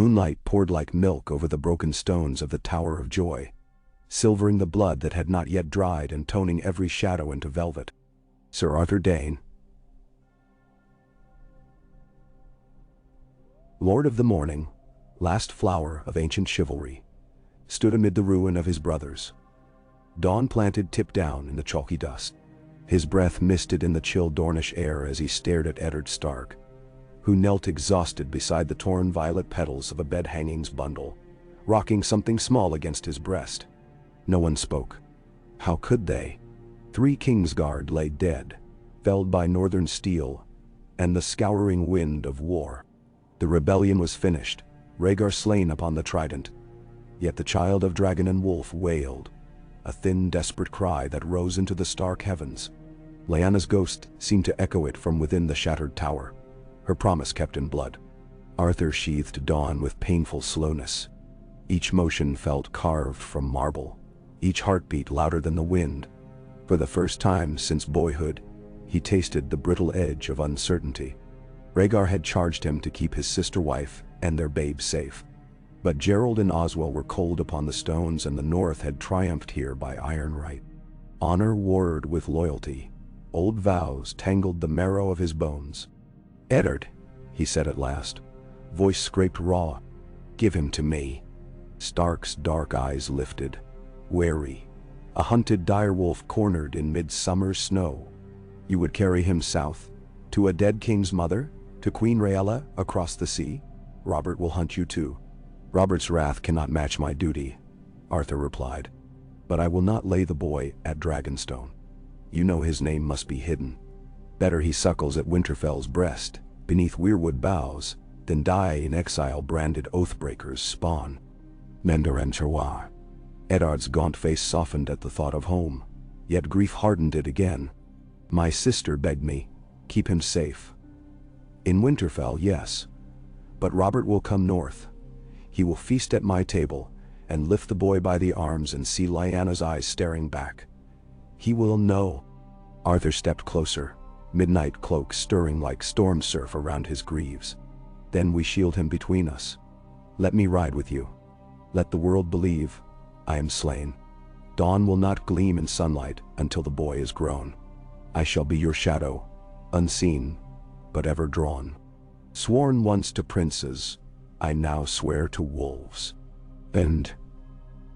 Moonlight poured like milk over the broken stones of the Tower of Joy, silvering the blood that had not yet dried and toning every shadow into velvet. Sir Arthur Dayne, Lord of the Morning, last flower of ancient chivalry, stood amid the ruin of his brothers. Dawn planted tipped down in the chalky dust. His breath misted in the chill Dornish air as he stared at Eddard Stark, who knelt exhausted beside the torn violet petals of a bed-hangings bundle, rocking something small against his breast. No one spoke. How could they? 3 Kingsguard lay dead, felled by northern steel and the scouring wind of war. The rebellion was finished, Rhaegar slain upon the trident. Yet the child of dragon and wolf wailed, a thin, desperate cry that rose into the stark heavens. Lyanna's ghost seemed to echo it from within the shattered tower, her promise kept in blood. Arthur sheathed Dawn with painful slowness. Each motion felt carved from marble, each heartbeat louder than the wind. For the first time since boyhood, he tasted the brittle edge of uncertainty. Rhaegar had charged him to keep his sister-wife and their babe safe. But Gerald and Oswell were cold upon the stones, and the North had triumphed here by iron right. Honor warred with loyalty. Old vows tangled the marrow of his bones. "Eddard," he said at last, voice scraped raw, "give him to me." Stark's dark eyes lifted, wary, a hunted direwolf cornered in midsummer snow. "You would carry him south, to a dead king's mother, to Queen Rhaella across the sea? Robert will hunt you too." "Robert's wrath cannot match my duty," Arthur replied. "But I will not lay the boy at Dragonstone. You know his name must be hidden. Better he suckles at Winterfell's breast, beneath weirwood boughs, than die in exile branded oathbreakers' spawn." Mendor and Cherwa. Eddard's gaunt face softened at the thought of home, yet grief hardened it again. "My sister begged me, keep him safe. In Winterfell, yes. But Robert will come north. He will feast at my table, and lift the boy by the arms and see Lyanna's eyes staring back. He will know." Arthur stepped closer, midnight cloak stirring like storm surf around his greaves. "Then we shield him between us. Let me ride with you. Let the world believe I am slain. Dawn will not gleam in sunlight until the boy is grown. I shall be your shadow, unseen, but ever drawn. Sworn once to princes, I now swear to wolves." And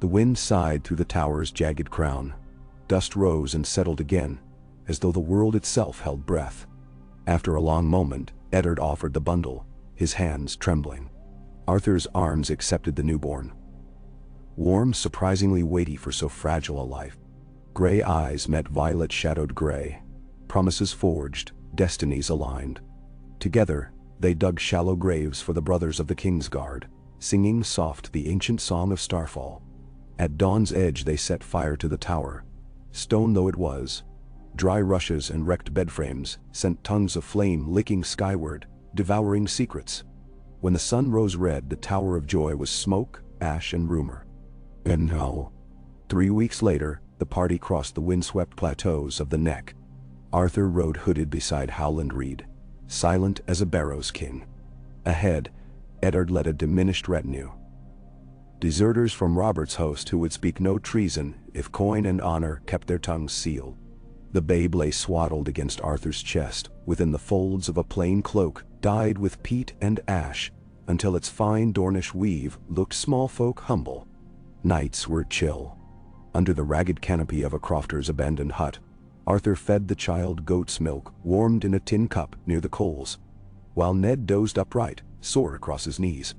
the wind sighed through the tower's jagged crown. Dust rose and settled again, as though the world itself held breath. After a long moment, Eddard offered the bundle, his hands trembling. Arthur's arms accepted the newborn. Warm, surprisingly weighty for so fragile a life. Gray eyes met violet-shadowed gray. Promises forged, destinies aligned. Together, they dug shallow graves for the brothers of the Kingsguard, singing soft the ancient song of Starfall. At dawn's edge they set fire to the tower. Stone though it was, dry rushes and wrecked bedframes sent tongues of flame licking skyward, devouring secrets. When the sun rose red, the Tower of Joy was smoke, ash, and rumor. And now, 3 weeks later, the party crossed the windswept plateaus of the Neck. Arthur rode hooded beside Howland Reed, silent as a Barrows king. Ahead, Eddard led a diminished retinue. Deserters from Robert's host who would speak no treason if coin and honor kept their tongues sealed. The babe lay swaddled against Arthur's chest, within the folds of a plain cloak dyed with peat and ash, until its fine Dornish weave looked small folk humble. Nights were chill. Under the ragged canopy of a crofter's abandoned hut, Arthur fed the child goat's milk warmed in a tin cup near the coals, while Ned dozed upright, sore across his knees.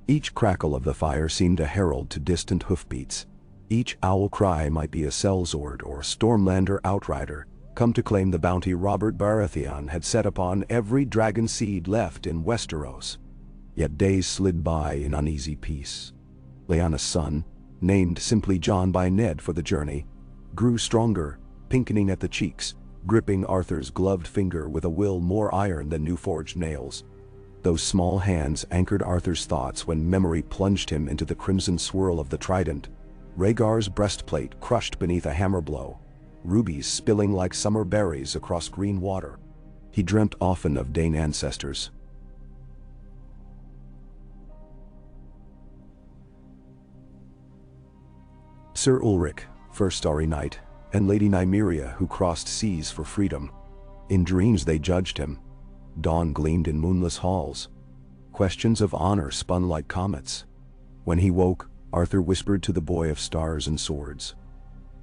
Each crackle of the fire seemed a herald to distant hoofbeats. Each owl cry might be a sellsword or Stormlander outrider, come to claim the bounty Robert Baratheon had set upon every dragon seed left in Westeros. Yet days slid by in uneasy peace. Lyanna's son, named simply John by Ned for the journey, grew stronger, pinkening at the cheeks, gripping Arthur's gloved finger with a will more iron than new-forged nails. Those small hands anchored Arthur's thoughts when memory plunged him into the crimson swirl of the trident, Rhaegar's breastplate crushed beneath a hammer blow, rubies spilling like summer berries across green water. He dreamt often of Dayne ancestors. Sir Ulrich, first Starry Knight, and Lady Nymeria who crossed seas for freedom. In dreams they judged him. Dawn gleamed in moonless halls. Questions of honor spun like comets. When he woke, Arthur whispered to the boy of stars and swords,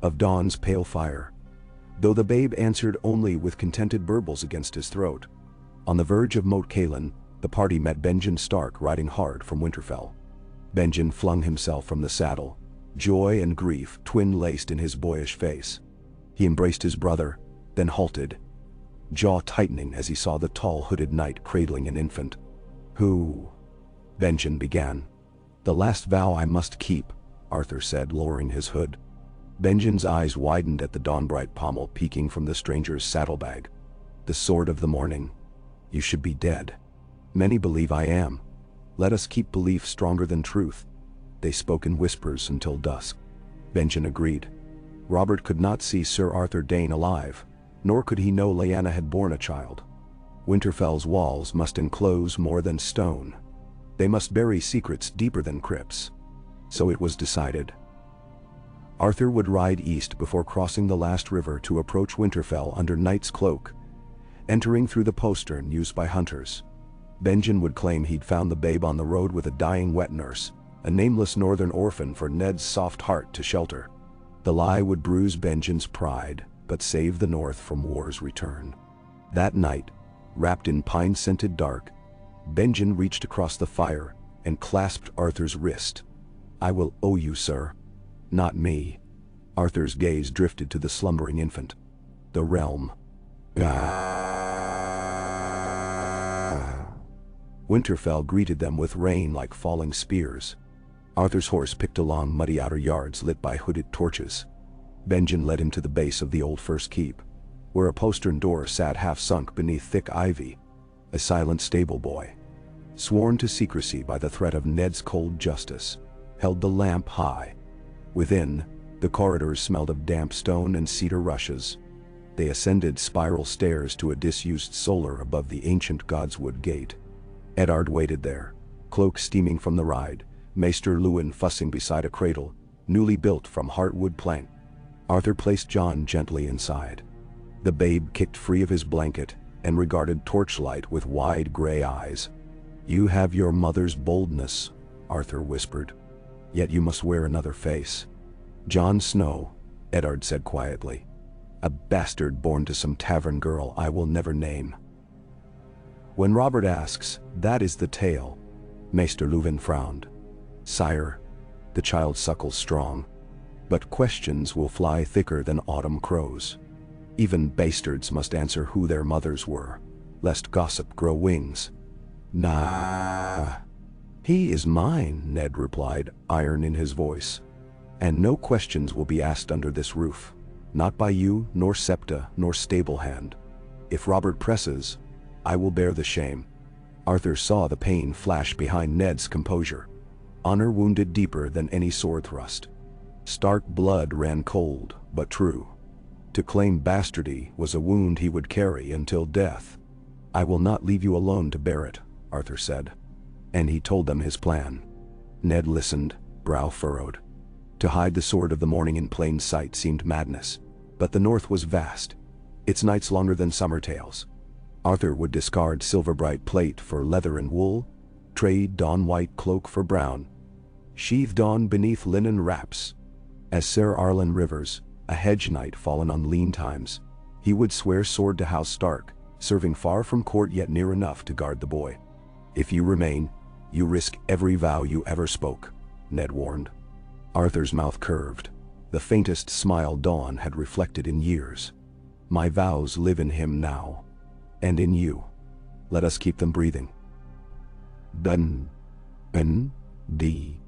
of dawn's pale fire, though the babe answered only with contented burbles against his throat. On the verge of Moat Cailin, the party met Benjen Stark riding hard from Winterfell. Benjen flung himself from the saddle, joy and grief twin-laced in his boyish face. He embraced his brother, then halted, jaw tightening as he saw the tall hooded knight cradling an infant. "Who?" Benjen began. "The last vow I must keep," Arthur said, lowering his hood. Benjen's eyes widened at the dawn-bright pommel peeking from the stranger's saddlebag. "The sword of the morning. You should be dead. Many believe I am. Let us keep belief stronger than truth." They spoke in whispers until dusk. Benjen agreed. Robert could not see Sir Arthur Dayne alive, nor could he know Lyanna had borne a child. Winterfell's walls must enclose more than stone. They must bury secrets deeper than crypts. So it was decided. Arthur would ride east before crossing the last river to approach Winterfell under Night's cloak, entering through the postern used by hunters. Benjen would claim he'd found the babe on the road with a dying wet nurse, a nameless northern orphan for Ned's soft heart to shelter. The lie would bruise Benjen's pride, but save the North from war's return. That night, wrapped in pine-scented dark, Benjen reached across the fire and clasped Arthur's wrist. "I will owe you, sir." "Not me." Arthur's gaze drifted to the slumbering infant. "The realm." Winterfell greeted them with rain like falling spears. Arthur's horse picked along muddy outer yards lit by hooded torches. Benjen led him to the base of the old First Keep, where a postern door sat half-sunk beneath thick ivy. A silent stable boy, sworn to secrecy by the threat of Ned's cold justice, held the lamp high. Within, the corridors smelled of damp stone and cedar rushes. They ascended spiral stairs to a disused solar above the ancient Godswood Gate. Eddard waited there, cloak steaming from the ride, Maester Luwin fussing beside a cradle, newly built from heartwood plank. Arthur placed Jon gently inside. The babe kicked free of his blanket and regarded torchlight with wide gray eyes. "You have your mother's boldness," Arthur whispered. "Yet you must wear another face." "Jon Snow," Eddard said quietly. "A bastard born to some tavern girl I will never name." When Robert asks, "That is the tale," Maester Luwin frowned. "Sire, the child suckles strong, but questions will fly thicker than autumn crows. Even bastards must answer who their mothers were, lest gossip grow wings." "Nah. He is mine," Ned replied, iron in his voice. "And no questions will be asked under this roof, not by you, nor Septa, nor Stablehand. If Robert presses, I will bear the shame." Arthur saw the pain flash behind Ned's composure. Honor wounded deeper than any sword thrust. Stark blood ran cold, but true. To claim bastardy was a wound he would carry until death. "I will not leave you alone to bear it," Arthur said. And he told them his plan. Ned listened, brow furrowed. To hide the sword of the morning in plain sight seemed madness, but the North was vast, its nights longer than summer tales. Arthur would discard silver-bright plate for leather and wool, trade dawn-white cloak for brown, sheathe dawn beneath linen wraps. As Sir Arlen Rivers, a hedge knight fallen on lean times, he would swear sword to House Stark, serving far from court yet near enough to guard the boy. "If you remain, you risk every vow you ever spoke," Ned warned. Arthur's mouth curved. The faintest smile Dawn had reflected in years. "My vows live in him now. And in you. Let us keep them breathing." Dun. N.D.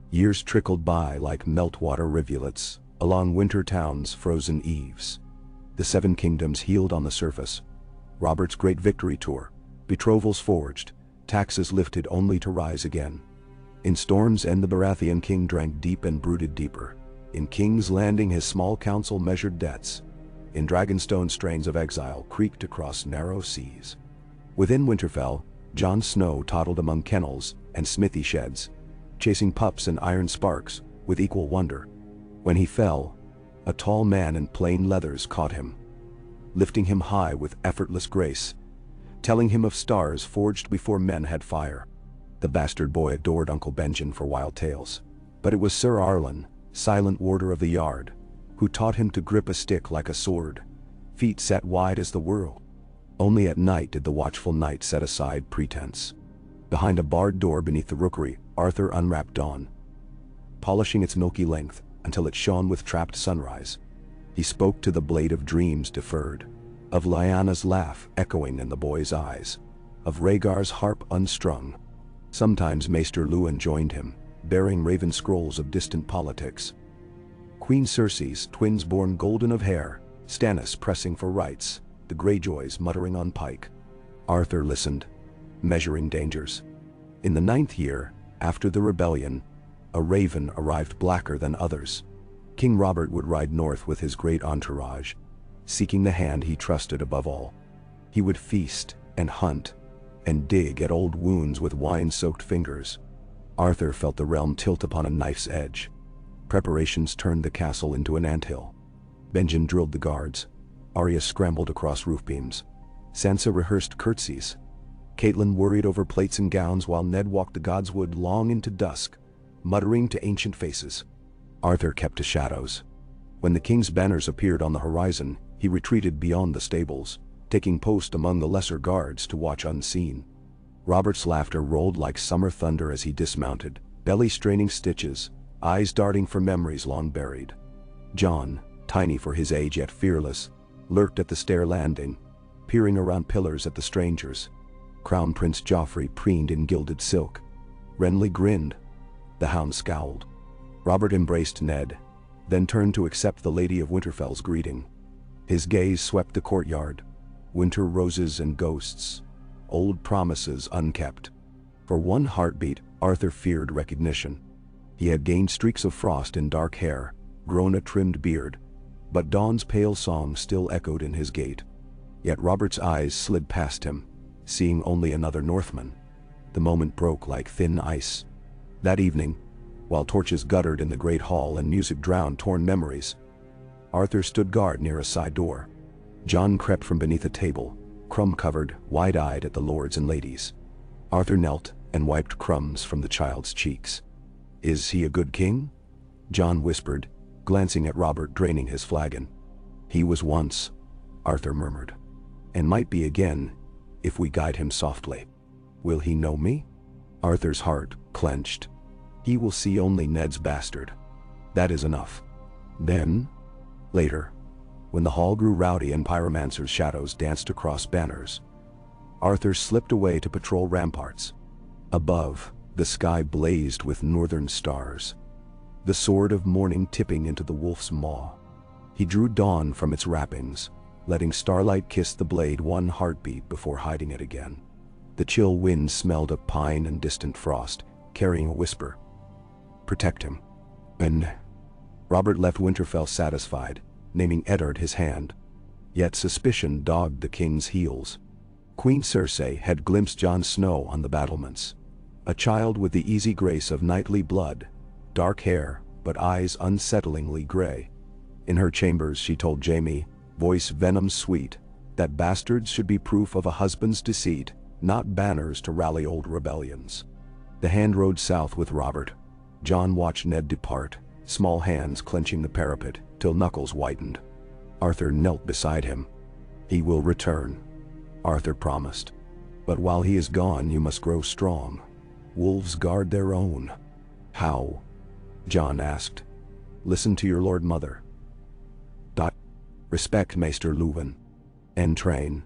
Years trickled by like meltwater rivulets, along winter town's frozen eaves. The Seven Kingdoms healed on the surface. Robert's great victory tour, betrothals forged, taxes lifted only to rise again. In Storm's End the Baratheon king drank deep and brooded deeper. In King's Landing his small council measured debts. In Dragonstone strains of exile creaked across narrow seas. Within Winterfell, Jon Snow toddled among kennels and smithy sheds, chasing pups and iron sparks with equal wonder. When he fell, a tall man in plain leathers caught him, lifting him high with effortless grace, telling him of stars forged before men had fire. The bastard boy adored Uncle Benjen for wild tales, but it was Sir Arlen, silent warder of the yard, who taught him to grip a stick like a sword, feet set wide as the world. Only at night did the watchful knight set aside pretense. Behind a barred door beneath the rookery, Arthur unwrapped Dawn, polishing its milky length until it shone with trapped sunrise. He spoke to the blade of dreams deferred, of Lyanna's laugh echoing in the boy's eyes, of Rhaegar's harp unstrung. Sometimes Maester Luwin joined him, bearing raven scrolls of distant politics. Queen Cersei's twins born golden of hair, Stannis pressing for rights, the Greyjoys muttering on pike. Arthur listened, measuring dangers. In the 9th year, after the rebellion, a raven arrived blacker than others. King Robert would ride north with his great entourage, seeking the hand he trusted above all. He would feast and hunt and dig at old wounds with wine-soaked fingers. Arthur felt the realm tilt upon a knife's edge. Preparations turned the castle into an anthill. Benjen drilled the guards. Arya scrambled across roof beams. Sansa rehearsed curtsies. Catelyn worried over plates and gowns while Ned walked the godswood long into dusk, muttering to ancient faces. Arthur kept to shadows. When the king's banners appeared on the horizon, he retreated beyond the stables, taking post among the lesser guards to watch unseen. Robert's laughter rolled like summer thunder as he dismounted, belly straining stitches, eyes darting for memories long buried. Jon, tiny for his age yet fearless, lurked at the stair landing, peering around pillars at the strangers. Crown Prince Joffrey preened in gilded silk. Renly grinned. The hound scowled. Robert embraced Ned, then turned to accept the Lady of Winterfell's greeting. His gaze swept the courtyard. Winter roses and ghosts, old promises unkept. For one heartbeat, Arthur feared recognition. He had gained streaks of frost in dark hair, grown a trimmed beard, but Dawn's pale song still echoed in his gait. Yet Robert's eyes slid past him, seeing only another Northman. The moment broke like thin ice. That evening, while torches guttered in the great hall and music drowned torn memories, Arthur stood guard near a side door. Jon crept from beneath a table, crumb-covered, wide-eyed at the lords and ladies. Arthur knelt and wiped crumbs from the child's cheeks. "Is he a good king?" Jon whispered, glancing at Robert draining his flagon. "He was once," Arthur murmured, "and might be again, if we guide him softly." "Will he know me?" Arthur's heart clenched. He will see only Ned's bastard. That is enough. Then, later, when the hall grew rowdy and pyromancers' shadows danced across banners, Arthur slipped away to patrol ramparts. Above, the sky blazed with northern stars, the sword of morning tipping into the wolf's maw. He drew dawn from its wrappings, letting starlight kiss the blade one heartbeat before hiding it again. The chill wind smelled of pine and distant frost, carrying a whisper. "Protect him." And Robert left Winterfell satisfied, naming Eddard his hand. Yet suspicion dogged the king's heels. Queen Cersei had glimpsed Jon Snow on the battlements, a child with the easy grace of knightly blood, dark hair, but eyes unsettlingly gray. In her chambers she told Jaime, voice venom sweet, that bastards should be proof of a husband's deceit, not banners to rally old rebellions. The hand rode south with Robert. Jon watched Ned depart, small hands clenching the parapet, till knuckles whitened. Arthur knelt beside him. "He will return," Arthur promised. "But while he is gone, you must grow strong. Wolves guard their own." "How?" Jon asked. "Listen to your Lord Mother. Respect Maester Luwin. And train."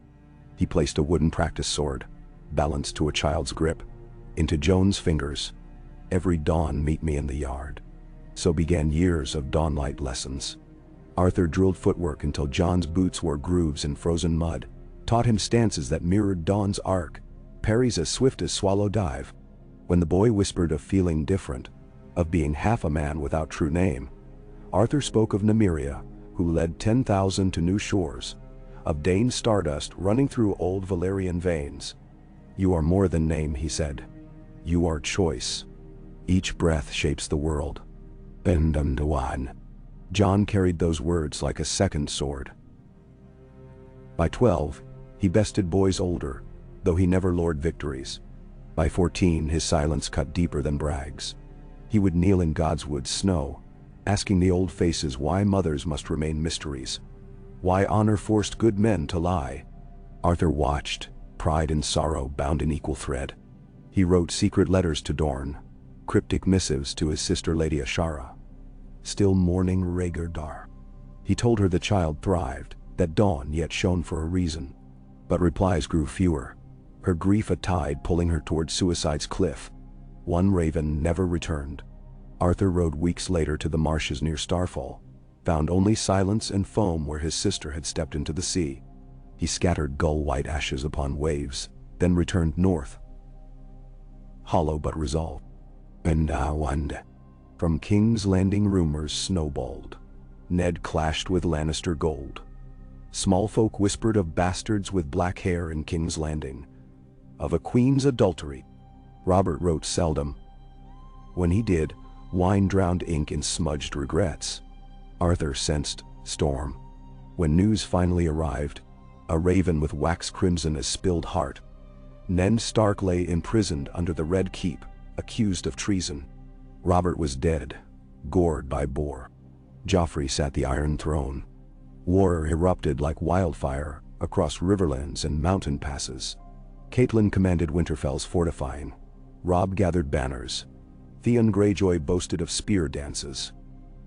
He placed a wooden practice sword, balanced to a child's grip, into Jon's fingers. "Every dawn meet me in the yard." So began years of dawnlight lessons. Arthur drilled footwork until Jon's boots wore grooves in frozen mud, taught him stances that mirrored dawn's arc, parries as swift as swallow dive. When the boy whispered of feeling different, of being half a man without true name, Arthur spoke of Nymeria, who led 10,000 to new shores, of Dayne stardust running through old Valyrian veins. "You are more than name," he said. "You are choice. Each breath shapes the world." And one. Jon carried those words like a second sword. By 12, he bested boys older, though he never lorded victories. By 14, his silence cut deeper than brags. He would kneel in Godswood's snow, asking the old faces why mothers must remain mysteries, why honor forced good men to lie. Arthur watched, pride and sorrow bound in equal thread. He wrote secret letters to Dorne, cryptic missives to his sister Lady Ashara, still mourning Rhaegar Dar. He told her the child thrived, that dawn yet shone for a reason. But replies grew fewer, her grief a tide pulling her toward suicide's cliff. One raven never returned. Arthur rode weeks later to the marshes near Starfall, found only silence and foam where his sister had stepped into the sea. He scattered gull-white ashes upon waves, then returned north, hollow but resolved. And now one day, from King's Landing rumors snowballed. Ned clashed with Lannister gold. Small folk whispered of bastards with black hair in King's Landing, of a queen's adultery. Robert wrote seldom. When he did, wine drowned ink in smudged regrets. Arthur sensed storm. When news finally arrived, a raven with wax crimson as spilled heart. Ned Stark lay imprisoned under the Red Keep, accused of treason. Robert was dead, gored by boar. Joffrey sat the Iron Throne. War erupted like wildfire across riverlands and mountain passes. Catelyn commanded Winterfell's fortifying. Robb gathered banners. Theon Greyjoy boasted of spear dances.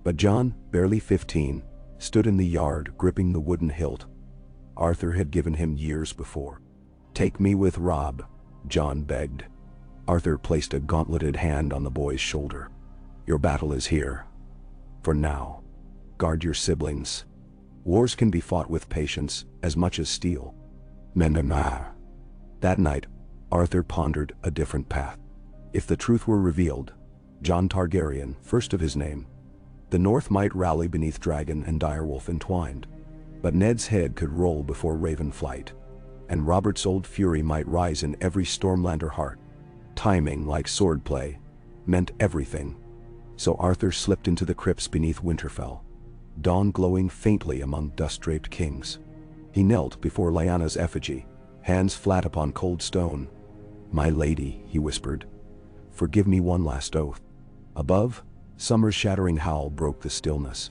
But Jon, barely 15, stood in the yard gripping the wooden hilt. Arthur had given him years before. "Take me with Robb," Jon begged. Arthur placed a gauntleted hand on the boy's shoulder. "Your battle is here. For now. Guard your siblings. Wars can be fought with patience as much as steel." Mendemar. That night, Arthur pondered a different path. If the truth were revealed, Jon Targaryen, first of his name, the North might rally beneath dragon and direwolf entwined. But Ned's head could roll before raven flight, and Robert's old fury might rise in every Stormlander heart. Timing, like swordplay, meant everything. So Arthur slipped into the crypts beneath Winterfell, dawn glowing faintly among dust-draped kings. He knelt before Lyanna's effigy, hands flat upon cold stone. "My lady," he whispered, "forgive me one last oath." Above, summer's shattering howl broke the stillness.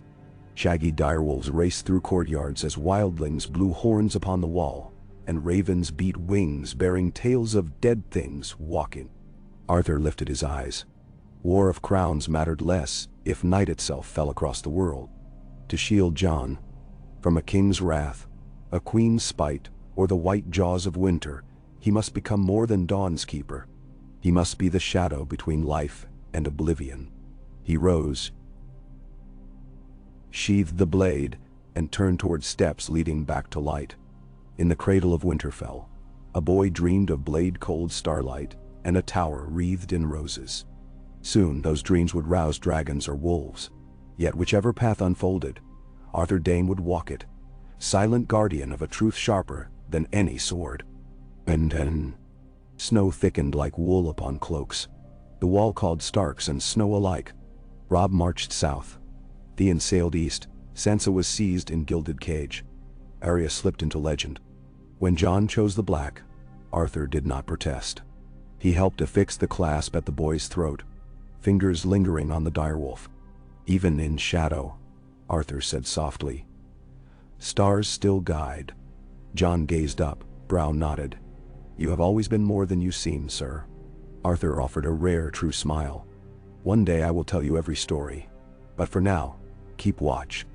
Shaggy direwolves raced through courtyards as wildlings blew horns upon the wall, and ravens beat wings bearing tales of dead things walking. Arthur lifted his eyes. War of crowns mattered less if night itself fell across the world. To shield Jon from a king's wrath, a queen's spite, or the white jaws of winter, he must become more than Dawn's keeper. He must be the shadow between life and oblivion. He rose, sheathed the blade, and turned toward steps leading back to light. In the cradle of Winterfell, a boy dreamed of blade-cold starlight and a tower wreathed in roses. Soon those dreams would rouse dragons or wolves. Yet whichever path unfolded, Arthur Dayne would walk it, silent guardian of a truth sharper than any sword. And then, snow thickened like wool upon cloaks. The wall called Starks and Snow alike. Robb marched south. Theon sailed east. Sansa was seized in gilded cage. Arya slipped into legend. When Jon chose the black, Arthur did not protest. He helped affix the clasp at the boy's throat, fingers lingering on the direwolf. "Even in shadow," Arthur said softly, "stars still guide." Jon gazed up, brow knotted. "You have always been more than you seem, sir." Arthur offered a rare, true smile. "One day I will tell you every story. But for now, keep watch."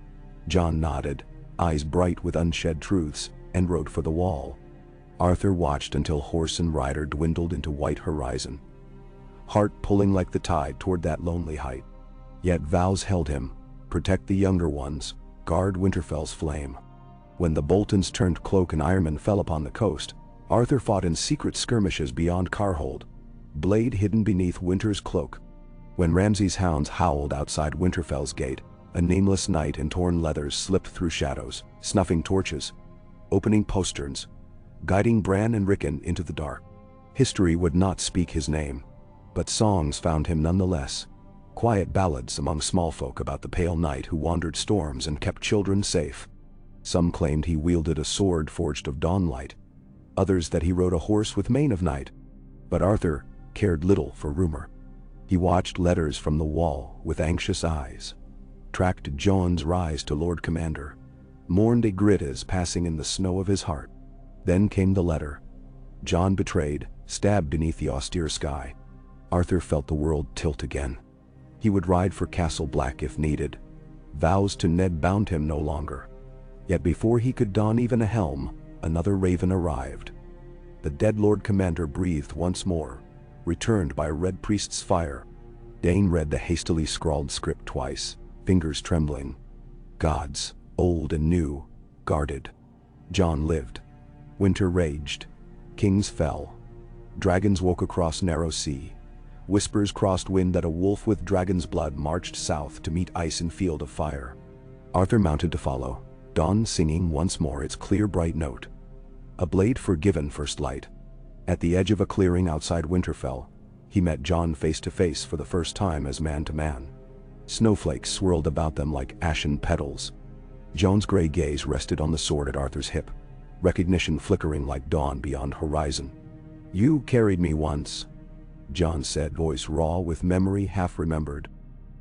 Jon nodded, eyes bright with unshed truths, and rode for the wall. Arthur watched until horse and rider dwindled into white horizon, heart pulling like the tide toward that lonely height. Yet vows held him: protect the younger ones, guard Winterfell's flame. When the Boltons turned cloak and ironman fell upon the coast, Arthur fought in secret skirmishes beyond Carhold, blade hidden beneath Winter's cloak. When Ramsay's hounds howled outside Winterfell's gate, a nameless knight in torn leathers slipped through shadows, snuffing torches, opening posterns, guiding Bran and Rickon into the dark. History would not speak his name, but songs found him nonetheless. quiet ballads among small folk about the pale knight who wandered storms and kept children safe. Some claimed he wielded a sword forged of dawnlight, others that he rode a horse with mane of night. But Arthur cared little for rumor. He watched letters from the wall with anxious eyes, tracked Jon's rise to Lord Commander, mourned Ygritte's passing in the snow of his heart. Then came the letter. Jon betrayed, stabbed beneath the austere sky. Arthur felt the world tilt again. He would ride for Castle Black if needed. Vows to Ned bound him no longer. Yet before he could don even a helm, another raven arrived. The dead Lord Commander breathed once more, returned by a red priest's fire. Dayne read the hastily scrawled script twice, fingers trembling. Gods, old and new, guarded. Jon lived. Winter raged. Kings fell. Dragons woke across narrow sea. Whispers crossed wind that a wolf with dragon's blood marched south to meet ice in field of fire. Arthur mounted to follow, dawn singing once more its clear bright note. A blade forgiven first light. At the edge of a clearing outside Winterfell, he met Jon face to face for the first time as man to man. Snowflakes swirled about them like ashen petals. Jon's gray gaze rested on the sword at Arthur's hip, recognition flickering like dawn beyond horizon. "You carried me once," Jon said, voice raw with memory half remembered.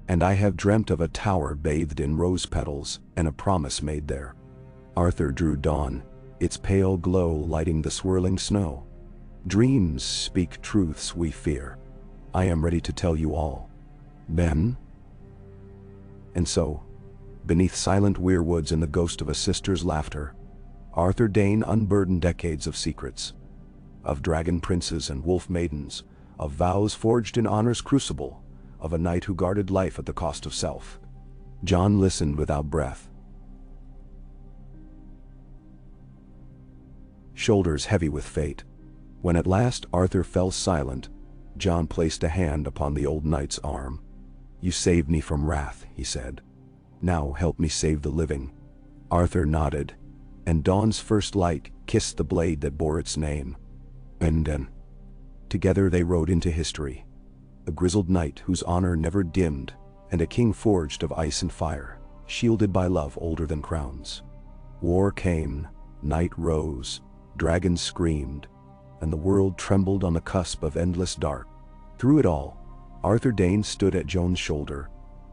"And I have dreamt of a tower bathed in rose petals and a promise made there." Arthur drew dawn, its pale glow lighting the swirling snow. "Dreams speak truths we fear. I am ready to tell you all." "Ben?" And so, beneath silent weirwoods and the ghost of a sister's laughter, Arthur Dayne unburdened decades of secrets. Of dragon princes and wolf maidens, of vows forged in honor's crucible, of a knight who guarded life at the cost of self. Jon listened without breath, shoulders heavy with fate. When at last Arthur fell silent, Jon placed a hand upon the old knight's arm. "You saved me from wrath," he said. "Now help me save the living." Arthur nodded, and dawn's first light kissed the blade that bore its name. And then, together they rode into history. A grizzled knight whose honor never dimmed, and a king forged of ice and fire, shielded by love older than crowns. War came, night rose, dragons screamed, and the world trembled on the cusp of endless dark. Through it all, Arthur Dayne stood at Jon's shoulder,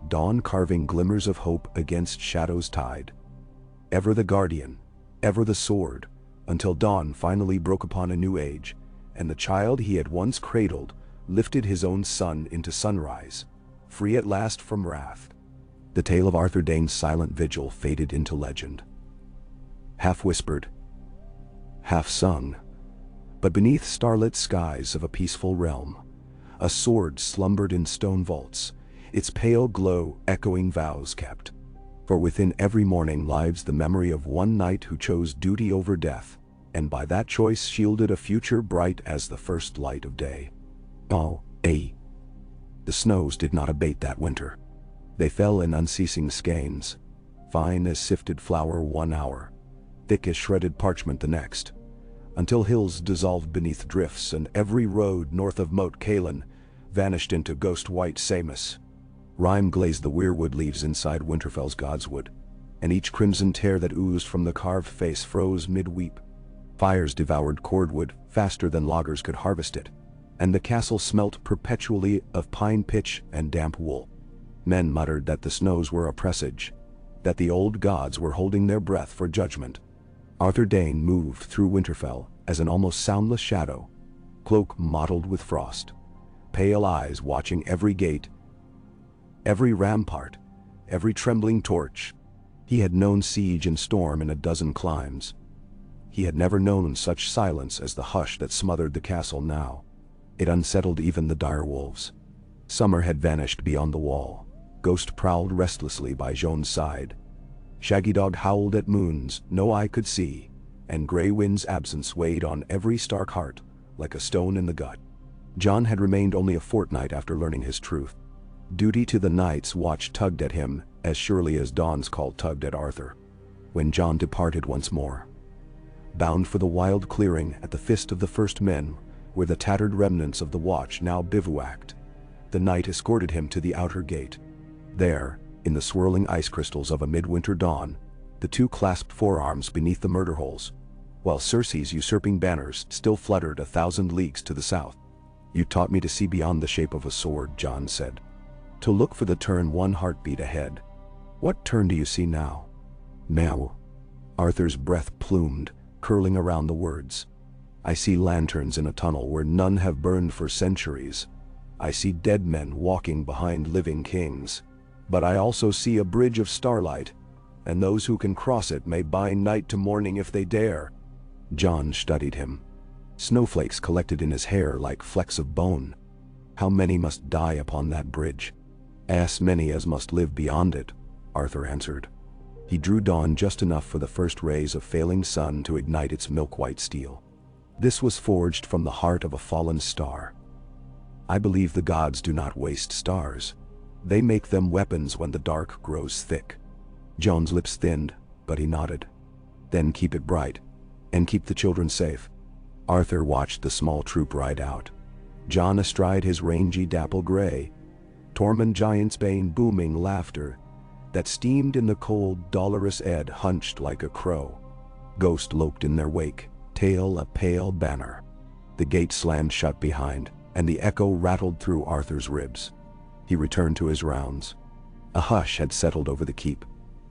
dawn carving glimmers of hope against shadow's tide. Ever the guardian, ever the sword, until dawn finally broke upon a new age, and the child he had once cradled lifted his own son into sunrise, free at last from wrath. The tale of Arthur Dayne's silent vigil faded into legend. Half whispered, half sung, but beneath starlit skies of a peaceful realm, a sword slumbered in stone vaults, its pale glow echoing vows kept. For within every morning lives the memory of one knight who chose duty over death, and by that choice shielded a future bright as the first light of day. The snows did not abate that winter. They fell in unceasing skeins, fine as sifted flour 1 hour, thick as shredded parchment the next, until hills dissolved beneath drifts and every road north of Moat Cailin vanished into ghost-white sameness. Rime glazed the weirwood leaves inside Winterfell's godswood, and each crimson tear that oozed from the carved face froze mid-weep. Fires devoured cordwood faster than loggers could harvest it, and the castle smelt perpetually of pine pitch and damp wool. Men muttered that the snows were a presage, that the old gods were holding their breath for judgment. Arthur Dayne moved through Winterfell as an almost soundless shadow, cloak mottled with frost, pale eyes watching every gate, every rampart, every trembling torch. He had known siege and storm in a dozen climes. He had never known such silence as the hush that smothered the castle now. It unsettled even the direwolves. Summer had vanished beyond the wall. Ghost prowled restlessly by Jon's side. Shaggy dog howled at moons no eye could see, and gray wind's absence weighed on every stark heart like a stone in the gut. Jon had remained only a fortnight after learning his truth. Duty to the Night's Watch tugged at him as surely as dawn's call tugged at Arthur. When Jon departed once more, bound for the wild clearing at the Fist of the First Men, where the tattered remnants of the Watch now bivouacked, The knight escorted him to the outer gate. There, in the swirling ice crystals of a midwinter dawn, the two clasped forearms beneath the murder holes, while Cersei's usurping banners still fluttered 1,000 leagues to the south. "You taught me to see beyond the shape of a sword," Jon said. "To look for the turn one heartbeat ahead. What turn do you see now?" "Now." Arthur's breath plumed, curling around the words. "I see lanterns in a tunnel where none have burned for centuries. I see dead men walking behind living kings. But I also see a bridge of starlight, and those who can cross it may bind night to morning if they dare." Jon studied him. Snowflakes collected in his hair like flecks of bone. "How many must die upon that bridge?" "As many as must live beyond it," Arthur answered. He drew dawn just enough for the first rays of failing sun to ignite its milk-white steel. This was forged from the heart of a fallen star. "I believe the gods do not waste stars. They make them weapons when the dark grows thick." Jon's lips thinned, but he nodded. "Then keep it bright, and keep the children safe." Arthur watched the small troop ride out. Jon astride his rangy dapple gray, Tormund Giantsbane booming laughter that steamed in the cold, dolorous Ed hunched like a crow. Ghost loped in their wake, tail a pale banner. The gate slammed shut behind, and the echo rattled through Arthur's ribs. He returned to his rounds. A hush had settled over the keep,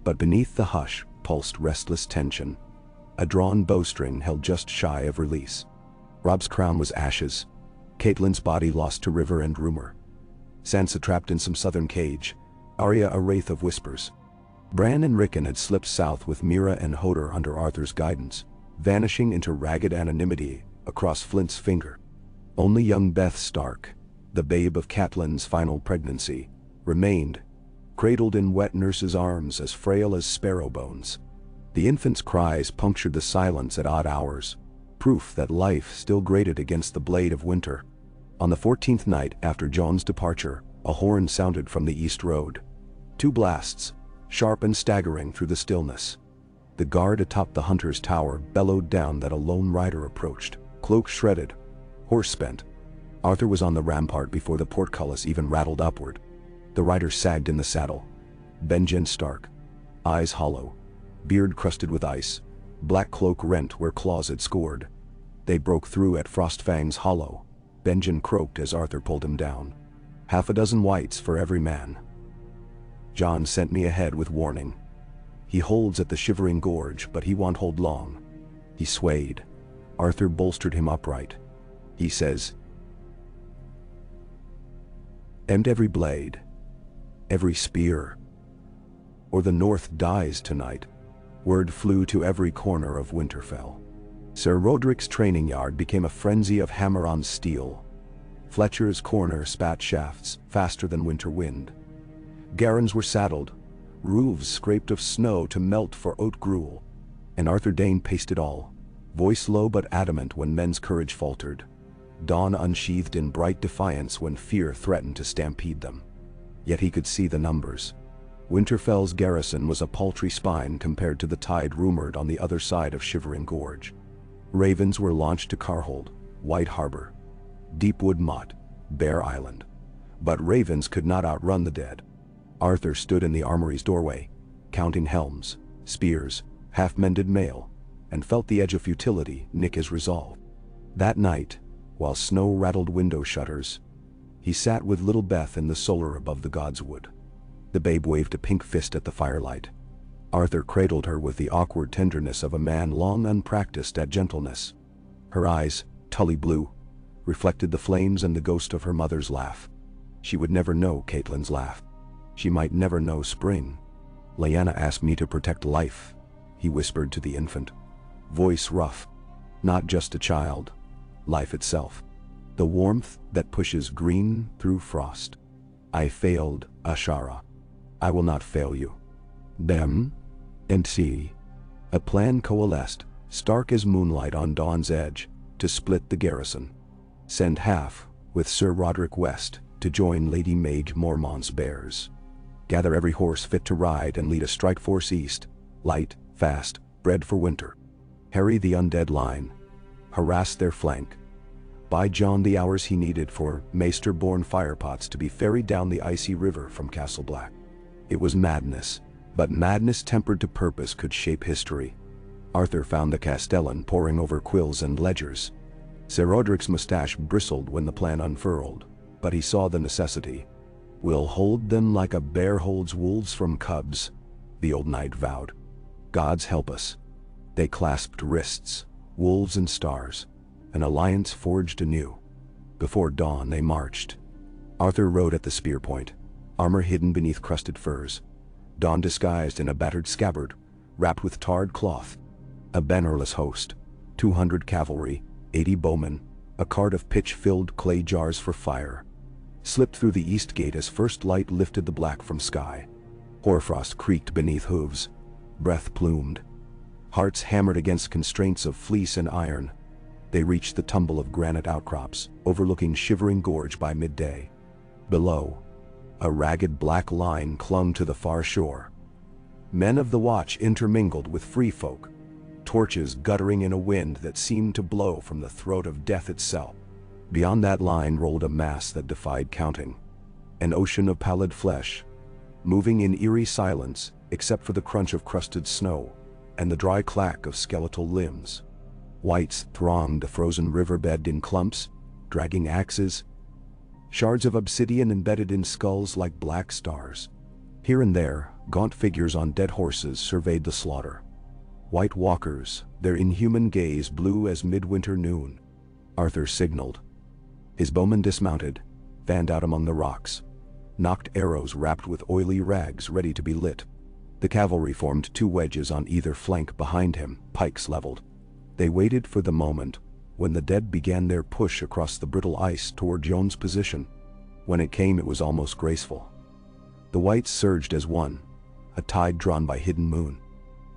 but beneath the hush pulsed restless tension. A drawn bowstring held just shy of release. Robb's crown was ashes. Catelyn's body lost to river and rumor. Sansa trapped in some southern cage. Arya a wraith of whispers. Bran and Rickon had slipped south with Mira and Hodor under Arthur's guidance, vanishing into ragged anonymity across Flint's finger. Only young Beth Stark, the babe of Catelyn's final pregnancy, remained, cradled in wet nurse's arms as frail as sparrow bones. The infant's cries punctured the silence at odd hours, proof that life still grated against the blade of winter. On the 14th night after Jon's departure, a horn sounded from the east road. 2 blasts, sharp and staggering through the stillness. The guard atop the hunter's tower bellowed down that a lone rider approached, cloak shredded, horse spent. Arthur was on the rampart before the portcullis even rattled upward. The rider sagged in the saddle. Benjen Stark, eyes hollow, beard crusted with ice, black cloak rent where claws had scored. They broke through at Frostfang's hollow. Benjen croaked as Arthur pulled him down. 6 whites for every man. Jon sent me ahead with warning. He holds at the Shivering Gorge, but he won't hold long. He swayed. Arthur bolstered him upright. He says, "And every blade, every spear, or the North dies tonight." Word flew to every corner of Winterfell. Sir Roderick's training yard became a frenzy of hammer on steel. Fletcher's corner spat shafts faster than winter wind. Garrons were saddled, roofs scraped of snow to melt for oat gruel. And Arthur Dayne paced it all, voice low but adamant when men's courage faltered, dawn unsheathed in bright defiance when fear threatened to stampede them. Yet he could see the numbers. Winterfell's garrison was a paltry spine compared to the tide rumored on the other side of Shivering Gorge. Ravens were launched to Carhold, White Harbor, Deepwood Motte, Bear Island. But ravens could not outrun the dead. Arthur stood in the armory's doorway, counting helms, spears, half-mended mail, and felt the edge of futility nick his resolve. That night, while snow rattled window shutters, he sat with little Beth in the solar above the godswood. The babe waved a pink fist at the firelight. Arthur cradled her with the awkward tenderness of a man long unpracticed at gentleness. Her eyes, tully blue, reflected the flames and the ghost of her mother's laugh. She would never know Catelyn's laugh. She might never know spring. "Lyanna asked me to protect life," he whispered to the infant. Voice rough. "Not just a child. Life itself. The warmth that pushes green through frost. I failed, Ashara. I will not fail you." Them? And see. A plan coalesced, stark as moonlight on dawn's edge, to split the garrison. Send half, with Sir Roderick West, to join Lady Maege Mormont's bears. Gather every horse fit to ride and lead a strike force east, light, fast, bred for winter. Harry the undead line. Harass their flank. Buy Jon the hours he needed for Maester-born firepots to be ferried down the icy river from Castle Black. It was madness, but madness tempered to purpose could shape history. Arthur found the Castellan poring over quills and ledgers. Sir Roderick's mustache bristled when the plan unfurled, but he saw the necessity. "We'll hold them like a bear holds wolves from cubs," the old knight vowed. "Gods help us." They clasped wrists, wolves and stars, an alliance forged anew. Before dawn they marched. Arthur rode at the spear point, armor hidden beneath crusted furs. Dawn disguised in a battered scabbard, wrapped with tarred cloth. A bannerless host, 200 cavalry, 80 bowmen, a cart of pitch-filled clay jars for fire, slipped through the east gate as first light lifted the black from sky. Hoarfrost creaked beneath hooves, breath plumed. Hearts hammered against constraints of fleece and iron. They reached the tumble of granite outcrops, overlooking shivering gorge by midday. Below, a ragged black line clung to the far shore. Men of the watch intermingled with free folk, torches guttering in a wind that seemed to blow from the throat of death itself. Beyond that line rolled a mass that defied counting. An ocean of pallid flesh, moving in eerie silence except for the crunch of crusted snow and the dry clack of skeletal limbs. Whites thronged the frozen riverbed in clumps, dragging axes, shards of obsidian embedded in skulls like black stars. Here and there, gaunt figures on dead horses surveyed the slaughter. White walkers, their inhuman gaze blue as midwinter noon. Arthur signaled. His bowmen dismounted, fanned out among the rocks, knocked arrows wrapped with oily rags ready to be lit. The cavalry formed two wedges on either flank behind him, pikes leveled. They waited for the moment when the dead began their push across the brittle ice toward Jon's position. When it came, it was almost graceful. The whites surged as one, a tide drawn by hidden moon.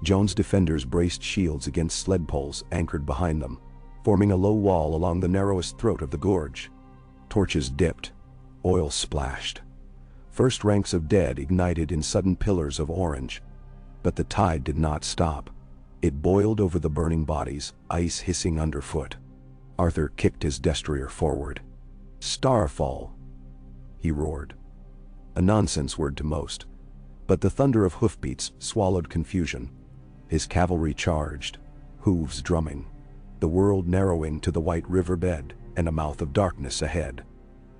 Jon's defenders braced shields against sled poles anchored behind them, forming a low wall along the narrowest throat of the gorge. Torches dipped, oil splashed. First ranks of dead ignited in sudden pillars of orange. But the tide did not stop. It boiled over the burning bodies, ice hissing underfoot. Arthur kicked his destrier forward. "Starfall," he roared. A nonsense word to most, but the thunder of hoofbeats swallowed confusion. His cavalry charged, hooves drumming, the world narrowing to the white riverbed and a mouth of darkness ahead.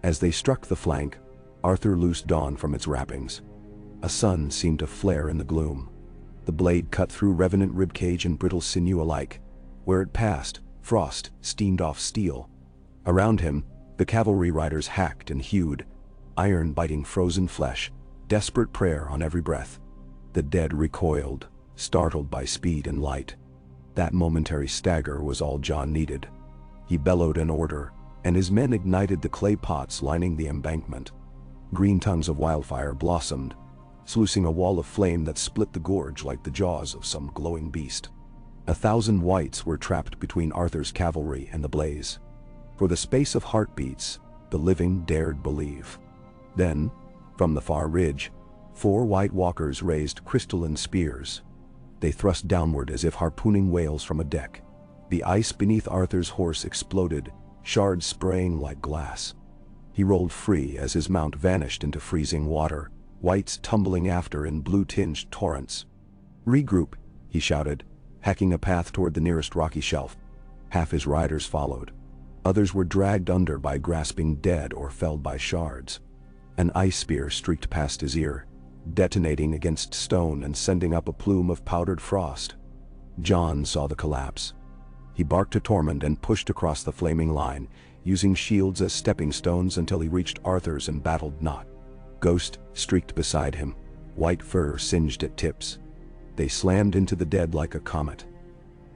As they struck the flank, Arthur loosed dawn from its wrappings. A sun seemed to flare in the gloom. The blade cut through revenant ribcage and brittle sinew alike. Where it passed, frost steamed off steel. Around him, the cavalry riders hacked and hewed, iron biting frozen flesh, desperate prayer on every breath. The dead recoiled, startled by speed and light. That momentary stagger was all Jon needed. He bellowed an order, and his men ignited the clay pots lining the embankment. Green tongues of wildfire blossomed, sluicing a wall of flame that split the gorge like the jaws of some glowing beast. 1,000 whites were trapped between Arthur's cavalry and the blaze. For the space of heartbeats, the living dared believe. Then, from the far ridge, 4 white walkers raised crystalline spears. They thrust downward as if harpooning whales from a deck. The ice beneath Arthur's horse exploded, shards spraying like glass. He rolled free as his mount vanished into freezing water, whites tumbling after in blue-tinged torrents. "Regroup," he shouted, hacking a path toward the nearest rocky shelf. Half his riders followed. Others were dragged under by grasping dead or felled by shards. An ice spear streaked past his ear, detonating against stone and sending up a plume of powdered frost. Jon saw the collapse. He barked to Tormund and pushed across the flaming line, using shields as stepping stones until he reached Arthur's embattled knot. Ghost streaked beside him, white fur singed at tips. They slammed into the dead like a comet.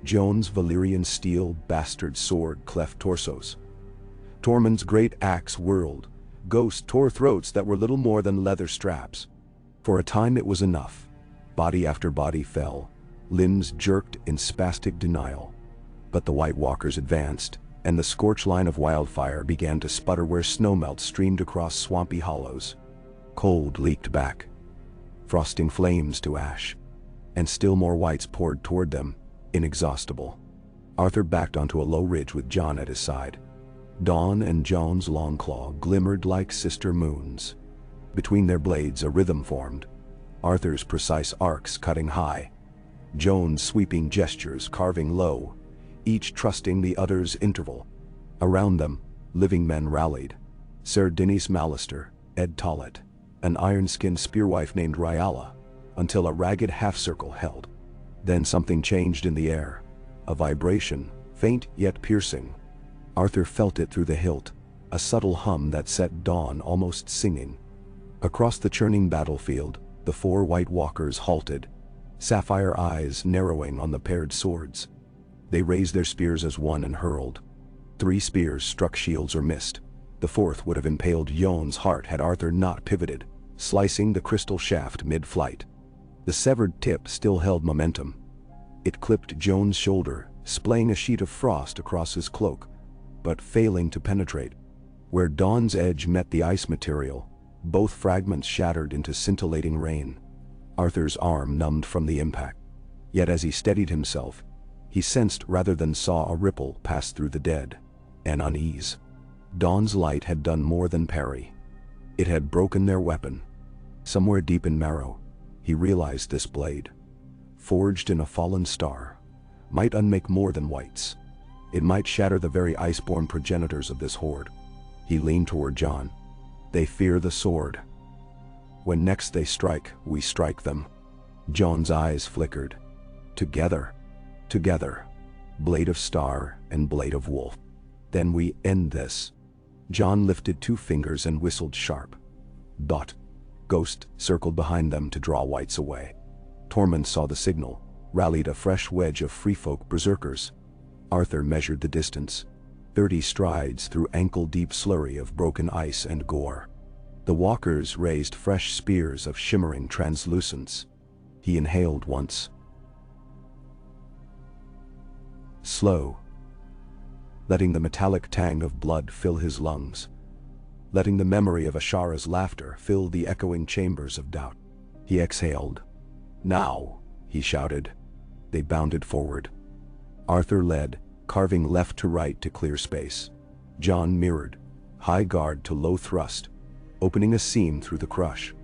Jon's Valyrian steel bastard sword cleft torsos. Tormund's great axe whirled. Ghost tore throats that were little more than leather straps. For a time it was enough. Body after body fell, limbs jerked in spastic denial. But the White Walkers advanced, and the scorch line of wildfire began to sputter where snowmelt streamed across swampy hollows. Cold leaked back, frosting flames to ash, and still more whites poured toward them, inexhaustible. Arthur backed onto a low ridge with Jon at his side. Dawn and Jon's Longclaw glimmered like sister moons. Between their blades a rhythm formed, Arthur's precise arcs cutting high, Jon's sweeping gestures carving low, each trusting the other's interval. Around them, living men rallied. Ser Dinis Malister, Ed Tollet, an iron-skinned spearwife named Rayala, until a ragged half-circle held. Then something changed in the air. A vibration, faint yet piercing. Arthur felt it through the hilt, a subtle hum that set Dawn almost singing. Across the churning battlefield, the 4 White Walkers halted, sapphire eyes narrowing on the paired swords. They raised their spears as one and hurled. 3 spears struck shields or missed. The 4th would have impaled Jon's heart had Arthur not pivoted, slicing the crystal shaft mid-flight. The severed tip still held momentum. It clipped Jon's shoulder, splaying a sheet of frost across his cloak, but failing to penetrate. Where Dawn's edge met the ice material, both fragments shattered into scintillating rain. Arthur's arm numbed from the impact. Yet as he steadied himself, he sensed rather than saw a ripple pass through the dead, an unease. Dawn's light had done more than parry. It had broken their weapon. Somewhere deep in marrow, he realized this blade, forged in a fallen star, might unmake more than whites. It might shatter the very iceborn progenitors of this horde. He leaned toward Jon. They fear the sword. When next they strike, we strike them. Jon's eyes flickered. Together. Together. Blade of star and blade of wolf. Then we end this. Jon lifted 2 fingers and whistled sharp. Dot. Ghost circled behind them to draw whites away. Tormund saw the signal, rallied a fresh wedge of freefolk berserkers. Arthur measured the distance. 30 strides through ankle-deep slurry of broken ice and gore. The walkers raised fresh spears of shimmering translucence. He inhaled once. Slow. Letting the metallic tang of blood fill his lungs. Letting the memory of Ashara's laughter fill the echoing chambers of doubt. He exhaled. Now, he shouted. They bounded forward. Arthur led, carving left to right to clear space. Jon mirrored, high guard to low thrust, opening a seam through the crush.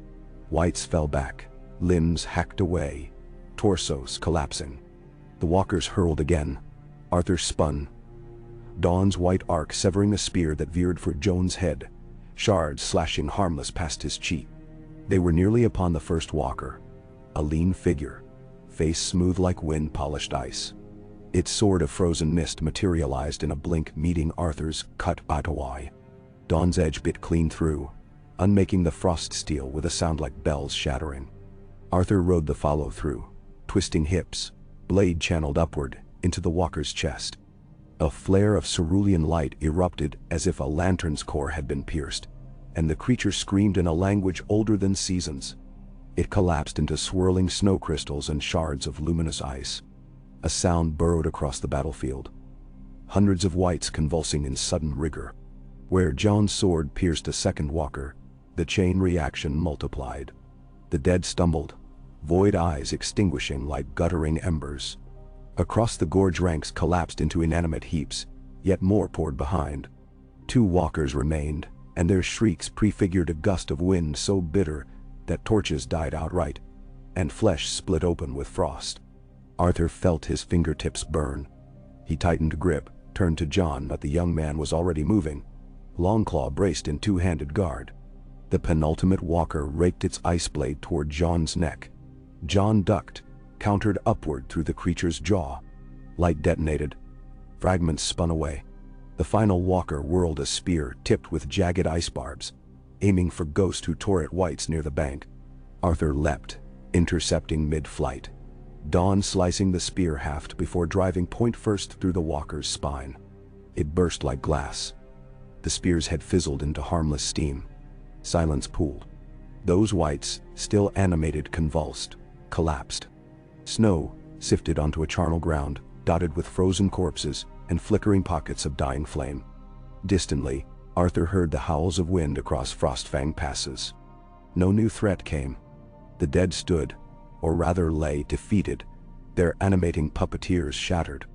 Whites fell back, limbs hacked away, torsos collapsing. The walkers hurled again. Arthur spun. Dawn's white arc severing a spear that veered for Jon's head, shards slashing harmless past his cheek. They were nearly upon the first walker, a lean figure, face smooth like wind-polished ice. Its sword of frozen mist materialized in a blink, meeting Arthur's cut eye. Dawn's edge bit clean through, unmaking the frost steel with a sound like bells shattering. Arthur rode the follow-through, twisting hips, blade channeled upward into the walker's chest. A flare of cerulean light erupted as if a lantern's core had been pierced, and the creature screamed in a language older than seasons. It collapsed into swirling snow crystals and shards of luminous ice. A sound burrowed across the battlefield. Hundreds of whites convulsing in sudden rigor. Where Jon's sword pierced a second walker, the chain reaction multiplied. The dead stumbled, void eyes extinguishing like guttering embers. Across the gorge ranks collapsed into inanimate heaps, yet more poured behind. 2 walkers remained, and their shrieks prefigured a gust of wind so bitter that torches died outright, and flesh split open with frost. Arthur felt his fingertips burn. He tightened grip, turned to Jon, but the young man was already moving. Longclaw braced in 2-handed guard. The penultimate walker raked its ice blade toward Jon's neck. Jon ducked, countered upward through the creature's jaw. Light detonated. Fragments spun away. The final walker whirled a spear tipped with jagged ice barbs, aiming for Ghost, who tore at whites near the bank. Arthur leapt, intercepting mid-flight. Dawn slicing the spear haft before driving point first through the walker's spine. It burst like glass. The spear's head fizzled into harmless steam. Silence pooled. Those whites, still animated, convulsed, collapsed. Snow sifted onto a charnel ground, dotted with frozen corpses and flickering pockets of dying flame. Distantly, Arthur heard the howls of wind across Frostfang passes. No new threat came. The dead stood, or rather lay, defeated, their animating puppeteers shattered.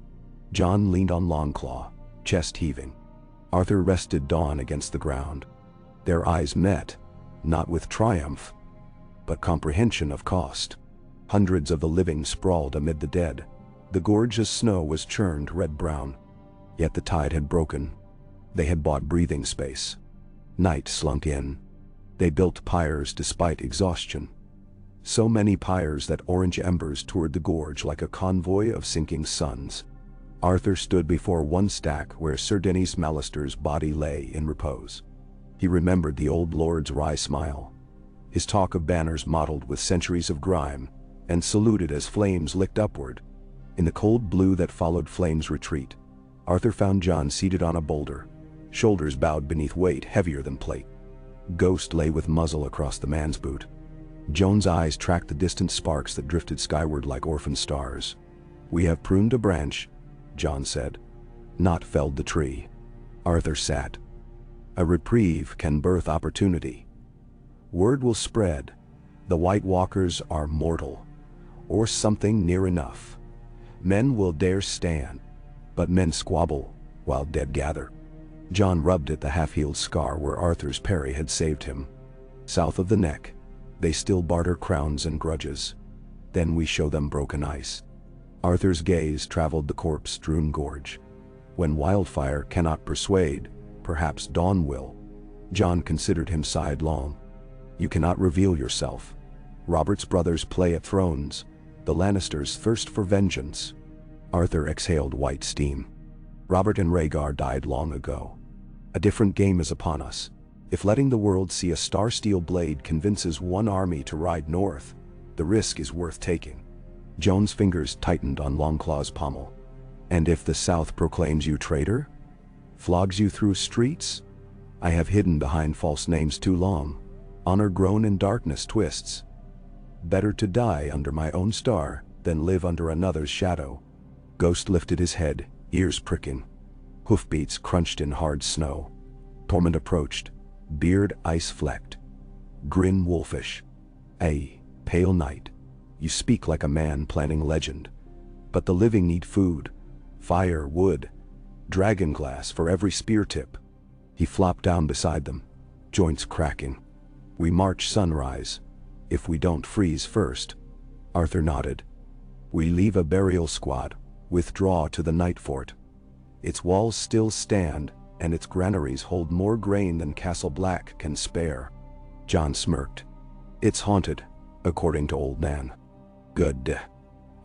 Jon leaned on Longclaw, chest heaving. Arthur rested Dawn against the ground. Their eyes met, not with triumph, but comprehension of cost. Hundreds of the living sprawled amid the dead. The gorge's snow was churned red-brown. Yet the tide had broken. They had bought breathing space. Night slunk in. They built pyres despite exhaustion. So many pyres that orange embers toured the gorge like a convoy of sinking suns. Arthur stood before one stack where Sir Denys Mallister's body lay in repose. He remembered the old lord's wry smile, his talk of banners mottled with centuries of grime, and saluted as flames licked upward. In the cold blue that followed flame's retreat, Arthur found Jon seated on a boulder, shoulders bowed beneath weight heavier than plate. Ghost lay with muzzle across the man's boot. Jon's eyes tracked the distant sparks that drifted skyward like orphan stars. "We have pruned a branch," Jon said, "not felled the tree." Arthur sat. A reprieve can birth opportunity. Word will spread. The White Walkers are mortal, or something near enough. Men will dare stand, but men squabble while dead gather. Jon rubbed at the half-healed scar where Arthur's parry had saved him. South of the neck, they still barter crowns and grudges. Then we show them broken ice. Arthur's gaze traveled the corpse-strewn gorge. When wildfire cannot persuade, perhaps dawn will. Jon considered him sidelong. You cannot reveal yourself. Robert's brothers play at thrones. The Lannisters thirst for vengeance. Arthur exhaled white steam. Robert and Rhaegar died long ago. A different game is upon us. If letting the world see a star-steel blade convinces one army to ride north, the risk is worth taking. Jon's fingers tightened on Longclaw's pommel. And if the South proclaims you traitor? Flogs you through streets? I have hidden behind false names too long. Honor grown in darkness twists. Better to die under my own star than live under another's shadow. Ghost lifted his head, ears pricking. Hoofbeats crunched in hard snow. Tormund approached, beard ice-flecked. Grin wolfish. "Ay, pale knight, you speak like a man planning legend. But the living need food, fire, wood, dragonglass for every spear tip." He flopped down beside them, joints cracking. "We march sunrise, if we don't freeze first." Arthur nodded. "We leave a burial squad, withdraw to the night fort. Its walls still stand, and its granaries hold more grain than Castle Black can spare." Jon smirked. "It's haunted, according to old Nan." "Good."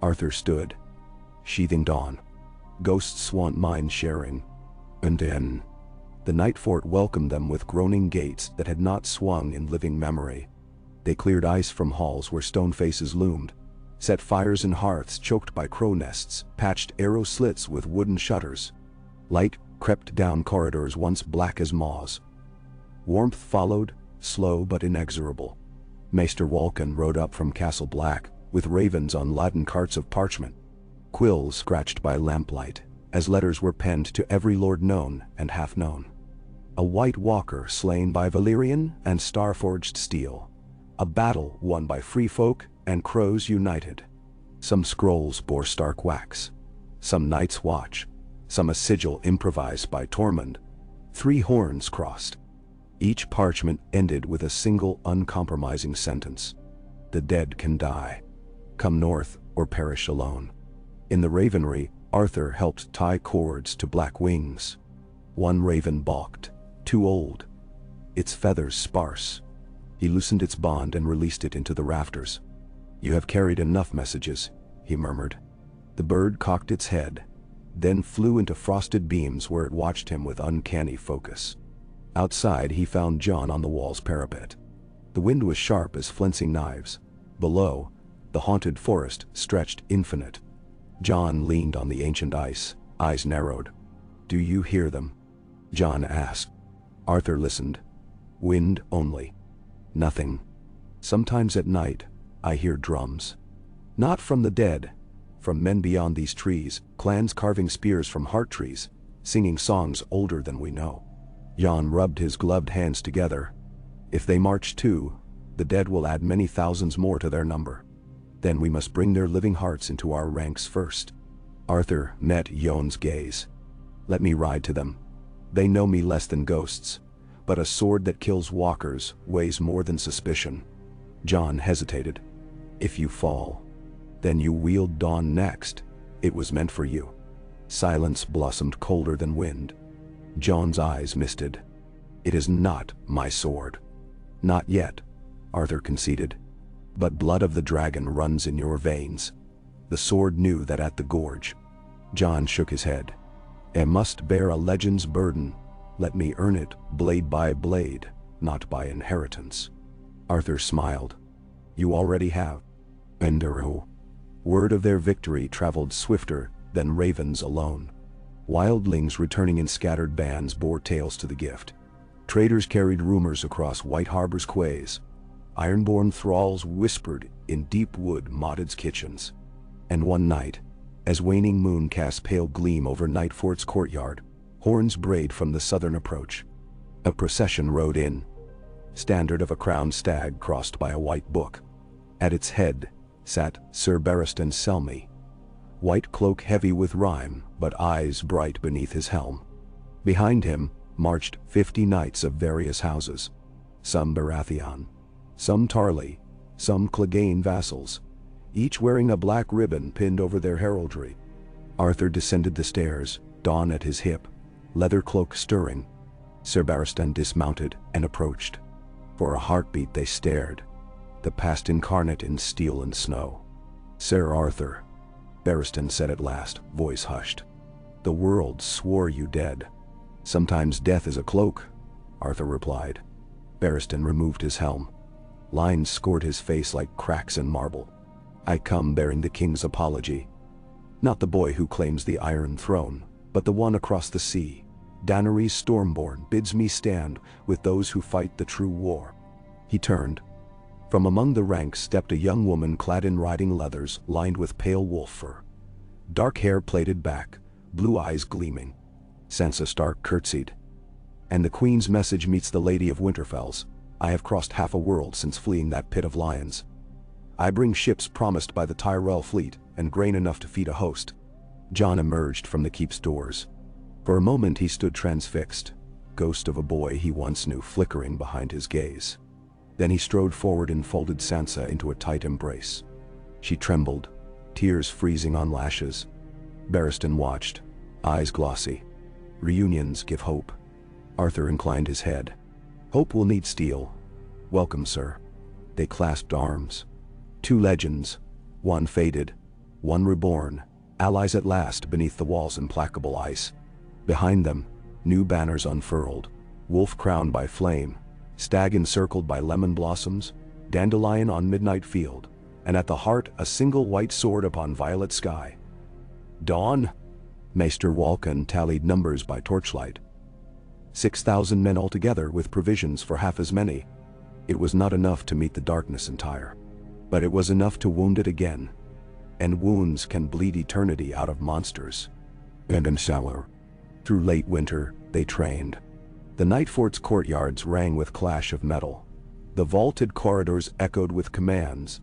Arthur stood, sheathing dawn. Ghosts want mind sharing. And then the night fort welcomed them with groaning gates that had not swung in living memory. They cleared ice from halls where stone faces loomed, set fires in hearths choked by crow nests, patched arrow slits with wooden shutters. Light crept down corridors once black as maws. Warmth followed, slow but inexorable. Maester Walken rode up from Castle Black, with ravens on laden carts of parchment. Quills scratched by lamplight, as letters were penned to every lord known and half-known. A White Walker slain by Valyrian and star-forged steel. A battle won by free folk and crows united. Some scrolls bore stark wax. Some Night's Watch. Some a sigil improvised by Tormund. 3 horns crossed. Each parchment ended with a single uncompromising sentence. The dead can die. Come north or perish alone. In the Ravenry, Arthur helped tie cords to black wings. One raven balked, too old. Its feathers sparse. He loosened its bond and released it into the rafters. "You have carried enough messages," he murmured. The bird cocked its head, then flew into frosted beams where it watched him with uncanny focus. Outside he found Jon on the wall's parapet. The wind was sharp as flensing knives. Below, the haunted forest stretched infinite. Jon leaned on the ancient ice, eyes narrowed. "Do you hear them?" Jon asked. Arthur listened. "Wind only. Nothing. Sometimes at night, I hear drums. Not from the dead, from men beyond these trees, clans carving spears from heart trees, singing songs older than we know." Jon rubbed his gloved hands together. "If they march too, the dead will add many thousands more to their number. Then we must bring their living hearts into our ranks first." Arthur met Jon's gaze. "Let me ride to them." They know me less than ghosts, but a sword that kills walkers weighs more than suspicion. Jon hesitated. If you fall, then you wield dawn next. It was meant for you. Silence blossomed colder than wind. Jon's eyes misted. It is not my sword. Not yet, Arthur conceded. But blood of the dragon runs in your veins. The sword knew that at the gorge. Jon shook his head. I must bear a legend's burden. Let me earn it, blade by blade, not by inheritance. Arthur smiled. You already have. Enderu. Word of their victory traveled swifter than ravens alone. Wildlings returning in scattered bands bore tales to the gift. Traders carried rumors across White Harbor's quays. Ironborn thralls whispered in deep wood modded's kitchens. And one night, as waning moon cast pale gleam over Nightfort's courtyard, horns brayed from the southern approach. A procession rode in. Standard of a crowned stag crossed by a white book. At its head sat Sir Barristan Selmy, white cloak heavy with rime, but eyes bright beneath his helm. Behind him marched 50 knights of various houses, some Baratheon, some Tarly, some Clegane vassals, each wearing a black ribbon pinned over their heraldry. Arthur descended the stairs, Dawn at his hip, leather cloak stirring. Sir Barristan dismounted and approached. For a heartbeat they stared, the past incarnate in steel and snow. Sir Arthur, Barristan said at last, voice hushed. The world swore you dead. Sometimes death is a cloak, Arthur replied. Barristan removed his helm. Lines scored his face like cracks in marble. I come bearing the king's apology. Not the boy who claims the Iron Throne, but the one across the sea. Daenerys Stormborn bids me stand with those who fight the true war. He turned. From among the ranks stepped a young woman clad in riding leathers lined with pale wolf fur. Dark hair plaited back, blue eyes gleaming. Sansa Stark curtsied. And the Queen's message meets the Lady of Winterfell's. I have crossed half a world since fleeing that pit of lions. I bring ships promised by the Tyrell fleet and grain enough to feed a host. Jon emerged from the keep's doors. For a moment he stood transfixed, ghost of a boy he once knew flickering behind his gaze. Then he strode forward and folded Sansa into a tight embrace. She trembled, tears freezing on lashes. Barristan watched, eyes glossy. Reunions give hope. Arthur inclined his head. Hope will need steel. Welcome, sir. They clasped arms. Two legends, one faded, one reborn, allies at last beneath the wall's implacable ice. Behind them, new banners unfurled, wolf crowned by flame, stag encircled by lemon blossoms, dandelion on midnight field, and at the heart a single white sword upon violet sky. Dawn? Maester Walken tallied numbers by torchlight. 6,000 men altogether with provisions for half as many. It was not enough to meet the darkness entire. But it was enough to wound it again. And wounds can bleed eternity out of monsters. And in shower. Through late winter, they trained. The Nightfort's courtyards rang with clash of metal. The vaulted corridors echoed with commands.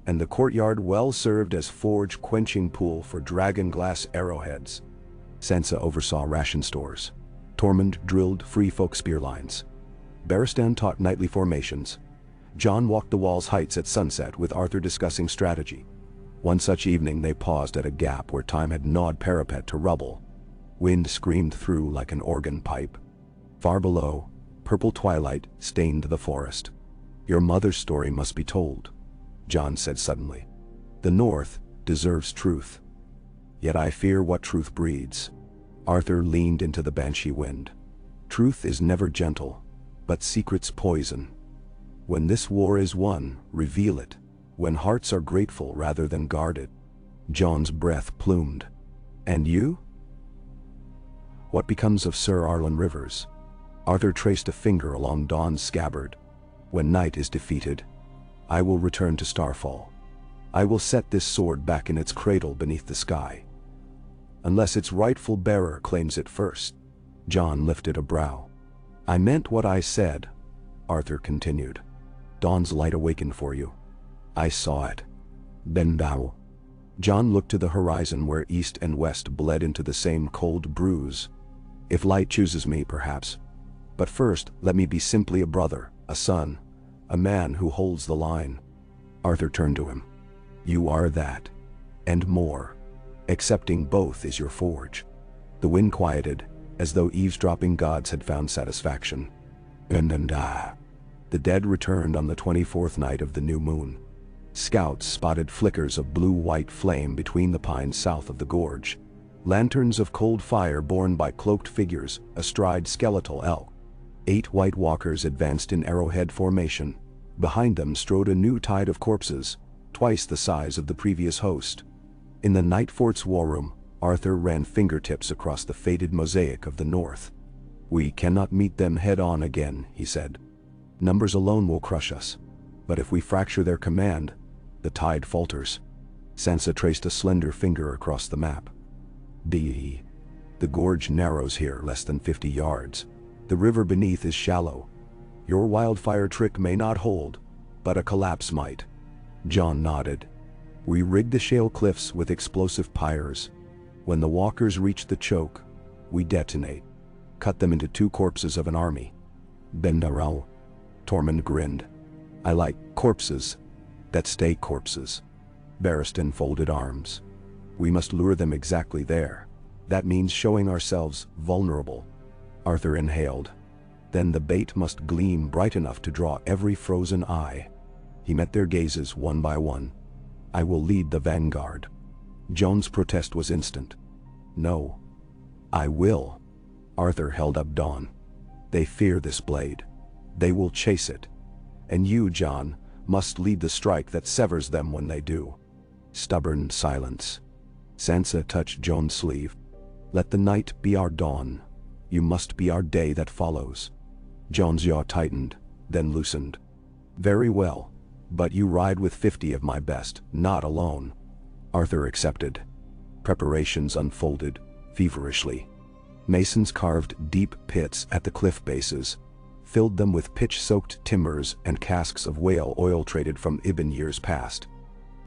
And the courtyard well served as forge-quenching pool for dragon glass arrowheads. Sansa oversaw ration stores. Tormund drilled free folk spear lines. Barristan taught nightly formations. Jon walked the wall's heights at sunset with Arthur discussing strategy. One such evening they paused at a gap where time had gnawed parapet to rubble. Wind screamed through like an organ pipe. Far below, purple twilight stained the forest. Your mother's story must be told, Jon said suddenly. The North deserves truth. Yet I fear what truth breeds. Arthur leaned into the banshee wind. Truth is never gentle, but secrets poison. When this war is won, reveal it. When hearts are grateful rather than guarded. Jon's breath plumed. And you? What becomes of Sir Arlen Rivers? Arthur traced a finger along Dawn's scabbard. When night is defeated, I will return to Starfall. I will set this sword back in its cradle beneath the sky. Unless its rightful bearer claims it first. Jon lifted a brow. I meant what I said, Arthur continued. Dawn's light awakened for you. I saw it. Then thou. Jon looked to the horizon where east and west bled into the same cold bruise. If light chooses me, perhaps. But first, let me be simply a brother, a son, a man who holds the line." Arthur turned to him. "You are that. And more. Accepting both is your forge." The wind quieted, as though eavesdropping gods had found satisfaction. The dead returned on the 24th night of the new moon. Scouts spotted flickers of blue-white flame between the pines south of the gorge. Lanterns of cold fire borne by cloaked figures astride skeletal elk. 8 white walkers advanced in arrowhead formation. Behind them strode a new tide of corpses, twice the size of the previous host. In the Night Fort's war room, Arthur ran fingertips across the faded mosaic of the north. "We cannot meet them head-on again," he said. "Numbers alone will crush us. But if we fracture their command, the tide falters." Sansa traced a slender finger across the map. "The gorge narrows here less than 50 yards. The river beneath is shallow. Your wildfire trick may not hold, but a collapse might." Jon nodded. "We rigged the shale cliffs with explosive pyres. When the walkers reach the choke, we detonate. Cut them into 2 corpses of an army." "Bendarau." Tormund grinned. "I like corpses that stay corpses." Barristan folded arms. "We must lure them exactly there. That means showing ourselves vulnerable." Arthur inhaled. "Then the bait must gleam bright enough to draw every frozen eye." He met their gazes one by one. "I will lead the vanguard." Jon's protest was instant. "No. I will." Arthur held up Dawn. "They fear this blade. They will chase it. And you, Jon, must lead the strike that severs them when they do." Stubborn silence. Sansa touched Jon's sleeve. "Let the night be our dawn. You must be our day that follows." Jon's jaw tightened, then loosened. "Very well. But you ride with 50 of my best, not alone." Arthur accepted. Preparations unfolded, feverishly. Masons carved deep pits at the cliff bases, filled them with pitch-soaked timbers and casks of whale oil traded from Ibn years past.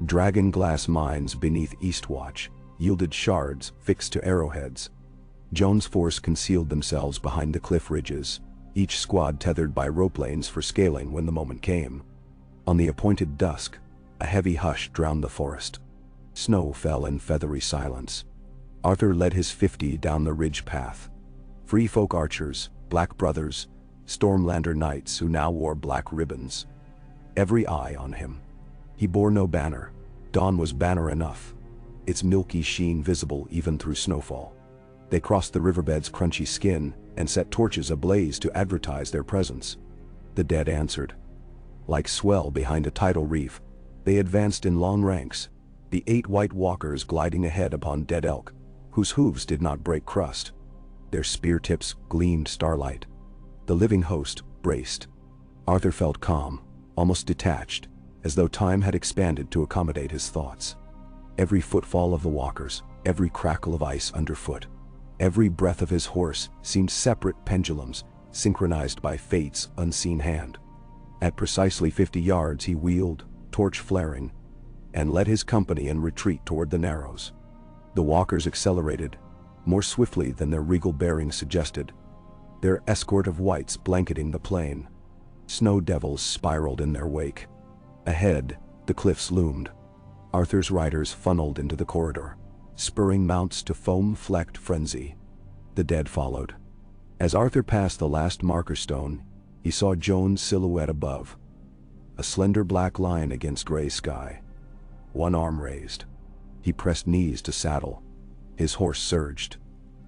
Dragon glass mines beneath Eastwatch yielded shards fixed to arrowheads. Jon's force concealed themselves behind the cliff ridges, each squad tethered by rope lanes for scaling when the moment came. On the appointed dusk, a heavy hush drowned the forest. Snow fell in feathery silence. Arthur led his 50 down the ridge path. Free folk archers, black brothers, Stormlander knights who now wore black ribbons. Every eye on him. He bore no banner. Dawn was banner enough, its milky sheen visible even through snowfall. They crossed the riverbed's crunchy skin and set torches ablaze to advertise their presence. The dead answered. Like swell behind a tidal reef, they advanced in long ranks, the 8 white walkers gliding ahead upon dead elk, whose hooves did not break crust. Their spear tips gleamed starlight. The living host braced. Arthur felt calm, almost detached, as though time had expanded to accommodate his thoughts. Every footfall of the walkers, every crackle of ice underfoot, every breath of his horse seemed separate pendulums, synchronized by fate's unseen hand. At precisely 50 yards he wheeled, torch flaring, and led his company in retreat toward the narrows. The walkers accelerated, more swiftly than their regal bearings suggested, their escort of whites blanketing the plain. Snow devils spiraled in their wake. Ahead, the cliffs loomed. Arthur's riders funneled into the corridor, spurring mounts to foam-flecked frenzy. The dead followed. As Arthur passed the last marker stone, he saw Jon's silhouette above, a slender black line against gray sky. One arm raised. He pressed knees to saddle. His horse surged.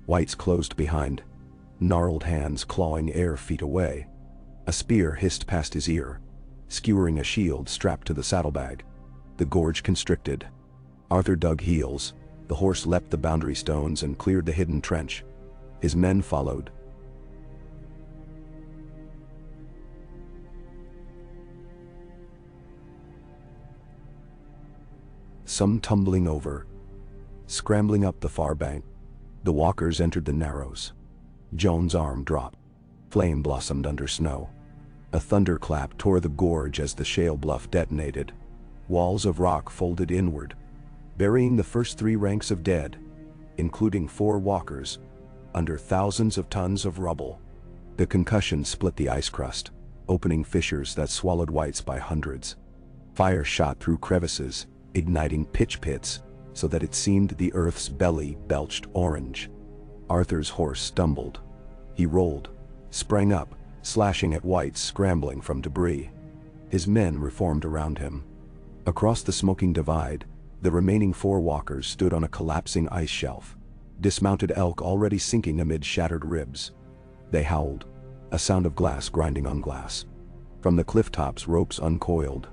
Whites closed behind, gnarled hands clawing air feet away. A spear hissed past his ear, skewering a shield strapped to the saddlebag. The gorge constricted. Arthur dug heels. The horse leapt the boundary stones and cleared the hidden trench. His men followed. Some tumbling over, scrambling up the far bank. The walkers entered the narrows. Jon's arm dropped. Flame blossomed under snow. A thunderclap tore the gorge as the shale bluff detonated. Walls of rock folded inward, burying the first 3 ranks of dead, including 4 walkers, under thousands of tons of rubble. The concussion split the ice crust, opening fissures that swallowed whites by hundreds. Fire shot through crevices, igniting pitch pits, so that it seemed the earth's belly belched orange. Arthur's horse stumbled. He rolled, sprang up, slashing at whites scrambling from debris. His men reformed around him. Across the smoking divide, the remaining 4 walkers stood on a collapsing ice shelf, dismounted elk already sinking amid shattered ribs. They howled, a sound of glass grinding on glass. From the cliff tops, ropes uncoiled.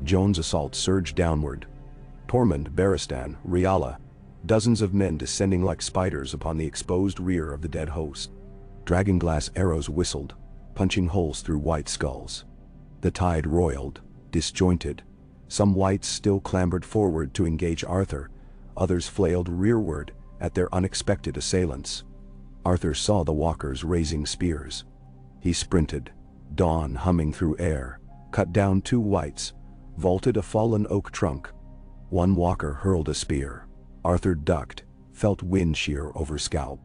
Joan's assault surged downward. Tormund, Barristan, Rhiannon, dozens of men descending like spiders upon the exposed rear of the dead host. Dragonglass arrows whistled, punching holes through white skulls. The tide roiled, disjointed. Some whites still clambered forward to engage Arthur, others flailed rearward at their unexpected assailants. Arthur saw the walkers raising spears. He sprinted, dawn humming through air, cut down 2 whites, vaulted a fallen oak trunk. One walker hurled a spear. Arthur ducked, felt wind shear over scalp.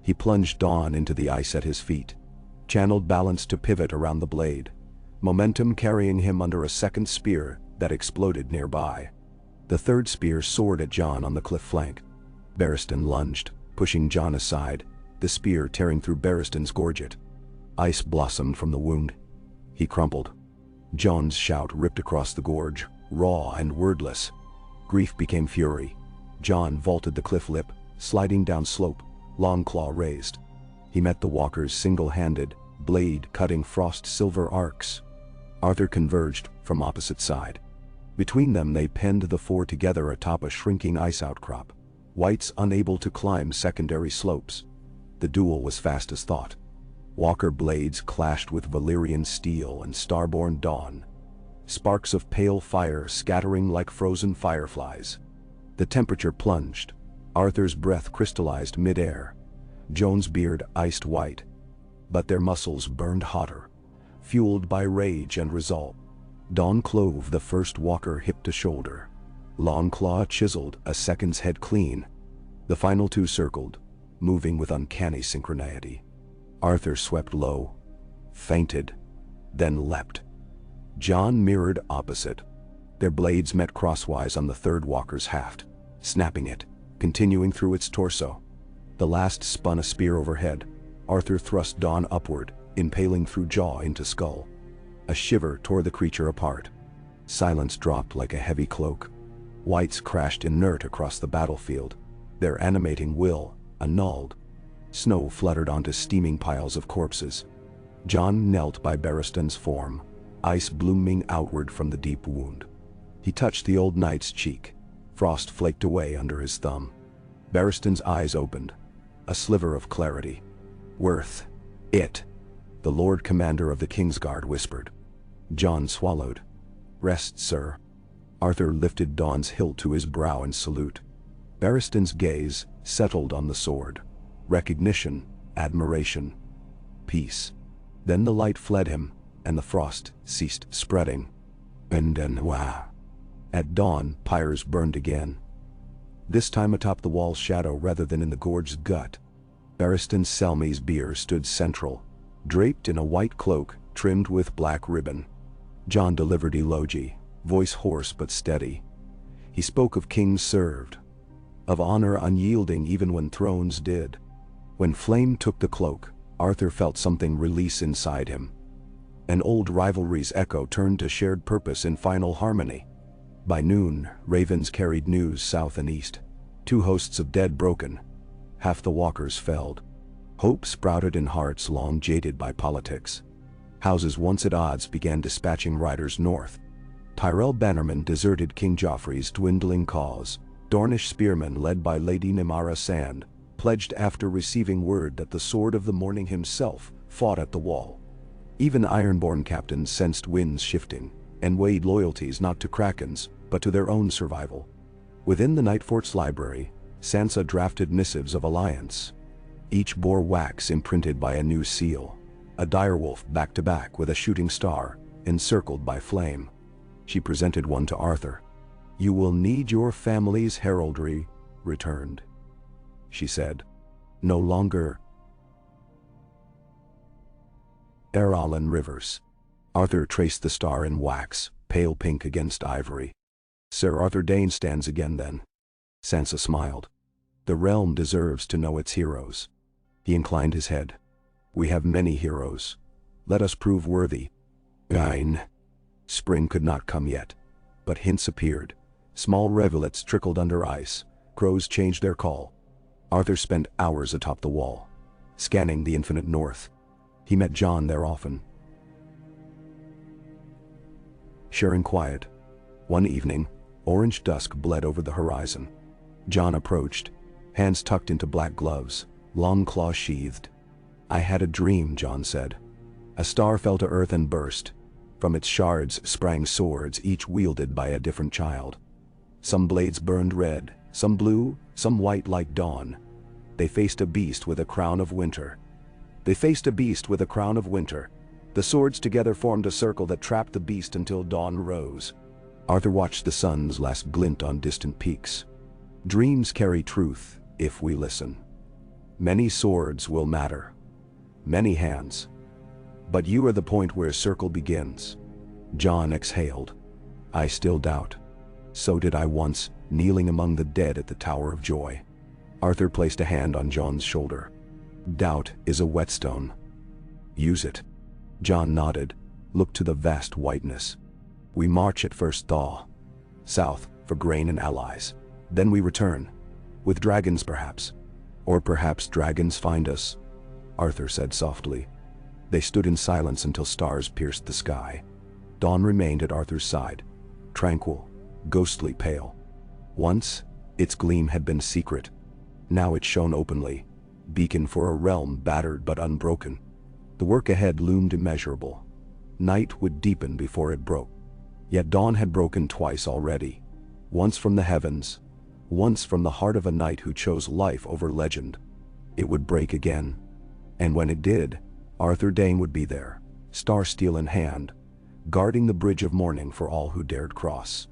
He plunged Dawn into the ice at his feet, channeled balance to pivot around the blade, momentum carrying him under a second spear that exploded nearby. The third spear soared at Jon on the cliff flank. Barristan lunged, pushing Jon aside, the spear tearing through Barristan's gorget. Ice blossomed from the wound. He crumpled. Jon's shout ripped across the gorge, raw and wordless. Grief became fury. Jon vaulted the cliff lip, sliding down slope, long claw raised. He met the walkers single-handed, blade cutting frost silver arcs. Arthur converged from opposite side. Between them they penned the 4 together atop a shrinking ice outcrop, whites unable to climb secondary slopes. The duel was fast as thought. Walker blades clashed with Valyrian steel and starborn dawn, sparks of pale fire scattering like frozen fireflies. The temperature plunged. Arthur's breath crystallized mid-air. Jon's beard iced white. But their muscles burned hotter, fueled by rage and resolve. Dawn clove the first walker hip to shoulder. Longclaw chiseled a second's head clean. The final 2 circled, moving with uncanny synchronicity. Arthur swept low, feinted, then leapt. Jon mirrored opposite. Their blades met crosswise on the third walker's haft, snapping it, continuing through its torso. The last spun a spear overhead. Arthur thrust Dawn upward, impaling through jaw into skull. A shiver tore the creature apart. Silence dropped like a heavy cloak. Whites crashed inert across the battlefield, their animating will annulled. Snow fluttered onto steaming piles of corpses. Jon knelt by Barristan's form, ice blooming outward from the deep wound. He touched the old knight's cheek. Frost flaked away under his thumb. Barristan's eyes opened, a sliver of clarity. "Worth it," the Lord Commander of the Kingsguard whispered. Jon swallowed. "Rest, sir." Arthur lifted Dawn's hilt to his brow in salute. Barristan's gaze settled on the sword. Recognition, admiration, peace. Then the light fled him, and the frost ceased spreading. At dawn, pyres burned again. This time atop the wall's shadow rather than in the gorge's gut. Barristan Selmy's bier stood central, draped in a white cloak trimmed with black ribbon. Jon delivered eulogy, voice hoarse but steady. He spoke of kings served, of honor unyielding even when thrones did. When flame took the cloak, Arthur felt something release inside him. An old rivalry's echo turned to shared purpose in final harmony. By noon, ravens carried news south and east. 2 hosts of dead broken. Half the walkers felled. Hope sprouted in hearts long jaded by politics. Houses once at odds began dispatching riders north. Tyrell bannermen deserted King Joffrey's dwindling cause. Dornish spearmen led by Lady Nimara Sand pledged after receiving word that the Sword of the Morning himself fought at the wall. Even Ironborn captains sensed winds shifting, and weighed loyalties not to Krakens, but to their own survival. Within the Nightfort's library, Sansa drafted missives of alliance. Each bore wax imprinted by a new seal, a direwolf back-to-back with a shooting star, encircled by flame. She presented one to Arthur. "You will need your family's heraldry returned," she said. No longer Eralen Rivers. Arthur traced the star in wax, pale pink against ivory. Sir Arthur Dayne stands again then. Sansa smiled. The realm deserves to know its heroes. He inclined his head. We have many heroes. Let us prove worthy. Dayne. Spring could not come yet. But hints appeared. Small rivulets trickled under ice. Crows changed their call. Arthur spent hours atop the wall, scanning the infinite north. He met Jon there often, sharing quiet. One evening, orange dusk bled over the horizon. Jon approached, hands tucked into black gloves, long claws sheathed. I had a dream, Jon said. A star fell to earth and burst. From its shards sprang swords, each wielded by a different child. Some blades burned red, some blue, some white like dawn. They faced a beast with a crown of winter. The swords together formed a circle that trapped the beast until dawn rose. Arthur watched the sun's last glint on distant peaks. Dreams carry truth, if we listen. Many swords will matter. Many hands. But you are the point where circle begins. Jon exhaled. I still doubt. So did I once, kneeling among the dead at the Tower of Joy. Arthur placed a hand on Jon's shoulder. Doubt is a whetstone. Use it. Jon nodded, looked to the vast whiteness. We march at first thaw. South, for grain and allies. Then we return. With dragons perhaps. Or perhaps dragons find us. Arthur said softly. They stood in silence until stars pierced the sky. Dawn remained at Arthur's side, tranquil, ghostly pale. Once, its gleam had been secret. Now it shone openly, beacon for a realm battered but unbroken. The work ahead loomed immeasurable. Night would deepen before it broke. Yet dawn had broken twice already. Once from the heavens, once from the heart of a knight who chose life over legend. It would break again. And when it did, Arthur Dayne would be there, star steel in hand, guarding the bridge of morning for all who dared cross.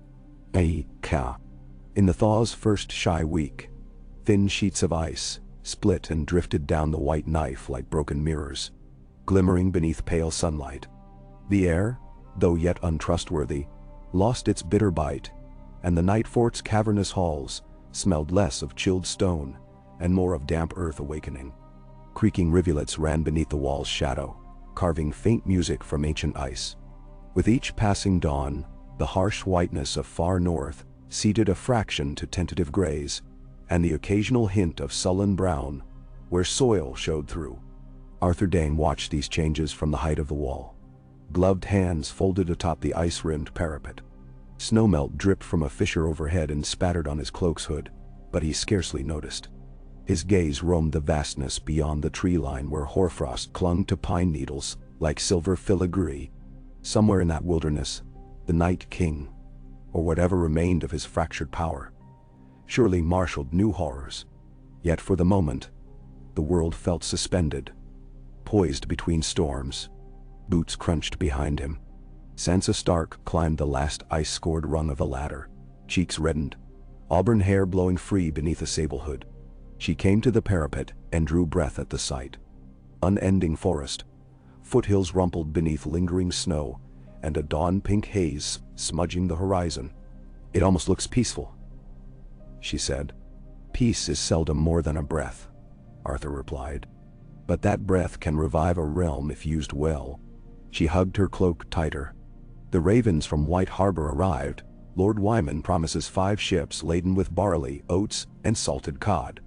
In the thaw's first shy week, thin sheets of ice split and drifted down the white knife like broken mirrors, glimmering beneath pale sunlight. The air, though yet untrustworthy, lost its bitter bite, and the night fort's cavernous halls smelled less of chilled stone and more of damp earth awakening. Creaking rivulets ran beneath the wall's shadow, carving faint music from ancient ice. With each passing dawn, the harsh whiteness of far north ceded a fraction to tentative grays, and the occasional hint of sullen brown, where soil showed through. Arthur Dayne watched these changes from the height of the wall. Gloved hands folded atop the ice-rimmed parapet. Snowmelt dripped from a fissure overhead and spattered on his cloak's hood, but he scarcely noticed. His gaze roamed the vastness beyond the tree line where hoarfrost clung to pine needles like silver filigree. Somewhere in that wilderness, the Night King, or whatever remained of his fractured power, surely marshaled new horrors. Yet for the moment, the world felt suspended, poised between storms. Boots crunched behind him. Sansa Stark climbed the last ice-scored rung of a ladder, cheeks reddened, auburn hair blowing free beneath a sable hood. She came to the parapet and drew breath at the sight. Unending forest, foothills rumpled beneath lingering snow, and a dawn-pink haze smudging the horizon. It almost looks peaceful, she said. Peace is seldom more than a breath, Arthur replied. But that breath can revive a realm if used well. She hugged her cloak tighter. The ravens from White Harbor arrived. Lord Wyman promises 5 ships laden with barley, oats, and salted cod.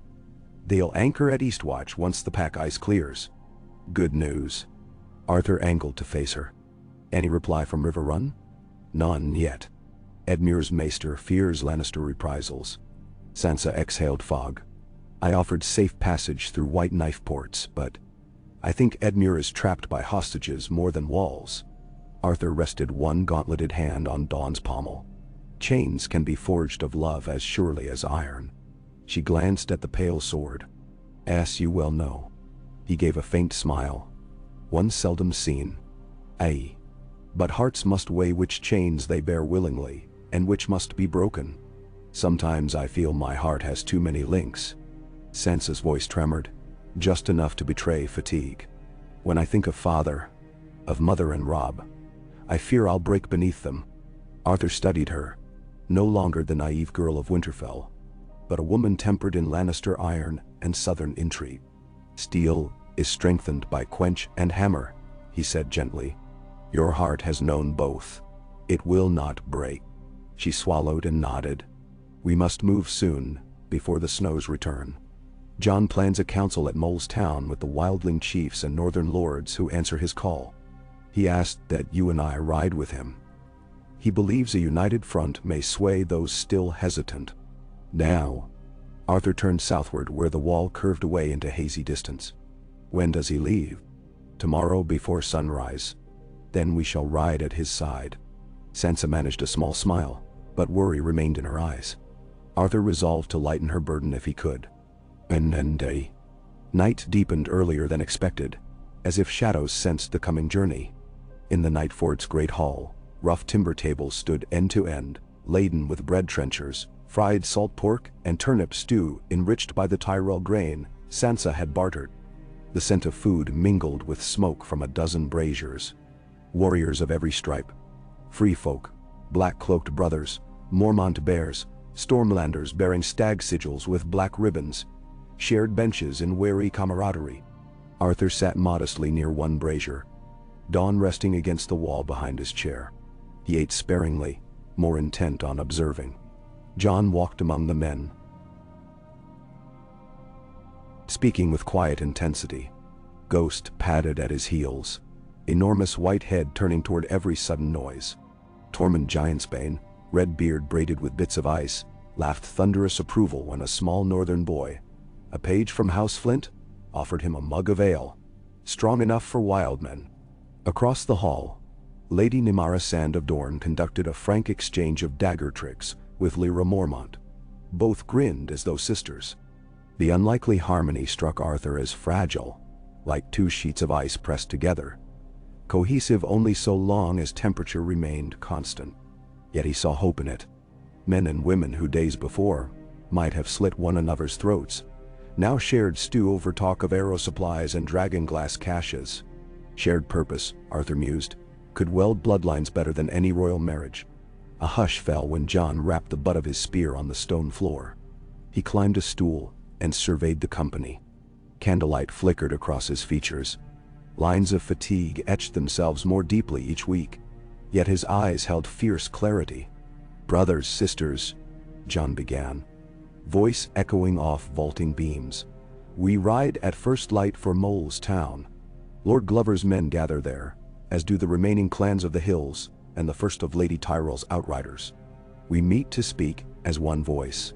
They'll anchor at Eastwatch once the pack ice clears. Good news. Arthur angled to face her. Any reply from River Run? None yet. Edmure's maester fears Lannister reprisals. Sansa exhaled fog. I offered safe passage through White Knife ports, but I think Edmure is trapped by hostages more than walls. Arthur rested one gauntleted hand on Dawn's pommel. Chains can be forged of love as surely as iron. She glanced at the pale sword. As you well know. He gave a faint smile. One seldom seen. Aye. But hearts must weigh which chains they bear willingly, and which must be broken. Sometimes I feel my heart has too many links. Sansa's voice tremored. just enough to betray fatigue. When I think of father, of mother and Rob, I fear I'll break beneath them. Arthur studied her, no longer the naive girl of Winterfell, but a woman tempered in Lannister iron and southern intrigue. Steel is strengthened by quench and hammer, he said gently. Your heart has known both. It will not break. She swallowed and nodded. We must move soon, before the snows return. Jon plans a council at Mole's Town with the wildling chiefs and northern lords who answer his call. He asked that you and I ride with him. He believes a united front may sway those still hesitant. Now, Arthur turned southward where the wall curved away into hazy distance. When does he leave? Tomorrow before sunrise. Then we shall ride at his side. Sansa managed a small smile, but worry remained in her eyes. Arthur resolved to lighten her burden if he could. And then day. Night deepened earlier than expected, as if shadows sensed the coming journey. In the Night Fort's great hall, rough timber tables stood end to end, laden with bread trenchers, fried salt pork, and turnip stew enriched by the Tyrell grain Sansa had bartered. The scent of food mingled with smoke from a dozen braziers. Warriors of every stripe, free folk, black-cloaked brothers, Mormont bears, Stormlanders bearing stag sigils with black ribbons, shared benches in wary camaraderie. Arthur sat modestly near one brazier, Dawn resting against the wall behind his chair. He ate sparingly, more intent on observing. Jon walked among the men, speaking with quiet intensity. Ghost padded at his heels, enormous white head turning toward every sudden noise. Tormund Giantsbane, red beard braided with bits of ice, laughed thunderous approval when a small northern boy, a page from House Flint, offered him a mug of ale, strong enough for wild men. Across the hall, Lady Nymara Sand of Dorne conducted a frank exchange of dagger tricks with Lyra Mormont. Both grinned as though sisters. The unlikely harmony struck Arthur as fragile, like two sheets of ice pressed together, cohesive only so long as temperature remained constant. Yet he saw hope in it. Men and women who days before might have slit one another's throats, now shared stew over talk of arrow supplies and dragonglass caches. Shared purpose, Arthur mused, could weld bloodlines better than any royal marriage. A hush fell when Jon rapped the butt of his spear on the stone floor. He climbed a stool and surveyed the company. Candlelight flickered across his features. Lines of fatigue etched themselves more deeply each week, yet his eyes held fierce clarity. Brothers, sisters, Jon began, voice echoing off vaulting beams. We ride at first light for Mole's Town. Lord Glover's men gather there, as do the remaining clans of the hills and the first of Lady Tyrell's outriders. We meet to speak as one voice.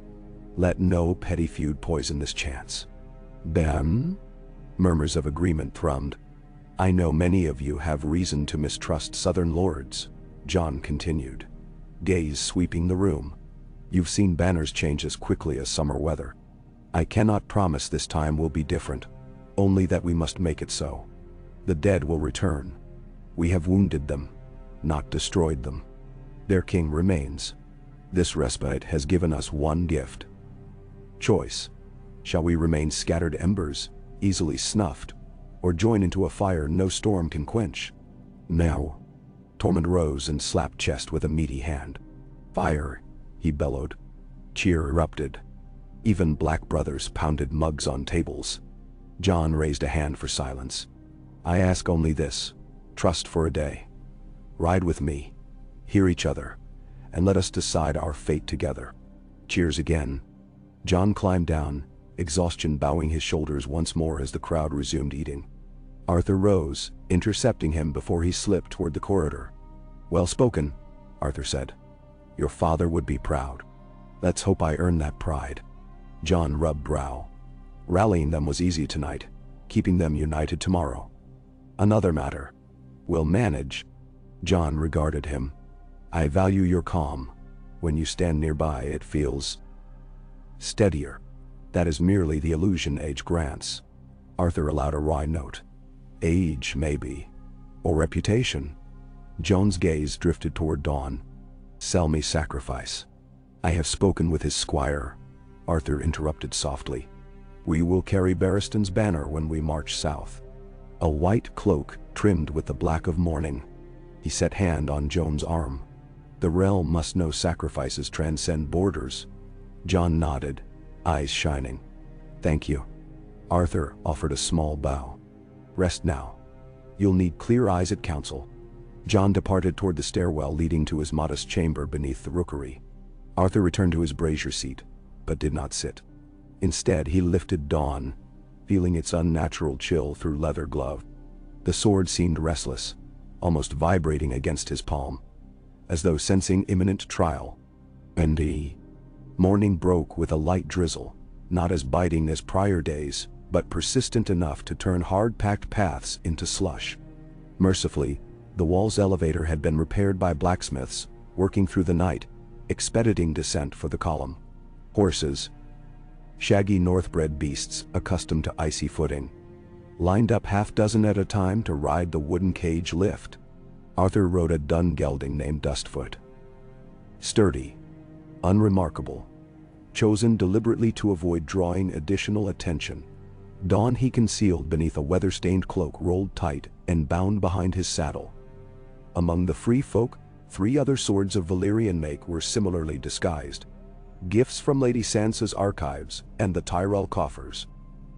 Let no petty feud poison this chance. Ben? Murmurs of agreement thrummed. I know many of you have reason to mistrust southern lords, Jon continued, gaze sweeping the room. You've seen banners change as quickly as summer weather. I cannot promise this time will be different, only that we must make it so. The dead will return. We have wounded them, not destroyed them. Their king remains. This respite has given us one gift. Choice. Shall we remain scattered embers, easily snuffed, or join into a fire no storm can quench? Now. Tormund rose and slapped chest with a meaty hand. Fire, he bellowed. Cheer erupted. Even black brothers pounded mugs on tables. Jon raised a hand for silence. I ask only this, trust for a day. Ride with me, hear each other, and let us decide our fate together. Cheers again. Jon climbed down, exhaustion bowing his shoulders once more as the crowd resumed eating. Arthur rose, intercepting him before he slipped toward the corridor. Well spoken, Arthur said. Your father would be proud. Let's hope I earn that pride. Jon rubbed brow. Rallying them was easy tonight, keeping them united tomorrow. Another matter. We'll manage. Jon regarded him. I value your calm. When you stand nearby, it feels steadier. That is merely the illusion age grants. Arthur allowed a wry note. Age, maybe. Or reputation. Jon's gaze drifted toward Dawn. Sell me sacrifice. I have spoken with his squire. Arthur interrupted softly. We will carry Barristan's banner when we march south. A white cloak trimmed with the black of mourning. He set hand on Joan's arm. The realm must know sacrifices transcend borders. Jon nodded, eyes shining. Thank you. Arthur offered a small bow. Rest now. You'll need clear eyes at council. Jon departed toward the stairwell leading to his modest chamber beneath the rookery. Arthur returned to his brazier seat, but did not sit. Instead, he lifted Dawn, feeling its unnatural chill through leather glove. The sword seemed restless, almost vibrating against his palm, as though sensing imminent trial. Morning broke with a light drizzle, not as biting as prior days, but persistent enough to turn hard-packed paths into slush. Mercifully, the wall's elevator had been repaired by blacksmiths, working through the night, expediting descent for the column. Horses, shaggy northbred beasts accustomed to icy footing, lined up half-dozen at a time to ride the wooden cage lift. Arthur rode a dun gelding named Dustfoot. Sturdy, unremarkable, chosen deliberately to avoid drawing additional attention. Dawn he concealed beneath a weather-stained cloak rolled tight and bound behind his saddle. Among the free folk, 3 other swords of Valyrian make were similarly disguised. Gifts from Lady Sansa's archives and the Tyrell coffers.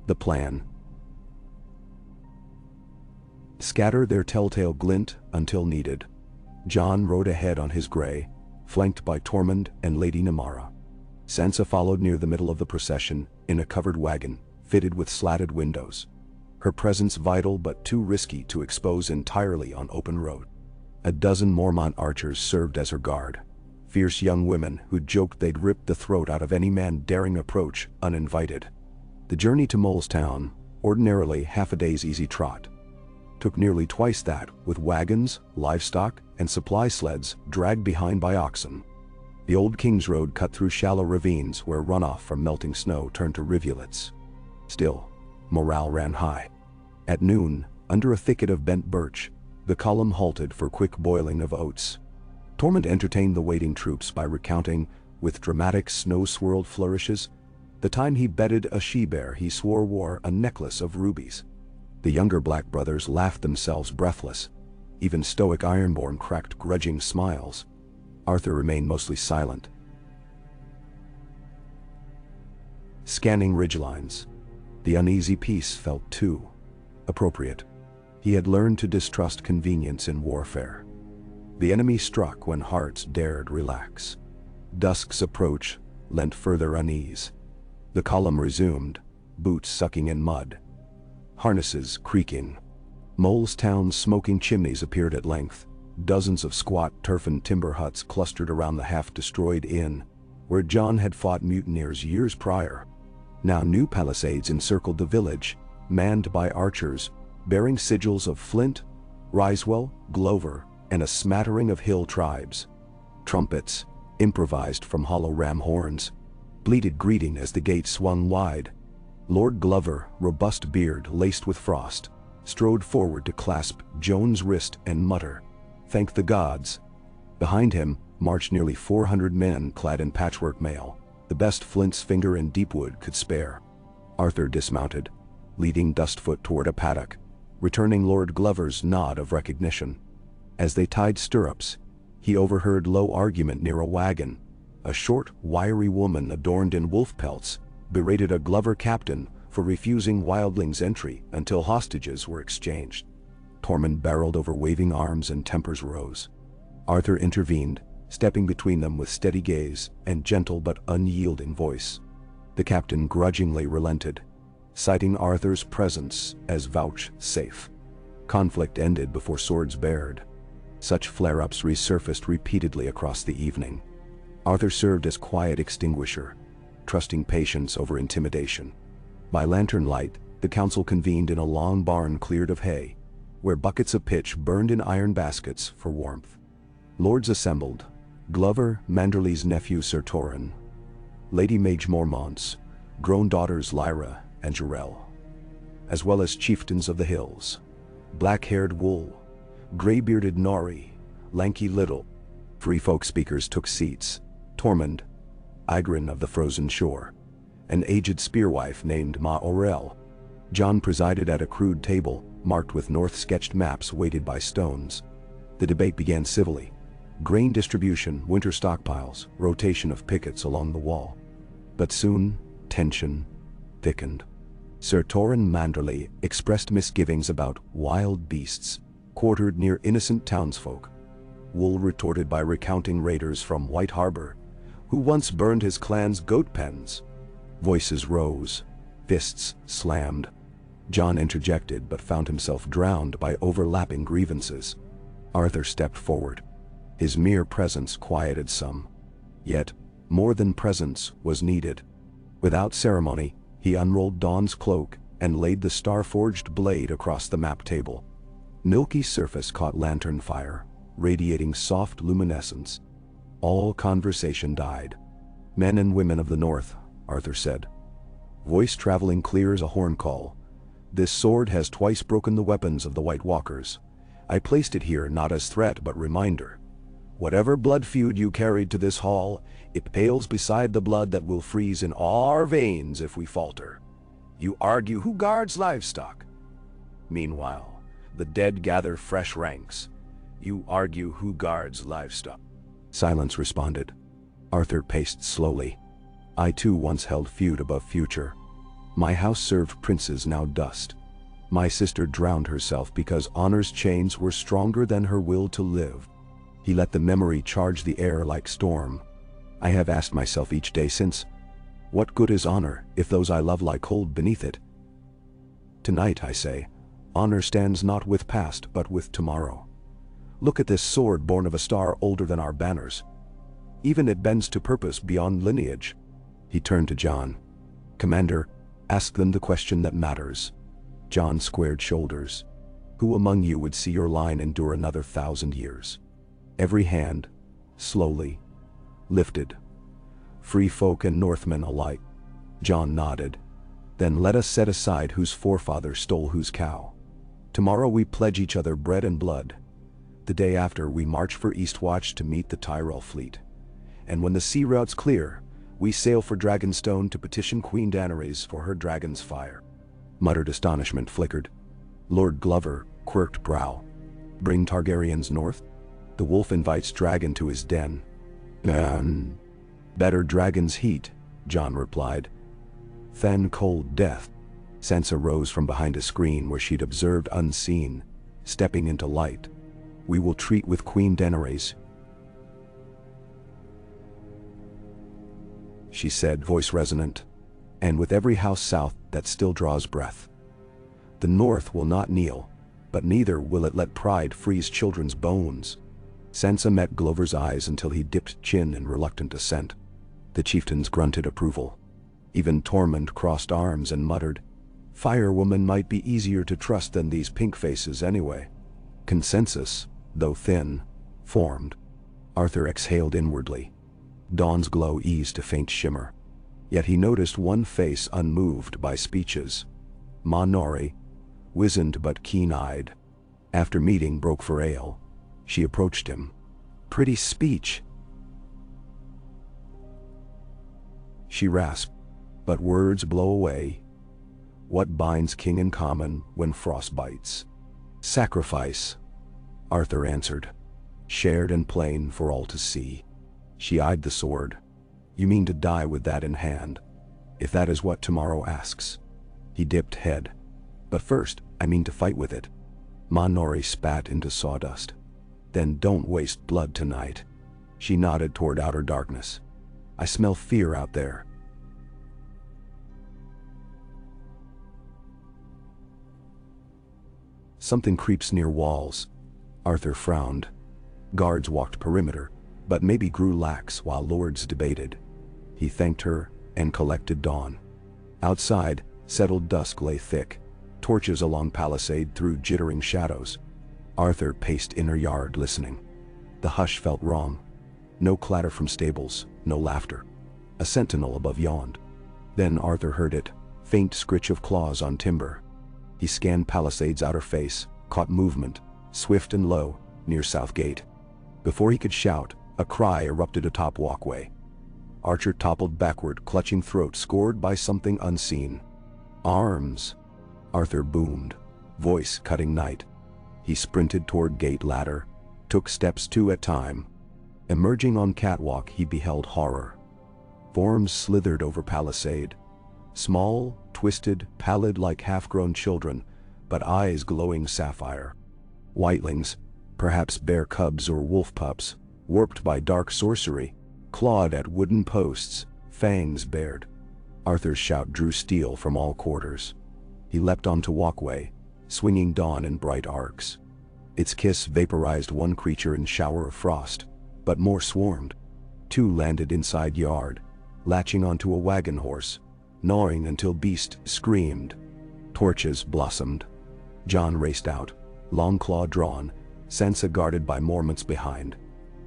The plan: scatter their telltale glint until needed. Jon rode ahead on his grey, flanked by Tormund and Lady Namara. Sansa followed near the middle of the procession in a covered wagon, fitted with slatted windows. Her presence vital but too risky to expose entirely on open road. A dozen Mormont archers served as her guard, fierce young women who joked they'd rip the throat out of any man daring approach uninvited. The journey to Molestown, ordinarily half a day's easy trot, took nearly twice that, with wagons, livestock, and supply sleds dragged behind by oxen. The old King's Road cut through shallow ravines where runoff from melting snow turned to rivulets. Still, morale ran high. At noon, under a thicket of bent birch, the column halted for quick boiling of oats. Tormund entertained the waiting troops by recounting, with dramatic snow-swirled flourishes, the time he bedded a she-bear he swore wore a necklace of rubies. The younger Black brothers laughed themselves breathless. Even stoic Ironborn cracked grudging smiles. Arthur remained mostly silent, scanning ridgelines. The uneasy peace felt too appropriate. He had learned to distrust convenience in warfare. The enemy struck when hearts dared relax. Dusk's approach lent further unease. The column resumed, boots sucking in mud, harnesses creaking. Molestown's smoking chimneys appeared at length. Dozens of squat turf and timber huts clustered around the half-destroyed inn, where Jon had fought mutineers years prior. Now new palisades encircled the village, manned by archers, bearing sigils of Flint, Risewell, Glover, and a smattering of hill tribes. Trumpets, improvised from hollow ram horns, bleated greeting as the gate swung wide. Lord Glover, robust beard laced with frost, strode forward to clasp Joan's wrist and mutter, "Thank the gods." Behind him marched nearly 400 men clad in patchwork mail, the best Flint's finger and Deepwood could spare. Arthur dismounted, leading Dustfoot toward a paddock, returning Lord Glover's nod of recognition. As they tied stirrups, he overheard low argument near a wagon. A short, wiry woman adorned in wolf pelts berated a Glover captain for refusing wildlings entry until hostages were exchanged. Tormund barreled over waving arms and tempers rose. Arthur intervened, stepping between them with steady gaze and gentle but unyielding voice. The captain grudgingly relented, citing Arthur's presence as vouchsafe. Conflict ended before swords bared. Such flare-ups resurfaced repeatedly across the evening. Arthur served as quiet extinguisher, trusting patience over intimidation. By lantern light, the council convened in a long barn cleared of hay, where buckets of pitch burned in iron baskets for warmth. Lords assembled: Glover, Manderley's nephew Sir Torrin, Lady Mage Mormont's grown daughters Lyra and Jarell, as well as chieftains of the hills: black-haired Wool, gray-bearded Nori, lanky Little. Free folk speakers took seats: Tormund, Ygrin of the frozen shore, an aged spearwife named Ma Aurel. Jon presided at a crude table, marked with north-sketched maps weighted by stones. The debate began civilly. Grain distribution, winter stockpiles, rotation of pickets along the wall. But soon, tension thickened. Sir Torrhen Manderley expressed misgivings about wild beasts quartered near innocent townsfolk. Wool retorted by recounting raiders from White Harbor, who once burned his clan's goat pens. Voices rose, fists slammed. Jon interjected but found himself drowned by overlapping grievances. Arthur stepped forward. His mere presence quieted some. Yet, more than presence was needed. Without ceremony, he unrolled Dawn's cloak and laid the star-forged blade across the map table. Milky surface caught lantern fire, radiating soft luminescence. All conversation died. "Men and women of the north," Arthur said. Voice traveling clear as a horn call. "This sword has twice broken the weapons of the White Walkers. I placed it here not as threat but reminder. Whatever blood feud you carried to this hall, it pales beside the blood that will freeze in our veins if we falter. You argue who guards livestock. Meanwhile, the dead gather fresh ranks. You argue who guards livestock." Silence responded. Arthur paced slowly. "I too once held feud above future. My house served princes, now dust. My sister drowned herself because honor's chains were stronger than her will to live." He let the memory charge the air like storm. "I have asked myself each day since, what good is honor if those I love lie cold beneath it? Tonight, I say, honor stands not with past but with tomorrow. Look at this sword born of a star older than our banners. Even it bends to purpose beyond lineage." He turned to Jon. "Commander, ask them the question that matters." Jon squared shoulders. "Who among you would see your line endure another 1,000 years?" Every hand, slowly, lifted. Free folk and Northmen alike. Jon nodded. "Then let us set aside whose forefather stole whose cow. Tomorrow we pledge each other bread and blood. The day after we march for Eastwatch to meet the Tyrell fleet. And when the sea route's clear, we sail for Dragonstone to petition Queen Daenerys for her dragon's fire." Muttered astonishment flickered. Lord Glover quirked brow. "Bring Targaryens north? The wolf invites dragon to his den." "Better dragon's heat," Jon replied. "Than cold death." Sansa rose from behind a screen where she'd observed unseen, stepping into light. "We will treat with Queen Daenerys," she said, voice resonant. "And with every house south that still draws breath. The north will not kneel, but neither will it let pride freeze children's bones." Sansa met Glover's eyes until he dipped chin in reluctant assent. The chieftains grunted approval. Even Tormund crossed arms and muttered, "Firewoman might be easier to trust than these pink faces anyway." Consensus, though thin, formed. Arthur exhaled inwardly. Dawn's glow eased to faint shimmer. Yet he noticed one face unmoved by speeches. Ma Nori, wizened but keen-eyed. After meeting broke for ale, she approached him. "Pretty speech," she rasped, "but words blow away. What binds king in common when frost bites?" "Sacrifice," Arthur answered, "shared and plain for all to see." She eyed the sword. "You mean to die with that in hand, if that is what tomorrow asks?" He dipped head. "But first, I mean to fight with it." Ma Nori spat into sawdust. "Then don't waste blood tonight." She nodded toward outer darkness. "I smell fear out there." Something creeps near walls. Arthur frowned. Guards walked perimeter, but maybe grew lax while lords debated. He thanked her and collected Dawn. Outside, settled dusk lay thick, torches along palisade threw jittering shadows. Arthur paced inner yard listening. The hush felt wrong. No clatter from stables, no laughter. A sentinel above yawned. Then Arthur heard it, faint scritch of claws on timber. He scanned palisade's outer face, caught movement, swift and low, near South Gate. Before he could shout, a cry erupted atop walkway. Archer toppled backward, clutching throat scored by something unseen. "Arms!" Arthur boomed, voice cutting night. He sprinted toward gate ladder, took steps two at a time. Emerging on catwalk, he beheld horror. Forms slithered over palisade. Small, twisted, pallid like half-grown children, but eyes glowing sapphire. Whitelings, perhaps bear cubs or wolf pups, warped by dark sorcery, clawed at wooden posts, fangs bared. Arthur's shout drew steel from all quarters. He leapt onto walkway, swinging dawn in bright arcs. Its kiss vaporized one creature in shower of frost, but more swarmed. Two landed inside yard, latching onto a wagon horse, gnawing until beast screamed. Torches blossomed. Jon raced out, long claw drawn, Sansa guarded by Mormonts behind.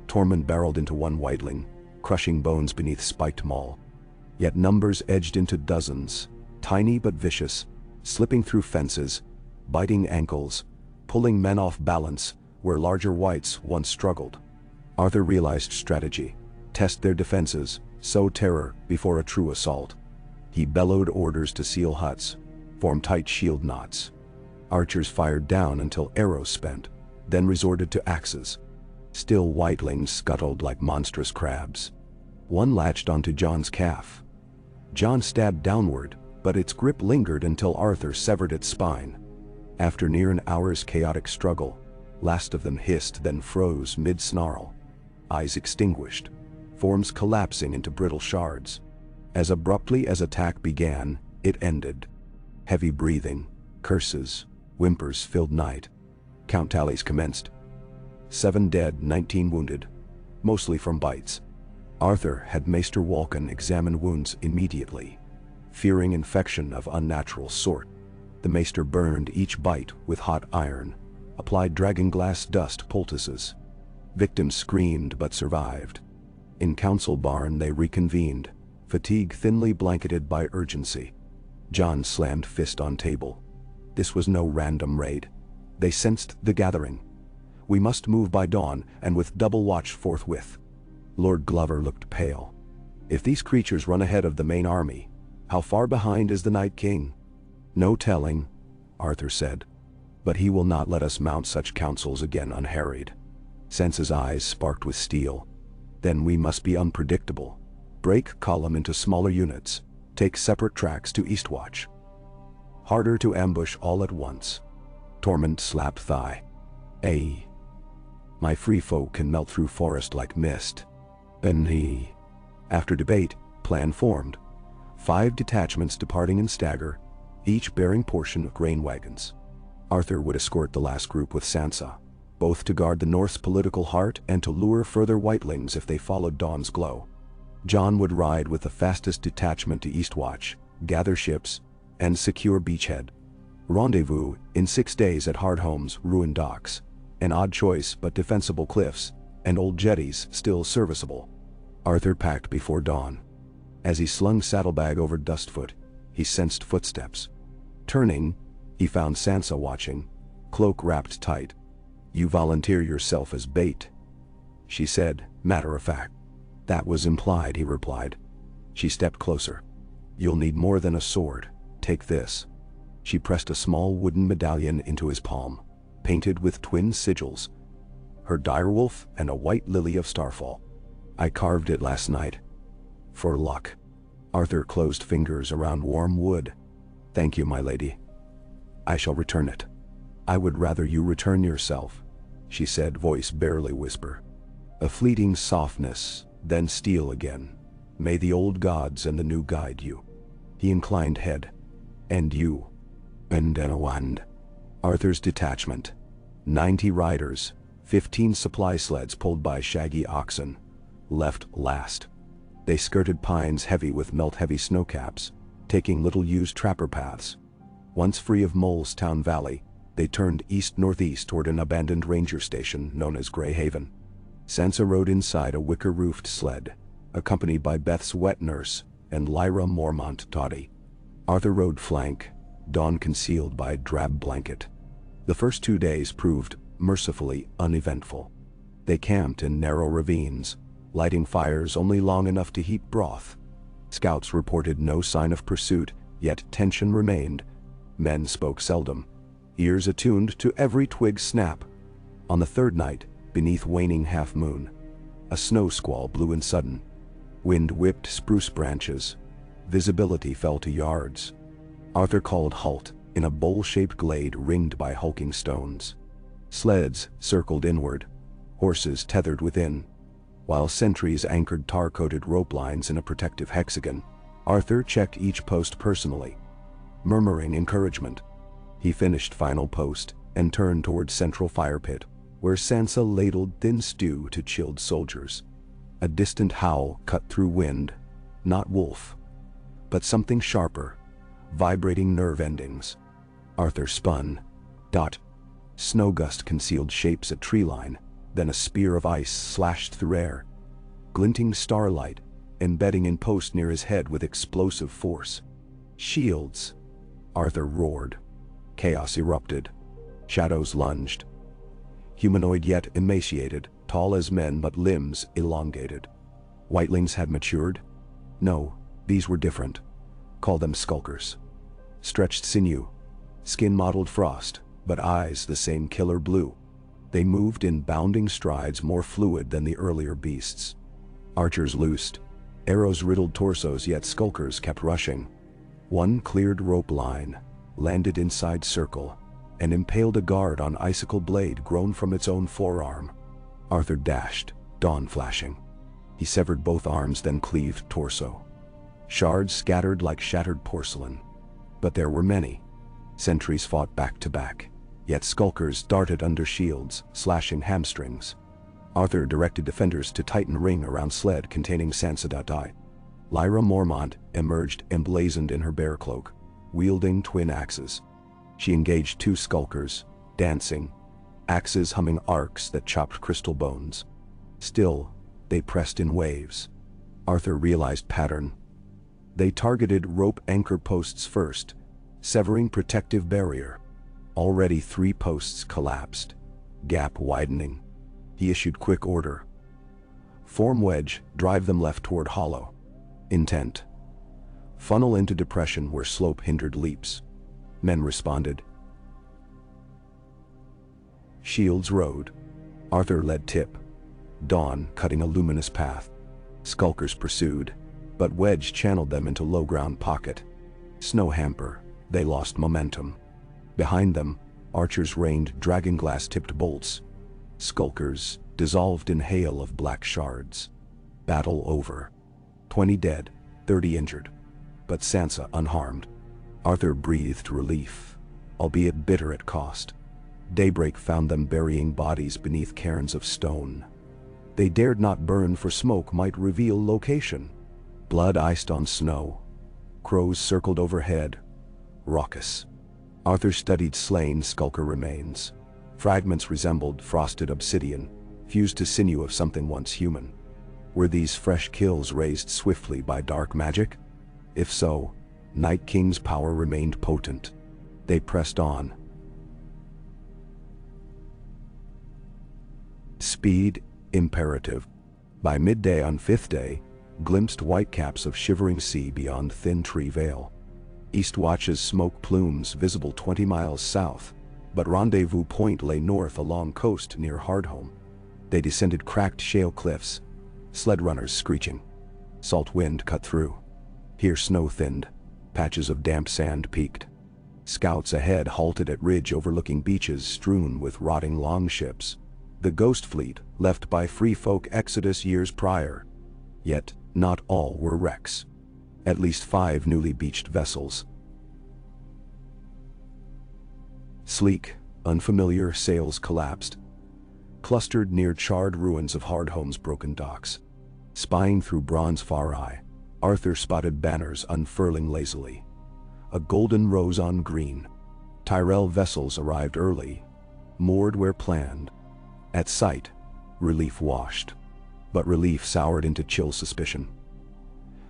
Tormund barreled into one whiteling, crushing bones beneath spiked maul. Yet numbers edged into dozens, tiny but vicious, slipping through fences, biting ankles, pulling men off balance where larger whites once struggled. Arthur realized strategy: test their defenses, sow terror before a true assault. He bellowed orders to seal huts, form tight shield knots. Archers fired down until arrows spent, then resorted to axes. Still whitelings scuttled like monstrous crabs. One latched onto Jon's calf. Jon stabbed downward, but its grip lingered until Arthur severed its spine. After near an hour's chaotic struggle, last of them hissed, then froze mid-snarl. Eyes extinguished, forms collapsing into brittle shards. As abruptly as attack began, it ended. Heavy breathing, curses, whimpers filled night. Count tallies commenced. 7 dead, 19 wounded, mostly from bites. Arthur had Maester Walken examine wounds immediately. Fearing infection of unnatural sort, the Maester burned each bite with hot iron, applied dragonglass dust poultices. Victims screamed but survived. In council barn they reconvened, fatigue thinly blanketed by urgency. Jon slammed fist on table. This was no random raid. They sensed the gathering. We must move by dawn, and with double watch forthwith. Lord Glover looked pale. If these creatures run ahead of the main army, how far behind is the Night King? No telling, Arthur said. But he will not let us mount such councils again unharried. Sansa's eyes sparked with steel. Then we must be unpredictable. Break column into smaller units. Take separate tracks to Eastwatch. Harder to ambush all at once. Tormund slapped thigh. Ay. My free folk can melt through forest like mist. And he. After debate, plan formed. 5 detachments departing in stagger, each bearing portion of grain wagons. Arthur would escort the last group with Sansa, both to guard the North's political heart and to lure further whitelings if they followed Dawn's glow. Jon would ride with the fastest detachment to Eastwatch, gather ships, and secure beachhead. Rendezvous in 6 days at Hardhome's ruined docks, an odd choice but defensible cliffs, and old jetties still serviceable. Arthur packed before dawn. As he slung saddlebag over Dustfoot, he sensed footsteps. Turning, he found Sansa watching, cloak wrapped tight. "You volunteer yourself as bait," she said, matter of fact. "That was implied," he replied. She stepped closer. "You'll need more than a sword. Take this." She pressed a small wooden medallion into his palm, painted with twin sigils, her direwolf and a white lily of starfall. "I carved it last night. For luck." Arthur closed fingers around warm wood. "Thank you, my lady. I shall return it." "I would rather you return yourself," she said, voice barely whisper. A fleeting softness, then steel again. "May the old gods and the new guide you." He inclined head. "And you." "And Enowand." Arthur's detachment. 90 riders, 15 supply sleds pulled by shaggy oxen, left last. They skirted pines heavy with melt-heavy snowcaps, taking little-used trapper paths. Once free of Mole's Town Valley, they turned east-northeast toward an abandoned ranger station known as Grey Haven. Sansa rode inside a wicker-roofed sled, accompanied by Beth's wet nurse and Lyra Mormont Toddy. Arthur rode flank, Dawn concealed by a drab blanket. The first 2 days proved mercifully uneventful. They camped in narrow ravines, lighting fires only long enough to heat broth. Scouts reported no sign of pursuit, yet tension remained. Men spoke seldom, ears attuned to every twig snap. On the third night, beneath waning half-moon, a snow squall blew in sudden. Wind whipped spruce branches. Visibility fell to yards. Arthur called halt in a bowl-shaped glade ringed by hulking stones. Sleds circled inward, horses tethered within, while sentries anchored tar-coated rope lines in a protective hexagon. Arthur checked each post personally, murmuring encouragement. He finished final post and turned toward central fire pit, where Sansa ladled thin stew to chilled soldiers. A distant howl cut through wind, not wolf, but something sharper, vibrating nerve endings. Arthur spun. Snow gust concealed shapes at tree line, then a spear of ice slashed through air. Glinting starlight, embedding in post near his head with explosive force. Shields! Arthur roared. Chaos erupted. Shadows lunged. Humanoid yet emaciated, tall as men but limbs elongated. Whitelings had matured? No, these were different. Call them skulkers. Stretched sinew, skin mottled frost, but eyes the same killer blue. They moved in bounding strides more fluid than the earlier beasts. Archers loosed. Arrows riddled torsos, yet skulkers kept rushing. One cleared rope line, landed inside circle, and impaled a guard on icicle blade grown from its own forearm. Arthur dashed, dawn flashing. He severed both arms, then cleaved torso. Shards scattered like shattered porcelain. But there were many. Sentries fought back to back, yet skulkers darted under shields, slashing hamstrings. Arthur directed defenders to tighten ring around sled containing Sansa. Lyra Mormont emerged emblazoned in her bear cloak, wielding twin axes. She engaged two skulkers, dancing, axes humming arcs that chopped crystal bones. Still, they pressed in waves. Arthur realized pattern. They targeted rope anchor posts first, severing protective barrier. Already 3 posts collapsed, gap widening. He issued quick order. Form wedge, drive them left toward hollow. Intent. Funnel into depression where slope hindered leaps. Men responded. Shields rode. Arthur led tip. Dawn cutting a luminous path. Skulkers pursued, but wedge channeled them into low ground pocket. Snow hamper. They lost momentum. Behind them, archers rained dragonglass-tipped bolts. Skulkers dissolved in hail of black shards. Battle over. 20 dead, 30 injured. But Sansa unharmed. Arthur breathed relief, albeit bitter at cost. Daybreak found them burying bodies beneath cairns of stone. They dared not burn, for smoke might reveal location. Blood iced on snow. Crows circled overhead, raucous. Arthur studied slain skulker remains. Fragments resembled frosted obsidian, fused to sinew of something once human. Were these fresh kills raised swiftly by dark magic? If so, Night King's power remained potent. They pressed on. Speed imperative. By midday on 5th day, glimpsed whitecaps of shivering sea beyond thin tree veil. East watches smoke plumes visible 20 miles south, but rendezvous point lay north along coast near Hardhome. They descended cracked shale cliffs, sled runners screeching. Salt wind cut through. Here snow thinned, patches of damp sand peaked. Scouts ahead halted at ridge overlooking beaches strewn with rotting longships. The ghost fleet left by free folk exodus years prior. Yet not all were wrecks. At least 5 newly beached vessels. Sleek, unfamiliar sails collapsed, clustered near charred ruins of Hardhome's broken docks. Spying through bronze far eye, Arthur spotted banners unfurling lazily. A golden rose on green. Tyrell vessels arrived early, moored where planned. At sight, relief washed, but relief soured into chill suspicion.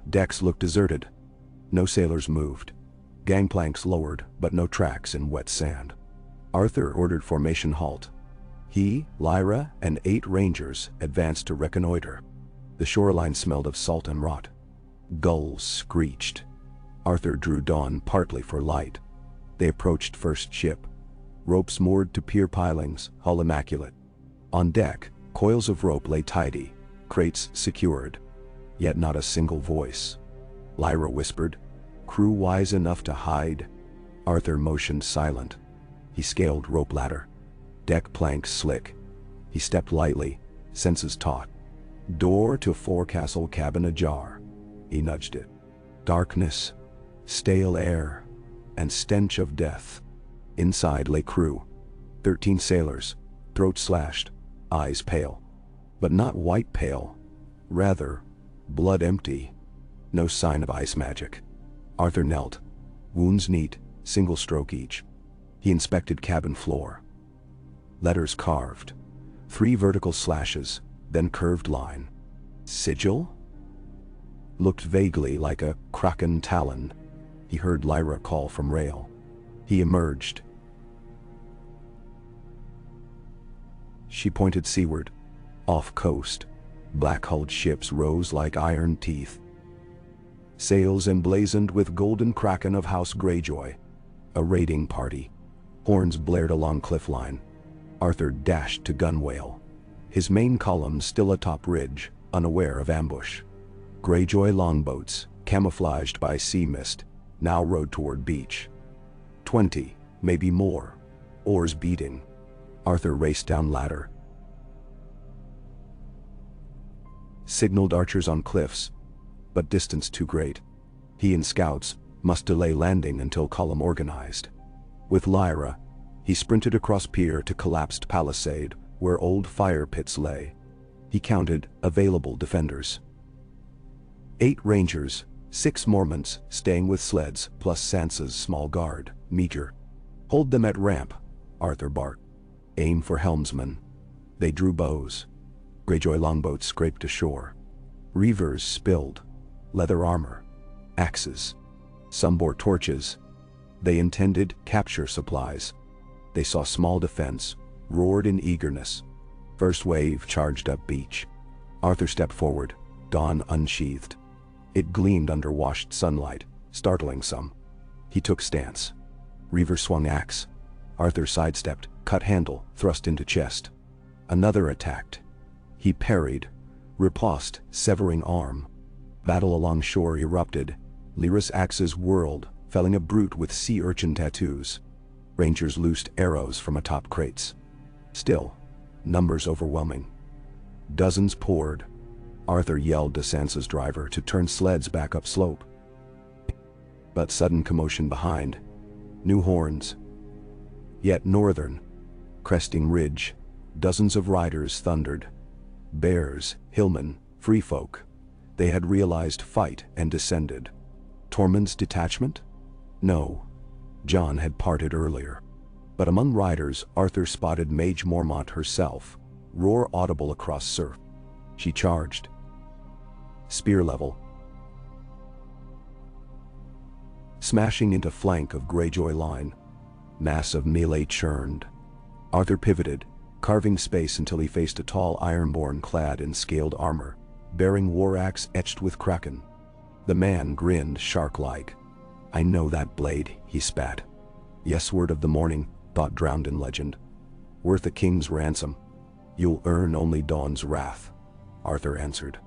Decks looked deserted. No sailors moved. Gangplanks lowered, but no tracks in wet sand. Arthur ordered formation halt. He, Lyra, and 8 rangers advanced to reconnoiter. The shoreline smelled of salt and rot. Gulls screeched. Arthur drew Dawn partly for light. They approached first ship. Ropes moored to pier pilings, hull immaculate. On deck, coils of rope lay tidy, crates secured. Yet not a single voice. Lyra whispered, "Crew wise enough to hide?" Arthur motioned silent. He scaled rope ladder. Deck planks slick. He stepped lightly, senses taut. Door to forecastle cabin ajar. He nudged it. Darkness, stale air, and stench of death. Inside lay crew. 13 sailors, throats slashed, eyes pale. But not white pale. Rather, blood empty. No sign of ice magic. Arthur knelt. Wounds neat, single stroke each. He inspected cabin floor. Letters carved. 3 vertical slashes, then curved line. Sigil? Looked vaguely like a kraken talon. He heard Lyra call from rail. He emerged. She pointed seaward. Off coast, black-hulled ships rose like iron teeth. Sails emblazoned with golden kraken of House Greyjoy. A raiding party. Horns blared along cliffline. Arthur dashed to gunwale. His main column still atop ridge, unaware of ambush. Greyjoy longboats, camouflaged by sea mist, now rowed toward beach. 20, maybe more. Oars beating. Arthur raced down ladder. Signaled archers on cliffs, but distance too great. He and scouts must delay landing until column organized. With Lyra, he sprinted across pier to collapsed palisade where old fire pits lay. He counted available defenders. 8 rangers, 6 Mormonts staying with sleds plus Sansa's small guard, Meager. Hold them at ramp, Arthur barked. Aim for helmsmen. They drew bows. Greyjoy longboats scraped ashore. Reavers spilled. Leather armor. Axes. Some bore torches. They intended capture supplies. They saw small defense, roared in eagerness. First wave charged up beach. Arthur stepped forward, dawn unsheathed. It gleamed under washed sunlight, startling some. He took stance. Reaver swung axe. Arthur sidestepped, cut handle, thrust into chest. Another attacked. He parried, riposte, severing arm. Battle along shore erupted. Lyra's axes whirled, felling a brute with sea urchin tattoos. Rangers loosed arrows from atop crates. Still, numbers overwhelming. Dozens poured. Arthur yelled to Sansa's driver to turn sleds back upslope. But sudden commotion behind. New horns. Yet northern, cresting ridge, dozens of riders thundered. Bears, hillmen, free folk. They had realized fight and descended. Tormund's detachment? No. Jon had parted earlier. But among riders, Arthur spotted Mage Mormont herself, roar audible across surf. She charged. Spear level. Smashing into flank of Greyjoy line. Mass of melee churned. Arthur pivoted, carving space until he faced a tall ironborn clad in scaled armor, bearing war axe etched with kraken. The man grinned shark-like. "I know that blade," he spat. "Yes, word of the morning, thought drowned in legend. Worth a king's ransom. You'll earn only Dawn's wrath," Arthur answered.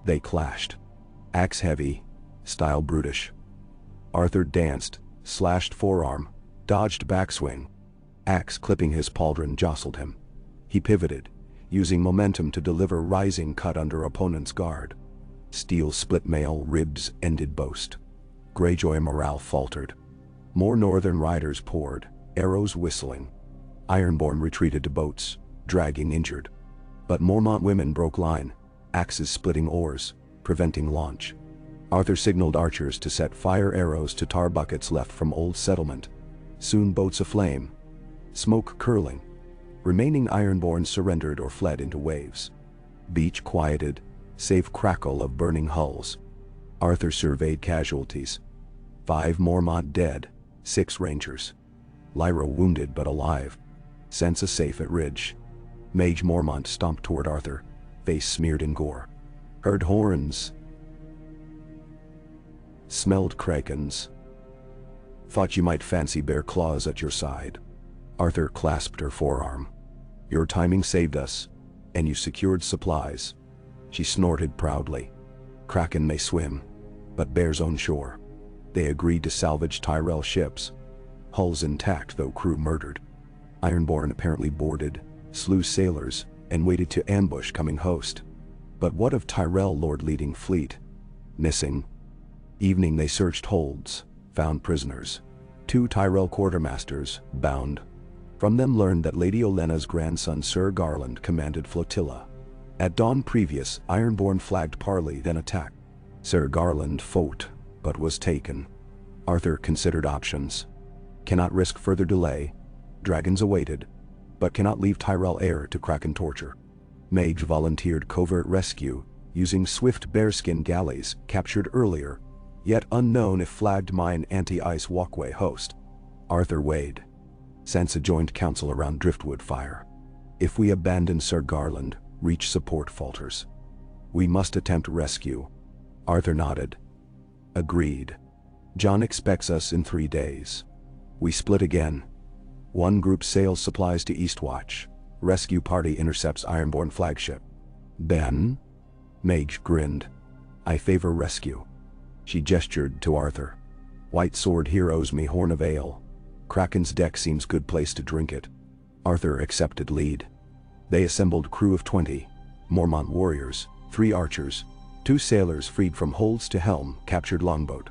They clashed. Axe heavy, style brutish. Arthur danced, slashed forearm, dodged backswing. Axe clipping his pauldron jostled him. He pivoted, using momentum to deliver rising cut under opponent's guard. Steel split mail, ribs ended boast. Greyjoy morale faltered. More northern riders poured, arrows whistling. Ironborn retreated to boats, dragging injured. But Mormont women broke line, axes splitting oars, preventing launch. Arthur signaled archers to set fire arrows to tar buckets left from old settlement. Soon boats aflame. Smoke curling. Remaining Ironborn surrendered or fled into waves. Beach quieted, save crackle of burning hulls. Arthur surveyed casualties. 5 Mormont dead, 6 rangers. Lyra wounded but alive. Sansa safe at ridge. Mage Mormont stomped toward Arthur, face smeared in gore. Heard horns. Smelled krakens. Thought you might fancy bear claws at your side. Arthur clasped her forearm. Your timing saved us, and you secured supplies. She snorted proudly. Kraken may swim, but bears own shore. They agreed to salvage Tyrell ships, hulls intact though crew murdered. Ironborn apparently boarded, slew sailors, and waited to ambush coming host. But what of Tyrell Lord leading fleet? Missing. Evening they searched holds, found prisoners. 2 Tyrell quartermasters, bound. From them learned that Lady Olenna's grandson Sir Garland commanded flotilla. At dawn previous, Ironborn flagged parley then attacked. Sir Garland fought, but was taken. Arthur considered options. Cannot risk further delay. Dragons awaited, but cannot leave Tyrell heir to Kraken torture. Mage volunteered covert rescue, using swift bearskin galleys captured earlier, yet unknown if flagged mine anti-ice walkway host. Arthur weighed. Sansa joined council around driftwood fire. If we abandon Sir Garland, reach support falters. We must attempt rescue. Arthur nodded. Agreed. Jon expects us in 3 days. We split again. One group sails supplies to Eastwatch. Rescue party intercepts Ironborn flagship. Ben? Mage grinned. I favor rescue. She gestured to Arthur. White sword here owes me horn of ale. Kraken's deck seems good place to drink it. Arthur accepted lead. They assembled crew of 20. Mormont warriors, 3 archers, 2 sailors freed from holds to helm, captured longboat.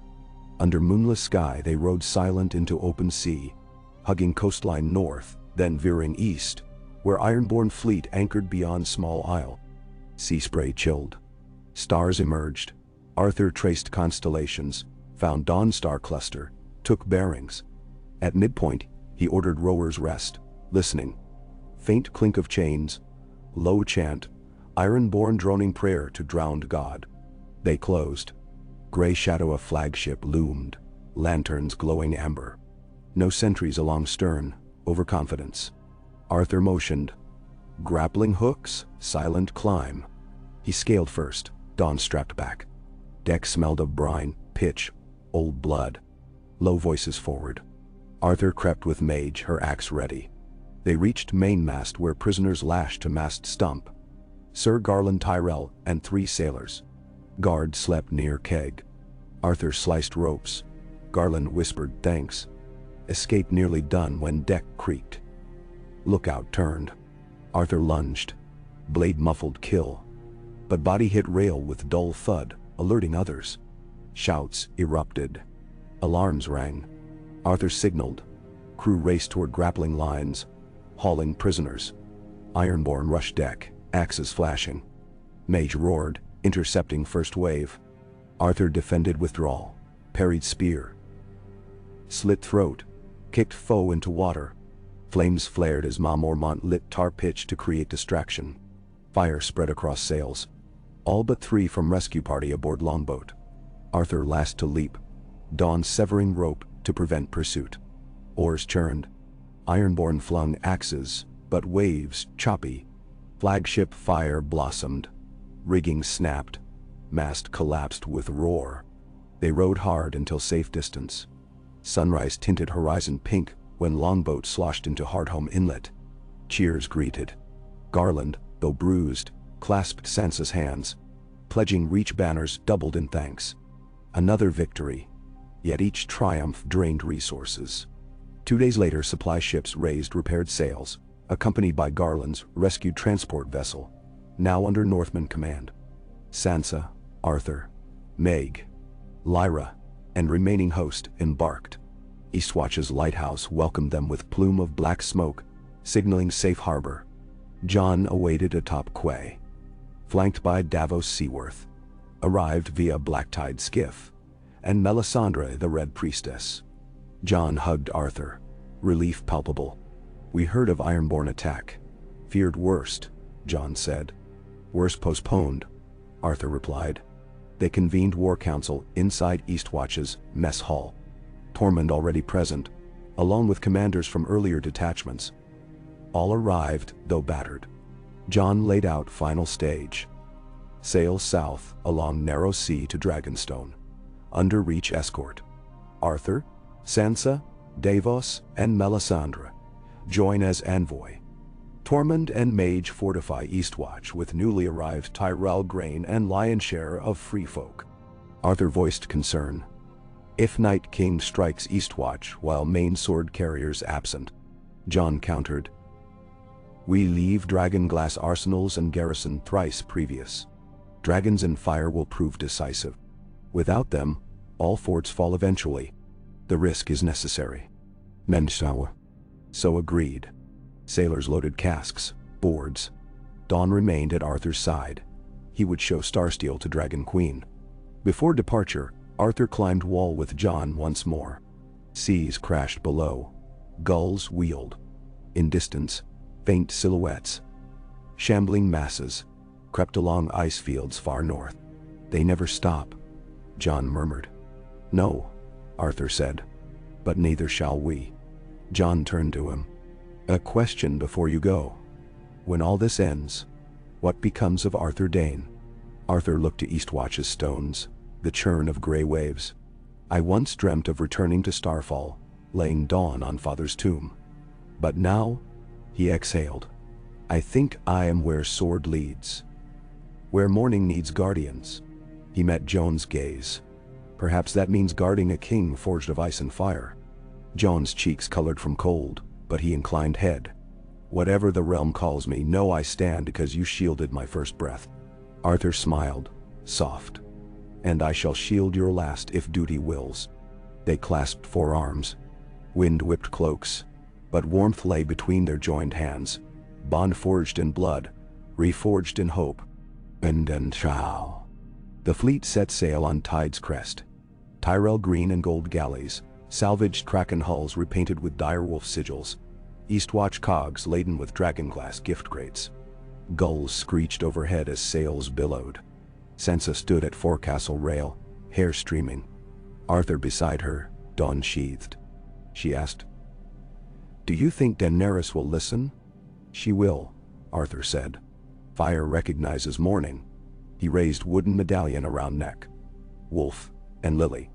Under moonless sky they rode silent into open sea, hugging coastline north, then veering east, where Ironborn fleet anchored beyond Small Isle. Sea spray chilled. Stars emerged. Arthur traced constellations, found Dawn Star cluster, took bearings. At midpoint, he ordered rowers rest, listening. Faint clink of chains, low chant, Ironborn droning prayer to drowned god. They closed. Gray shadow of flagship loomed, lanterns glowing amber. No sentries along stern, overconfidence. Arthur motioned. Grappling hooks, silent climb. He scaled first, Dawn strapped back. Deck smelled of brine, pitch, old blood. Low voices forward. Arthur crept with Mage, her axe ready. They reached mainmast where prisoners lashed to mast stump. Sir Garland Tyrell and 3 sailors. Guard slept near keg. Arthur sliced ropes. Garland whispered thanks. Escape nearly done when deck creaked. Lookout turned. Arthur lunged. Blade muffled kill. But body hit rail with dull thud, alerting others. Shouts erupted. Alarms rang. Arthur signaled. Crew raced toward grappling lines, hauling prisoners. Ironborn rushed deck, axes flashing. Mage roared, intercepting first wave. Arthur defended withdrawal, parried spear. Slit throat, kicked foe into water. Flames flared as Mormont lit tar pitch to create distraction. Fire spread across sails. All but 3 from rescue party aboard longboat. Arthur last to leap. Dawn severing rope to prevent pursuit. Oars churned. Ironborn flung axes, but waves, choppy. Flagship fire blossomed. Rigging snapped. Mast collapsed with roar. They rowed hard until safe distance. Sunrise tinted horizon pink when longboat sloshed into Hardhome Inlet. Cheers greeted. Garland, though bruised, clasped Sansa's hands. Pledging reach banners doubled in thanks. Another victory. Yet each triumph drained resources. 2 days later, supply ships raised repaired sails, accompanied by Garland's rescued transport vessel, now under Northman command. Sansa, Arthur, Meg, Lyra, and remaining host embarked. Eastwatch's lighthouse welcomed them with plume of black smoke, signaling safe harbor. Jon awaited atop quay, flanked by Davos Seaworth, arrived via Blacktide skiff, and Melisandre the Red Priestess. Jon hugged Arthur, relief palpable. We heard of Ironborn attack. Feared worst, Jon said. Worst postponed, Arthur replied. They convened war council inside Eastwatch's mess hall. Tormund already present, along with commanders from earlier detachments. All arrived, though battered. Jon laid out final stage. Sail south along narrow sea to Dragonstone. Under reach escort. Arthur, Sansa, Davos, and Melisandre join as envoy. Tormund and Mage fortify Eastwatch with newly arrived Tyrell grain and lion's share of free folk. Arthur voiced concern. If Night King strikes Eastwatch while main sword carriers absent, Jon countered. We leave dragonglass arsenals and garrison thrice previous. Dragons and fire will prove decisive. Without them, all forts fall eventually. The risk is necessary. Men so agreed. Sailors loaded casks, boards. Dawn remained at Arthur's side. He would show Starsteel to Dragon Queen. Before departure, Arthur climbed wall with Jon once more. Seas crashed below. Gulls wheeled. In distance, faint silhouettes. Shambling masses crept along ice fields far north. They never stop, Jon murmured. No, Arthur said. But neither shall we. Jon turned to him. A question before you go. When all this ends, what becomes of Arthur Dayne? Arthur looked to Eastwatch's stones, the churn of gray waves. I once dreamt of returning to Starfall, laying dawn on Father's tomb. But now, he exhaled. I think I am where sword leads. Where morning needs guardians. He met Jon's gaze. Perhaps that means guarding a king forged of ice and fire. Jon's cheeks colored from cold, but he inclined head. Whatever the realm calls me, know I stand because you shielded my first breath. Arthur smiled, soft. And I shall shield your last if duty wills. They clasped forearms. Wind whipped cloaks, but warmth lay between their joined hands. Bond forged in blood, reforged in hope. And shall. The fleet set sail on tide's crest. Tyrell green and gold galleys, salvaged kraken hulls repainted with direwolf sigils, Eastwatch cogs laden with dragonglass gift crates. Gulls screeched overhead as sails billowed. Sansa stood at forecastle rail, hair streaming. Arthur beside her, dawn sheathed. She asked, Do you think Daenerys will listen? She will, Arthur said. Fire recognizes morning. He raised wooden medallion around neck. Wolf and Lily.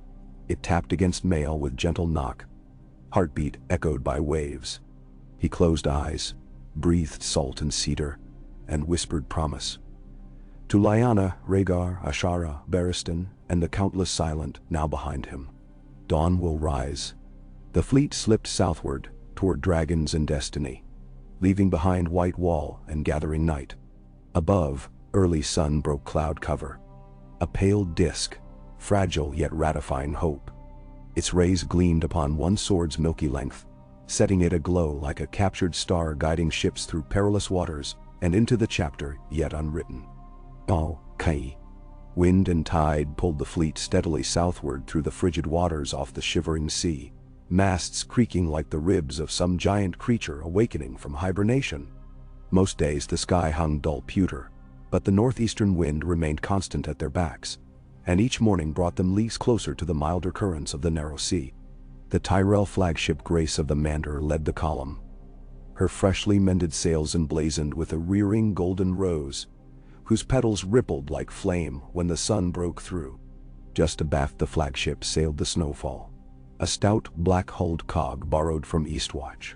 It tapped against mail with gentle knock. Heartbeat echoed by waves. He closed eyes, breathed salt and cedar, and whispered promise. To Lyanna, Rhaegar, Ashara, Barristan, and the countless silent now behind him. Dawn will rise. The fleet slipped southward, toward dragons and destiny, leaving behind white wall and gathering night. Above, early sun broke cloud cover. A pale disk, fragile yet ratifying hope. Its rays gleamed upon one sword's milky length, setting it aglow like a captured star guiding ships through perilous waters and into the chapter yet unwritten. Oh, Kai. Wind and tide pulled the fleet steadily southward through the frigid waters off the shivering sea, masts creaking like the ribs of some giant creature awakening from hibernation. Most days the sky hung dull pewter, but the northeastern wind remained constant at their backs, and each morning brought them leagues closer to the milder currents of the narrow sea. The Tyrell flagship Grace of the Mander led the column. Her freshly mended sails emblazoned with a rearing golden rose, whose petals rippled like flame when the sun broke through. Just abaft the flagship sailed the Snowfall, a stout black-hulled cog borrowed from Eastwatch.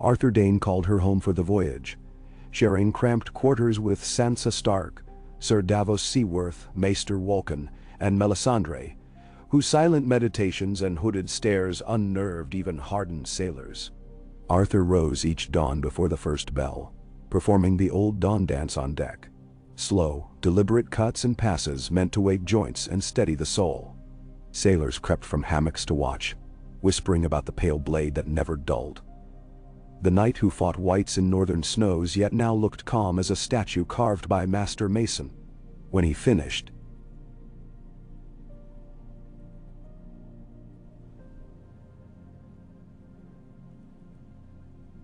Arthur Dayne called her home for the voyage, sharing cramped quarters with Sansa Stark, Sir Davos Seaworth, Maester Walken, and Melisandre, whose silent meditations and hooded stares unnerved even hardened sailors. Arthur rose each dawn before the first bell, performing the old dawn dance on deck. Slow, deliberate cuts and passes meant to wake joints and steady the soul. Sailors crept from hammocks to watch, whispering about the pale blade that never dulled. The knight who fought wights in northern snows yet now looked calm as a statue carved by Master Mason. When he finished,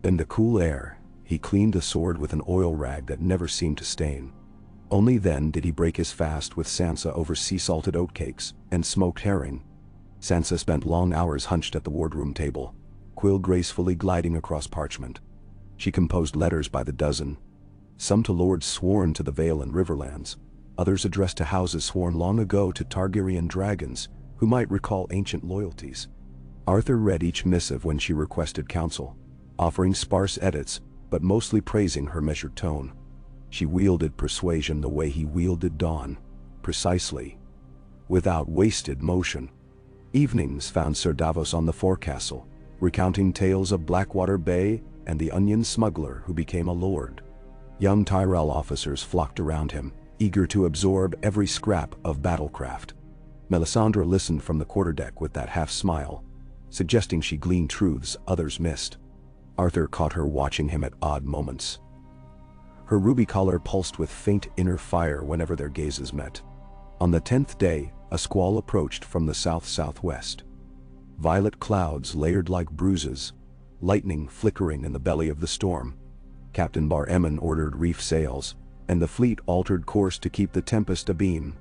in the cool air, he cleaned the sword with an oil rag that never seemed to stain. Only then did he break his fast with Sansa over sea-salted oatcakes and smoked herring. Sansa spent long hours hunched at the wardroom table, quill gracefully gliding across parchment. She composed letters by the dozen, some to lords sworn to the Vale and Riverlands, others addressed to houses sworn long ago to Targaryen dragons who might recall ancient loyalties. Arthur read each missive when she requested counsel, offering sparse edits but mostly praising her measured tone. She wielded persuasion the way he wielded dawn, precisely, without wasted motion. Evenings found Sir Davos on the forecastle, recounting tales of Blackwater Bay and the onion smuggler who became a lord. Young Tyrell officers flocked around him, eager to absorb every scrap of battlecraft. Melisandre listened from the quarterdeck with that half-smile, suggesting she gleaned truths others missed. Arthur caught her watching him at odd moments. Her ruby collar pulsed with faint inner fire whenever their gazes met. On the 10th day, a squall approached from the south-southwest. Violet clouds layered like bruises, lightning flickering in the belly of the storm. Captain Bar Emmon ordered reef sails, and the fleet altered course to keep the tempest abeam.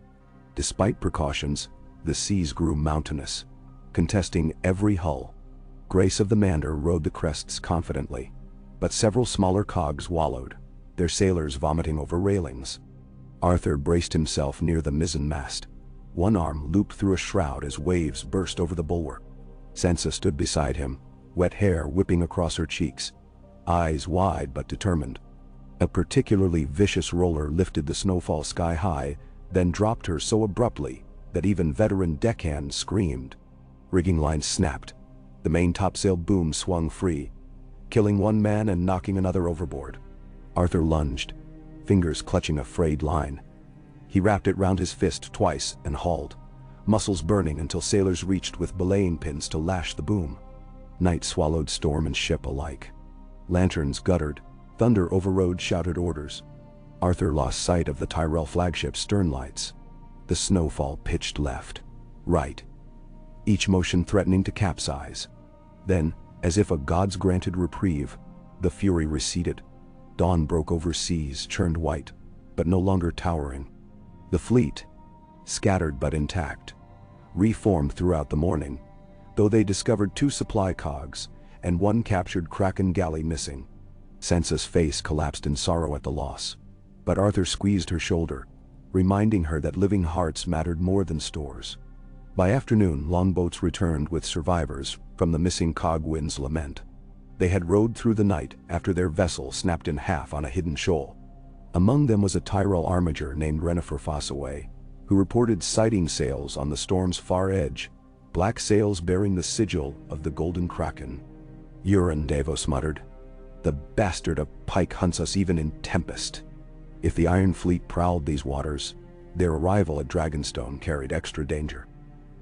Despite precautions, the seas grew mountainous, contesting every hull. Grace of the Mander rode the crests confidently, but several smaller cogs wallowed, their sailors vomiting over railings. Arthur braced himself near the mizzen mast. One arm looped through a shroud as waves burst over the bulwark. Sansa stood beside him, wet hair whipping across her cheeks, eyes wide but determined. A particularly vicious roller lifted the snowfall sky high, then dropped her so abruptly that even veteran deckhands screamed. Rigging lines snapped. The main topsail boom swung free, killing one man and knocking another overboard. Arthur lunged, fingers clutching a frayed line. He wrapped it round his fist twice and hauled, muscles burning until sailors reached with belaying pins to lash the boom. Night swallowed storm and ship alike. Lanterns guttered, thunder overrode shouted orders. Arthur lost sight of the Tyrell flagship's stern lights. The snowfall pitched left, right, each motion threatening to capsize. Then, as if a god's granted reprieve, the fury receded. Dawn broke over seas churned white, but no longer towering. The fleet, scattered but intact, reformed throughout the morning, though they discovered 2 supply cogs and 1 captured Kraken galley missing. Sansa's face collapsed in sorrow at the loss, but Arthur squeezed her shoulder, reminding her that living hearts mattered more than stores. By afternoon, longboats returned with survivors from the missing Cogwin's lament. They had rowed through the night after their vessel snapped in half on a hidden shoal. Among them was a Tyrell armiger named Yennefer Fossaway, who reported sighting sails on the storm's far edge, black sails bearing the sigil of the Golden Kraken. "Urine," Davos muttered. "The bastard of Pike hunts us even in tempest." If the Iron Fleet prowled these waters, their arrival at Dragonstone carried extra danger.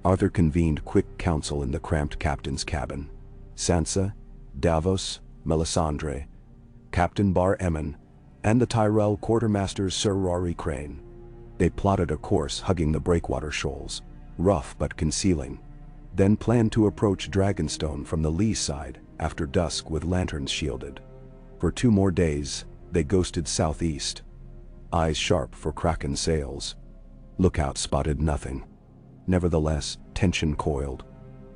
Arthur convened quick council in the cramped captain's cabin. Sansa, Davos, Melisandre, Captain Bar Emmon, and the Tyrell quartermaster Sir Rory Crane. They plotted a course hugging the breakwater shoals, rough but concealing, then planned to approach Dragonstone from the lee side after dusk with lanterns shielded. For 2 more days, they ghosted southeast, eyes sharp for Kraken sails. Lookout spotted nothing. Nevertheless, tension coiled.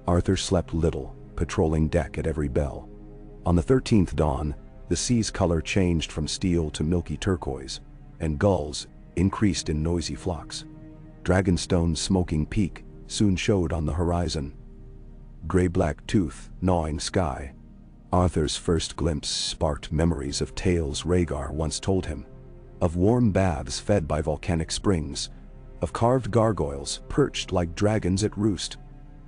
Arthur slept little, patrolling deck at every bell. On the 13th dawn, the sea's color changed from steel to milky turquoise, and gulls increased in noisy flocks. Dragonstone's smoking peak soon showed on the horizon, gray-black tooth gnawing sky. Arthur's first glimpse sparked memories of tales Rhaegar once told him, of warm baths fed by volcanic springs, of carved gargoyles perched like dragons at roost.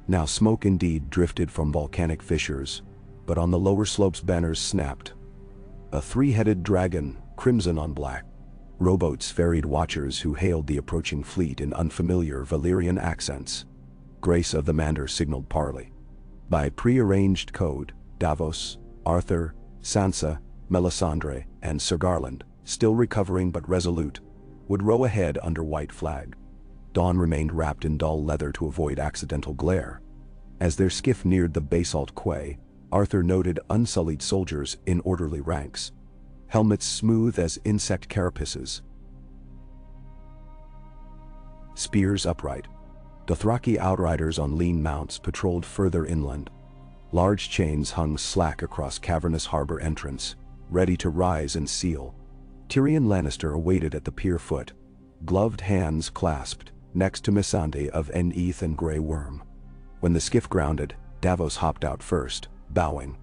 Now smoke indeed drifted from volcanic fissures, but on the lower slopes banners snapped. A 3-headed dragon, crimson on black. Rowboats ferried watchers who hailed the approaching fleet in unfamiliar Valyrian accents. Grace of the Mander signaled parley. By pre-arranged code, Davos, Arthur, Sansa, Melisandre, and Sir Garland, still recovering but resolute, would row ahead under white flag. Dawn remained wrapped in dull leather to avoid accidental glare. As their skiff neared the basalt quay, Arthur noted unsullied soldiers in orderly ranks, helmets smooth as insect carapaces, spears upright. Dothraki outriders on lean mounts patrolled further inland. Large chains hung slack across cavernous harbor entrance, ready to rise and seal. Tyrion Lannister awaited at the pier foot, gloved hands clasped, next to Missandei of Eneth and Grey Worm. When the skiff grounded, Davos hopped out first, bowing.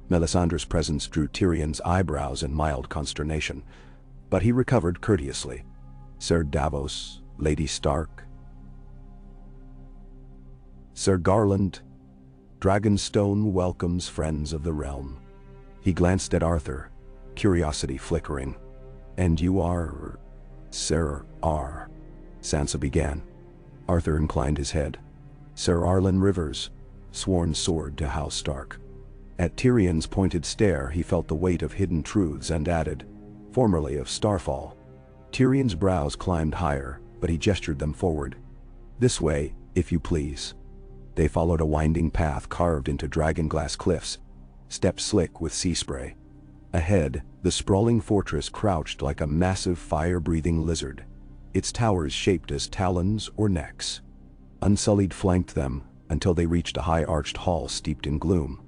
Melisandre's presence drew Tyrion's eyebrows in mild consternation, but he recovered courteously. "Sir Davos, Lady Stark." "Sir Garland, Dragonstone welcomes friends of the realm." He glanced at Arthur, curiosity flickering. "And you are... Sir R." Sansa began. Arthur inclined his head. "Sir Arlen Rivers, sworn sword to House Stark." At Tyrion's pointed stare he felt the weight of hidden truths and added, "Formerly of Starfall." Tyrion's brows climbed higher, but he gestured them forward. "This way, if you please." They followed a winding path carved into dragonglass cliffs, steps slick with sea spray. Ahead, the sprawling fortress crouched like a massive fire-breathing lizard, its towers shaped as talons or necks. Unsullied flanked them until they reached a high-arched hall steeped in gloom.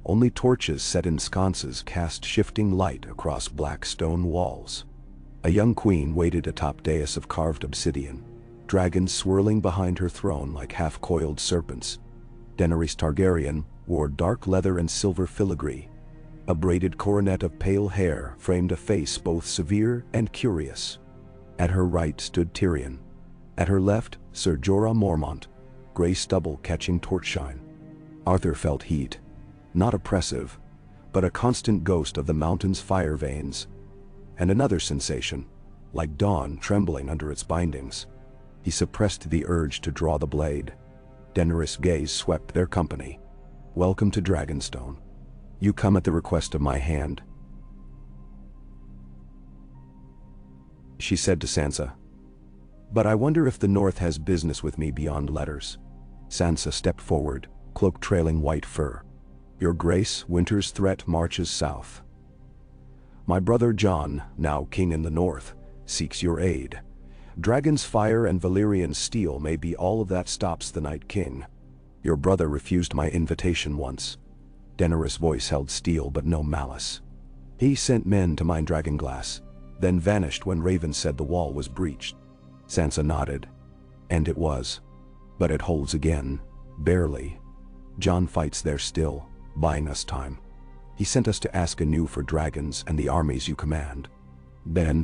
Only torches set in sconces cast shifting light across black stone walls. A young queen waited atop dais of carved obsidian, dragons swirling behind her throne like half-coiled serpents. Daenerys Targaryen wore dark leather and silver filigree. A braided coronet of pale hair framed a face both severe and curious. At her right stood Tyrion. At her left, Ser Jorah Mormont, gray stubble catching torchshine. Arthur felt heat. Not oppressive, but a constant ghost of the mountain's fire veins. And another sensation, like dawn trembling under its bindings. He suppressed the urge to draw the blade. Daenerys' gaze swept their company. "Welcome to Dragonstone. You come at the request of my hand," she said to Sansa. "But I wonder if the North has business with me beyond letters." Sansa stepped forward, cloak trailing white fur. "Your Grace, winter's threat marches south. My brother Jon, now king in the North, seeks your aid. Dragon's fire and Valyrian steel may be all that stops the Night King. Your brother refused my invitation once." Daenerys' voice held steel but no malice. "He sent men to mine dragonglass, then vanished when Raven said the wall was breached." Sansa nodded. "And it was. But it holds again. Barely. Jon fights there still, buying us time. He sent us to ask anew for dragons and the armies you command." "Then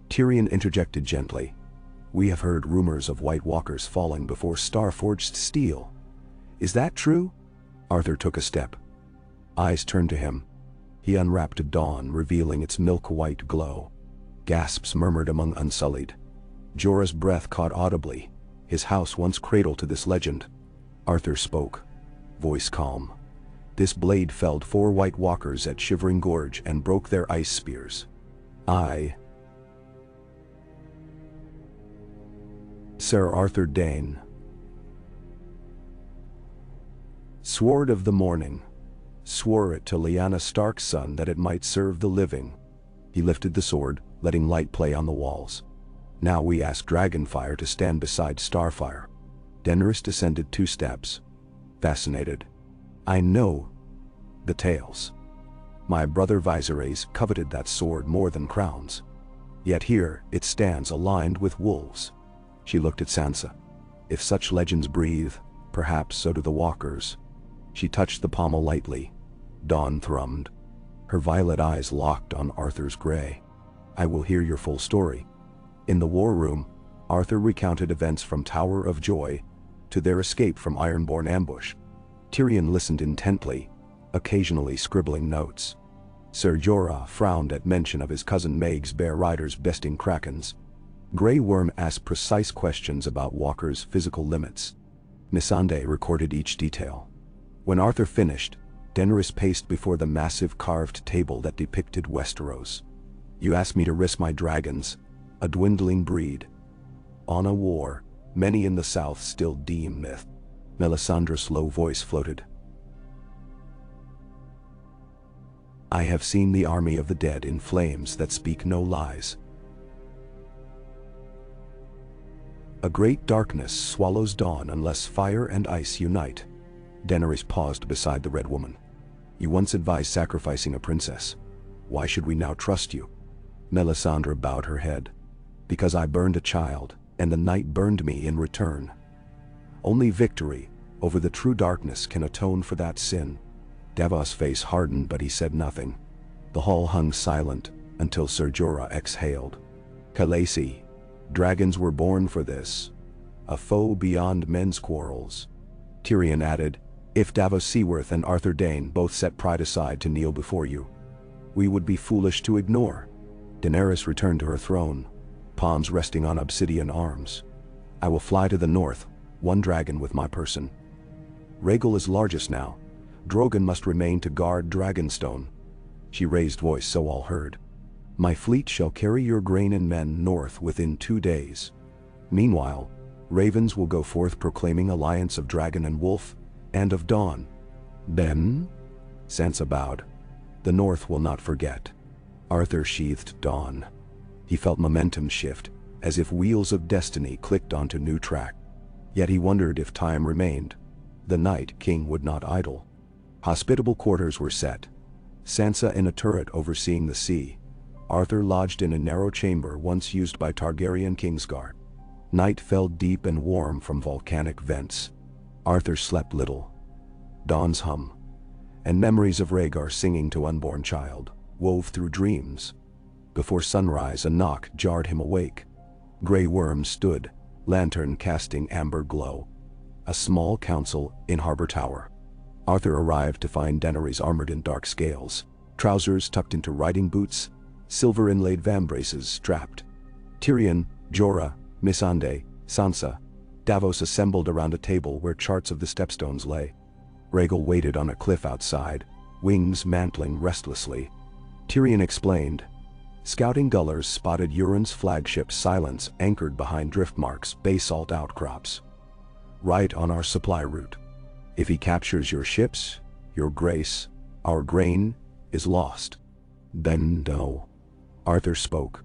Tyrion interjected gently. "We have heard rumors of White Walkers falling before star-forged steel. Is that true?" Arthur took a step. Eyes turned to him. He unwrapped a dawn, revealing its milk-white glow. Gasps murmured among Unsullied. Jorah's breath caught audibly, his house once cradle to this legend. Arthur spoke, voice calm. "This blade felled 4 White Walkers at Shivering Gorge and broke their ice spears. Sir Arthur Dayne, sword of the morning, swore it to Lyanna Stark's son that it might serve the living." He lifted the sword, letting light play on the walls. "Now we ask Dragonfire to stand beside Starfire." Daenerys descended 2 steps, fascinated. "I know the tales. My brother Viserys coveted that sword more than crowns. Yet here it stands aligned with wolves." She looked at Sansa. "If such legends breathe, perhaps so do the walkers." She touched the pommel lightly. Dawn thrummed. Her violet eyes locked on Arthur's gray. "I will hear your full story." In the war room, Arthur recounted events from Tower of Joy to their escape from Ironborn ambush. Tyrion listened intently, occasionally scribbling notes. Ser Jorah frowned at mention of his cousin Maeg's bear riders besting krakens. Grey Worm asked precise questions about Walker's physical limits. Missandei recorded each detail. When Arthur finished, Daenerys paced before the massive carved table that depicted Westeros. "You asked me to risk my dragons, a dwindling breed. On a war, many in the south still deem myth." Melisandre's low voice floated. "I have seen the army of the dead in flames that speak no lies. A great darkness swallows dawn unless fire and ice unite." Daenerys paused beside the Red Woman. "You once advised sacrificing a princess. Why should we now trust you?" Melisandre bowed her head. Because I burned a child, and the night burned me in return. Only victory over the true darkness can atone for that sin." Davos' face hardened, but he said nothing. The hall hung silent until Ser Jorah exhaled. "Khaleesi, dragons were born for this. A foe beyond men's quarrels." Tyrion added, "If Davos Seaworth and Arthur Dayne both set pride aside to kneel before you, we would be foolish to ignore." Daenerys returned to her throne, palms resting on obsidian arms. "I will fly to the north, one dragon with my person. Rhaegal is largest now. Drogon must remain to guard Dragonstone." She raised voice so all heard. "My fleet shall carry your grain and men north within 2 days. Meanwhile, ravens will go forth proclaiming alliance of dragon and wolf, and of dawn." "Then?" Sansa bowed. "The north will not forget." Arthur sheathed dawn. He felt momentum shift, as if wheels of destiny clicked onto new track. Yet he wondered if time remained. The Night King would not idle. Hospitable quarters were set. Sansa in a turret overseeing the sea. Arthur lodged in a narrow chamber once used by Targaryen Kingsguard. Night fell deep and warm from volcanic vents. Arthur slept little. Dawn's hum, and memories of Rhaegar singing to unborn child, wove through dreams. Before sunrise, a knock jarred him awake. Grey Worm stood, lantern casting amber glow. A small council in Harbor Tower. Arthur arrived to find Daenerys armored in dark scales, trousers tucked into riding boots, silver-inlaid vambraces strapped. Tyrion, Jorah, Missandei, Sansa, Davos assembled around a table where charts of the stepstones lay. Rhaegal waited on a cliff outside, wings mantling restlessly. Tyrion explained. Scouting gullers spotted Euron's flagship Silence anchored behind drift marks, basalt outcrops. Right on our supply route. If he captures your ships, your grace, our grain is lost. Then no. Arthur spoke.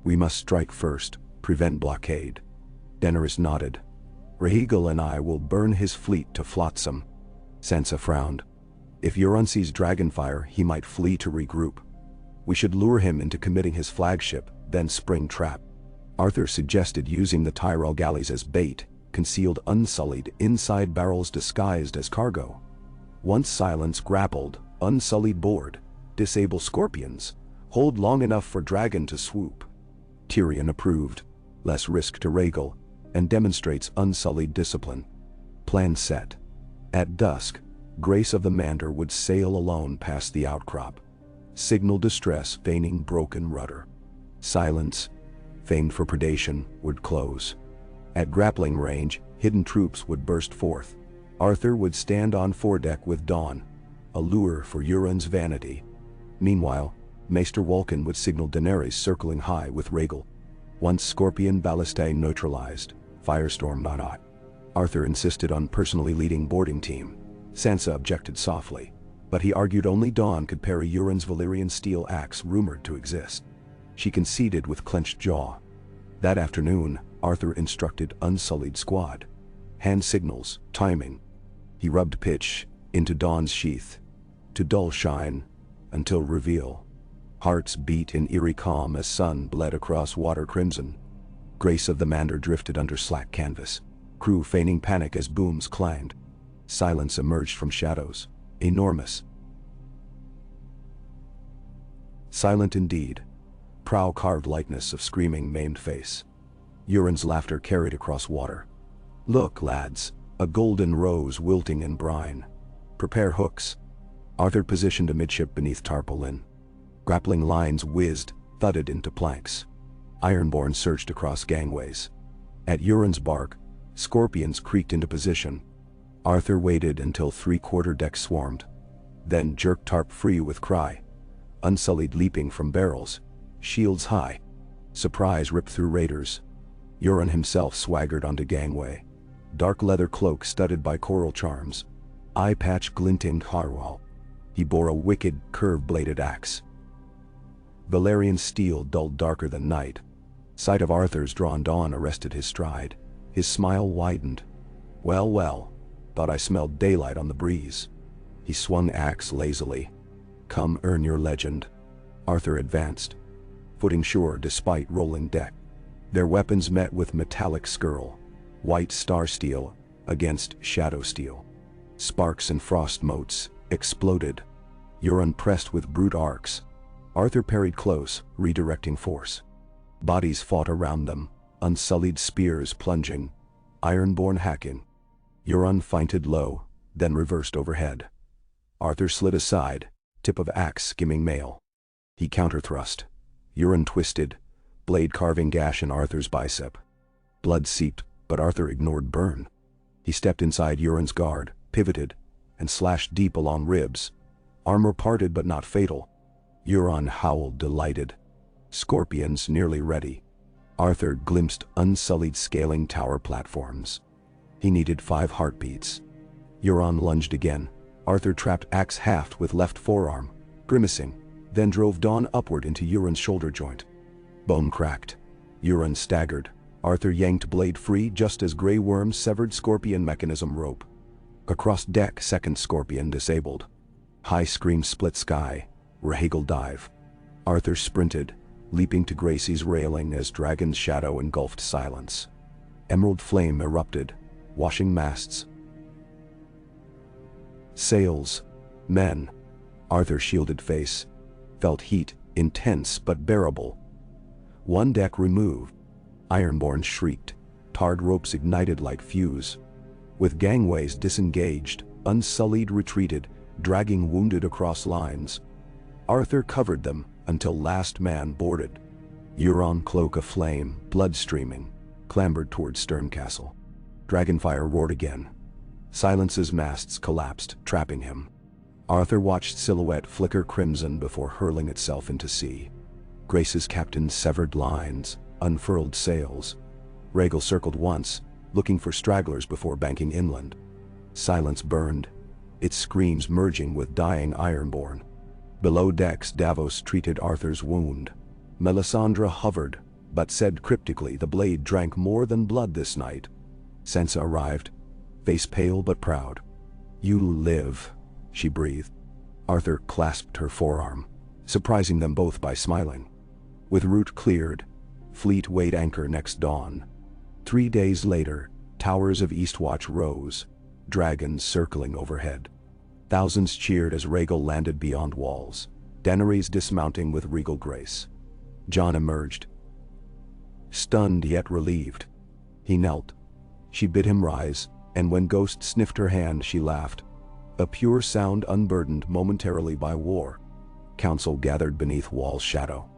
We must strike first, prevent blockade. Daenerys nodded. Rhaegal and I will burn his fleet to flotsam. Sansa frowned. If Euron sees dragonfire, he might flee to regroup. We should lure him into committing his flagship, then spring trap. Arthur suggested using the Tyrell galleys as bait, concealed unsullied inside barrels disguised as cargo. Once Silence grappled, unsullied board, disable scorpions, hold long enough for dragon to swoop. Tyrion approved. Less risk to Rhaegal, and demonstrates unsullied discipline. Plan set. At dusk, Grace of the Mander would sail alone past the outcrop. Signal distress feigning broken rudder. Silence, famed for predation, would close. At grappling range, hidden troops would burst forth. Arthur would stand on foredeck with Dawn, a lure for Euron's vanity. Meanwhile, Maester Walken would signal Daenerys circling high with Rhaegal. Once Scorpion ballistae neutralized, Firestorm not. Arthur insisted on personally leading boarding team. Sansa objected softly, but he argued only Dawn could parry Euron's Valyrian steel axe rumored to exist. She conceded with clenched jaw. That afternoon, Arthur instructed unsullied squad. Hand signals, timing. He rubbed pitch into Dawn's sheath. To dull shine, until reveal. Hearts beat in eerie calm as sun bled across water crimson. Grace of the Mander drifted under slack canvas. Crew feigning panic as booms clanged. Silence emerged from shadows, enormous. Silent indeed. Prow carved likeness of screaming maimed face. Euron's laughter carried across water. Look, lads, a golden rose wilting in brine. Prepare hooks. Arthur positioned amidship beneath tarpaulin. Grappling lines whizzed, thudded into planks. Ironborn surged across gangways. At Euron's bark, scorpions creaked into position. Arthur waited until three-quarter deck swarmed. Then jerked tarp free with cry. Unsullied leaping from barrels, shields high. Surprise ripped through raiders. Euron himself swaggered onto gangway. Dark leather cloak studded by coral charms. Eye patch glinting harwal. He bore a wicked, curve-bladed axe. Valyrian steel dulled darker than night. Sight of Arthur's drawn dawn arrested his stride. His smile widened. Well, well, thought I smelled daylight on the breeze. He swung axe lazily. Come earn your legend. Arthur advanced, footing sure despite rolling deck. Their weapons met with metallic skirl, white star steel against shadow steel. Sparks and frost motes exploded. Euron pressed with brute arcs. Arthur parried close, redirecting force. Bodies fought around them, unsullied spears plunging, ironborn hacking. Euron feinted low, then reversed overhead. Arthur slid aside, tip of axe skimming mail. He counterthrust. Euron twisted, blade carving gash in Arthur's bicep. Blood seeped, but Arthur ignored burn. He stepped inside Euron's guard, pivoted, and slashed deep along ribs. Armor parted but not fatal. Euron howled delighted. Scorpions nearly ready. Arthur glimpsed unsullied scaling tower platforms. He needed 5 heartbeats. Euron lunged again. Arthur trapped axe haft with left forearm, grimacing, then drove Dawn upward into Euron's shoulder joint. Bone cracked. Euron staggered. Arthur yanked blade free just as Grey Worm severed scorpion mechanism rope. Across deck, second scorpion disabled. High scream split sky. Rhaegal dive. Arthur sprinted, leaping to Gracie's railing as Dragon's shadow engulfed silence. Emerald flame erupted, washing masts, sails, men. Arthur shielded face, felt heat, intense but bearable. One deck removed. Ironborn shrieked, tarred ropes ignited like fuse. With gangways disengaged, unsullied retreated, dragging wounded across lines. Arthur covered them until last man boarded. Euron, cloak aflame, blood streaming, clambered toward stern castle. Dragonfire roared again. Silence's masts collapsed, trapping him. Arthur watched silhouette flicker crimson before hurling itself into sea. Grace's captain severed lines, unfurled sails. Rhaegal circled once, looking for stragglers before banking inland. Silence burned, its screams merging with dying Ironborn. Below decks, Davos treated Arthur's wound. Melisandre hovered, but said cryptically the blade drank more than blood this night. Sansa arrived, face pale but proud. "You live," she breathed. Arthur clasped her forearm, surprising them both by smiling. With route cleared, fleet weighed anchor next dawn. 3 days later, towers of Eastwatch rose, dragons circling overhead. Thousands cheered as Rhaegal landed beyond walls, Daenerys dismounting with regal grace. Jon emerged, stunned yet relieved. He knelt. She bid him rise, and when Ghost sniffed her hand, she laughed. A pure sound unburdened momentarily by war. Council gathered beneath wall's shadow.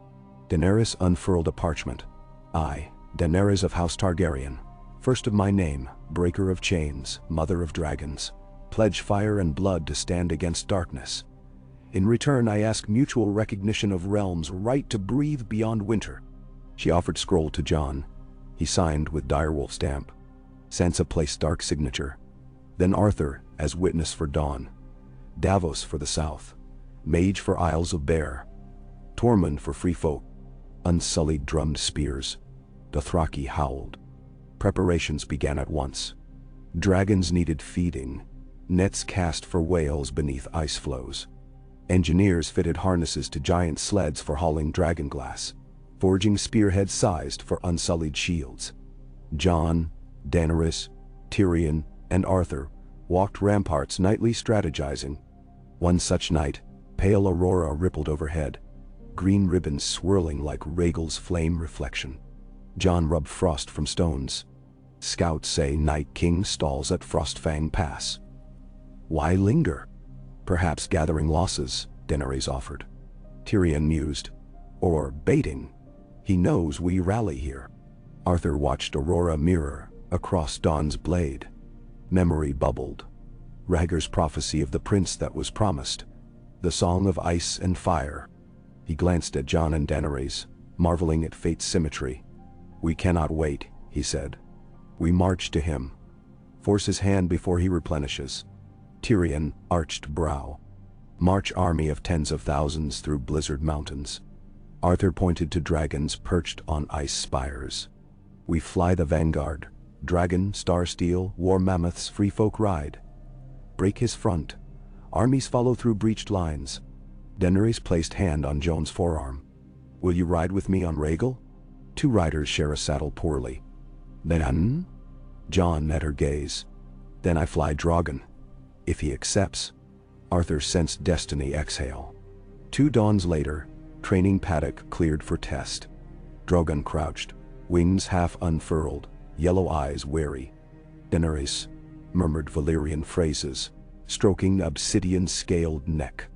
Daenerys unfurled a parchment. "I, Daenerys of House Targaryen, first of my name, breaker of chains, mother of dragons, pledge fire and blood to stand against darkness. In return I ask mutual recognition of realms' right to breathe beyond winter." She offered scroll to Jon. He signed with direwolf stamp. Sansa placed dark signature. Then Arthur as witness for Dawn. Davos for the south. Mage for Isles of Bear. Tormund for free folk. Unsullied drummed spears. Dothraki howled. Preparations began at once. Dragons needed feeding. Nets cast for whales beneath ice floes. Engineers fitted harnesses to giant sleds for hauling dragonglass, forging spearheads sized for unsullied shields. Jon, Daenerys, Tyrion, and Arthur walked ramparts nightly strategizing. One such night, pale aurora rippled overhead, green ribbons swirling like Rhaegal's flame reflection. Jon rubbed frost from stones. Scouts say Night King stalls at Frostfang Pass. Why linger? Perhaps gathering losses, Daenerys offered. Tyrion mused. Or baiting. He knows we rally here. Arthur watched Aurora mirror across Dawn's blade. Memory bubbled. Rhaegar's prophecy of the prince that was promised. The song of ice and fire. He glanced at Jon and Daenerys, marveling at fate's symmetry. "We cannot wait," he said. "We march to him. Force his hand before he replenishes." Tyrion arched brow. "March army of tens of thousands through blizzard mountains." Arthur pointed to dragons perched on ice spires. "We fly the vanguard. Dragon, star steel, war mammoths, free folk ride. Break his front. Armies follow through breached lines." Daenerys placed hand on Jon's forearm. "Will you ride with me on Rhaegal?" Two riders share a saddle poorly. Then, Jon met her gaze. Then I fly Drogon. If he accepts. Arthur sensed destiny exhale. 2 dawns later, training paddock cleared for test. Drogon crouched, wings half unfurled, yellow eyes wary. Daenerys murmured Valyrian phrases, stroking obsidian-scaled neck.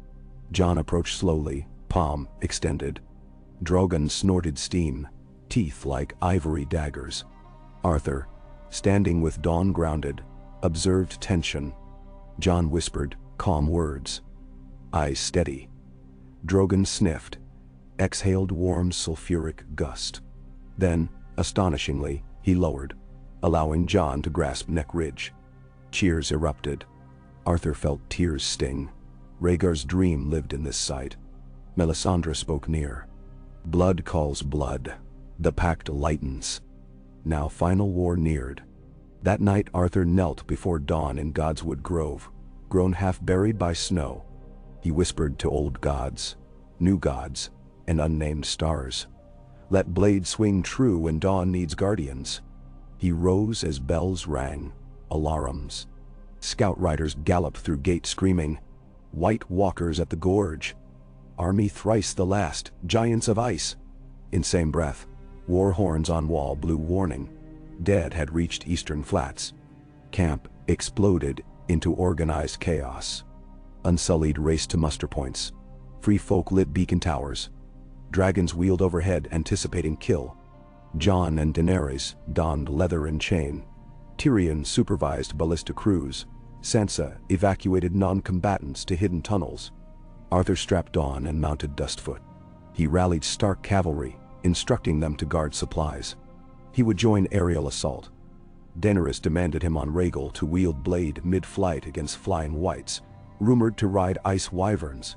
Jon approached slowly, palm extended. Drogon snorted steam, teeth like ivory daggers. Arthur, standing with Dawn grounded, observed tension. Jon whispered calm words. Eyes steady. Drogon sniffed, exhaled warm sulfuric gust. Then, astonishingly, he lowered, allowing Jon to grasp neck ridge. Cheers erupted. Arthur felt tears sting. Rhaegar's dream lived in this sight. Melisandre spoke near. Blood calls blood. The pact lightens. Now final war neared. That night Arthur knelt before Dawn in Godswood Grove, grown half buried by snow. He whispered to old gods, new gods, and unnamed stars. Let blade swing true when dawn needs guardians. He rose as bells rang, alarums. Scout riders galloped through gate screaming, white walkers at the gorge. Army thrice the last, giants of ice. In same breath, war horns on wall blew warning. Dead had reached eastern flats. Camp exploded into organized chaos. Unsullied raced to muster points. Free folk lit beacon towers. Dragons wheeled overhead anticipating kill. Jon and Daenerys donned leather and chain. Tyrion supervised ballista crews. Sansa evacuated non-combatants to hidden tunnels. Arthur strapped on and mounted Dustfoot. He rallied Stark cavalry, instructing them to guard supplies. He would join aerial assault. Daenerys demanded him on Rhaegal to wield blade mid-flight against flying whites, rumored to ride ice wyverns.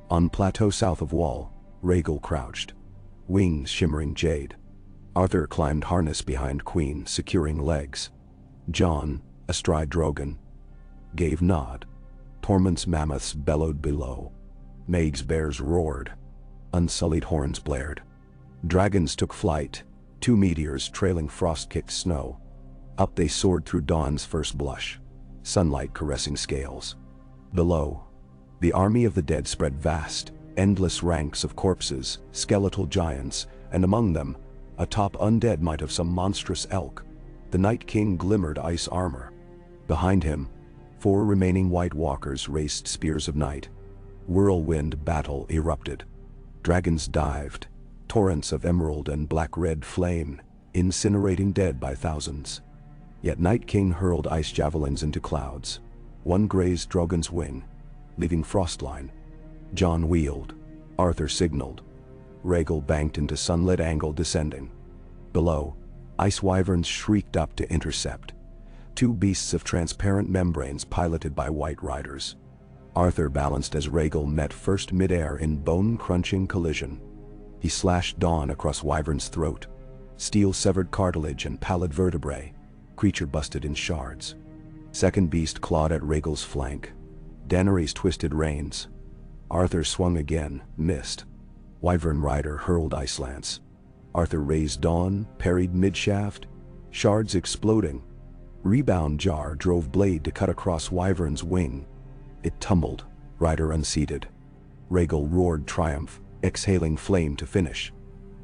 On plateau south of Wall, Rhaegal crouched, wings shimmering jade. Arthur climbed harness behind Queen, securing legs. Jon, astride Drogon, gave nod. Torment's mammoths bellowed below. Maeg's bears roared. Unsullied horns blared. Dragons took flight, 2 meteors trailing frost-kicked snow. Up they soared through dawn's first blush, sunlight caressing scales. Below, the army of the dead spread vast, endless ranks of corpses, skeletal giants, and among them, atop undead might of some monstrous elk. The Night King glimmered ice armor. Behind him, 4 remaining White Walkers raced spears of night. Whirlwind battle erupted. Dragons dived, torrents of emerald and black-red flame, incinerating dead by thousands. Yet Night King hurled ice javelins into clouds. One grazed Drogon's wing, leaving frostline. Jon wheeled. Arthur signaled. Rhaegal banked into sunlit angle descending. Below, ice wyverns shrieked up to intercept. 2 beasts of transparent membranes piloted by white riders. Arthur balanced as Rhaegal met first midair in bone-crunching collision. He slashed Dawn across Wyvern's throat. Steel severed cartilage and pallid vertebrae. Creature busted in shards. Second beast clawed at Rhaegal's flank. Daenerys twisted reins. Arthur swung again, missed. Wyvern rider hurled ice lance. Arthur raised Dawn, parried midshaft, shards exploding. Rebound jar drove blade to cut across Wyvern's wing. It tumbled, rider unseated. Rhaegal roared triumph, exhaling flame to finish.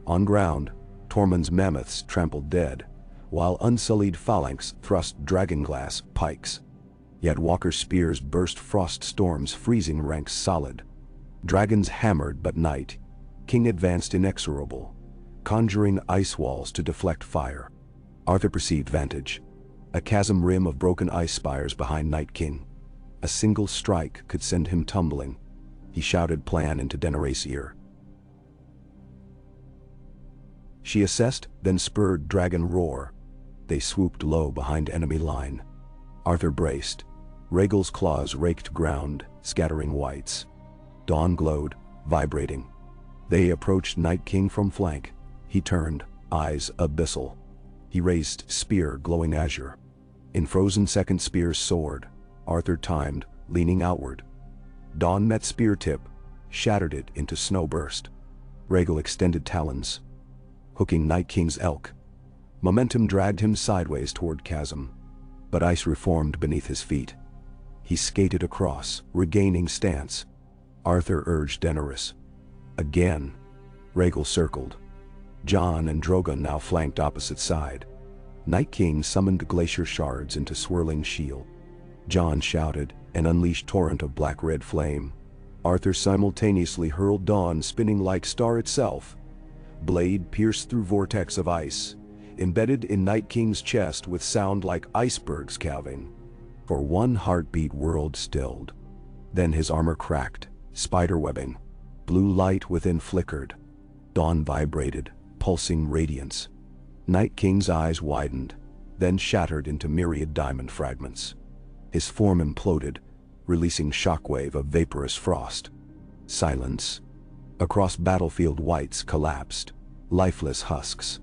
On ground, Tormund's mammoths trampled dead, while unsullied phalanx thrust dragonglass pikes. Yet Walker's spears burst frost storms, freezing ranks solid. Dragons hammered but Night King advanced inexorable, conjuring ice walls to deflect fire. Arthur perceived vantage. A chasm rim of broken ice spires behind Night King. A single strike could send him tumbling. He shouted plan into Daenerys' ear. She assessed, then spurred dragon roar. They swooped low behind enemy line. Arthur braced. Rhaegal's claws raked ground, scattering whites. Dawn glowed, vibrating. They approached Night King from flank. He turned, eyes abyssal. He raised spear glowing azure. In frozen second spears soared. Arthur timed, leaning outward. Dawn met spear tip, shattered it into snow burst. Rhaegal extended talons. hooking Night King's elk. Momentum dragged him sideways toward chasm, but ice reformed beneath his feet. He skated across, regaining stance. Arthur urged Daenerys. Again. Rhaegal circled. Jon and Drogon now flanked opposite side. Night King summoned glacier shards into swirling shield. Jon shouted, an unleashed torrent of black-red flame. Arthur simultaneously hurled Dawn, spinning like star itself. Blade pierced through vortex of ice, embedded in Night King's chest with sound like icebergs calving. For one heartbeat, world stilled. Then his armor cracked, spiderwebbing. Blue light within flickered. Dawn vibrated, pulsing radiance. Night King's eyes widened, then shattered into myriad diamond fragments. His form imploded, releasing shockwave of vaporous frost. Silence. Across battlefield, whites collapsed, lifeless husks.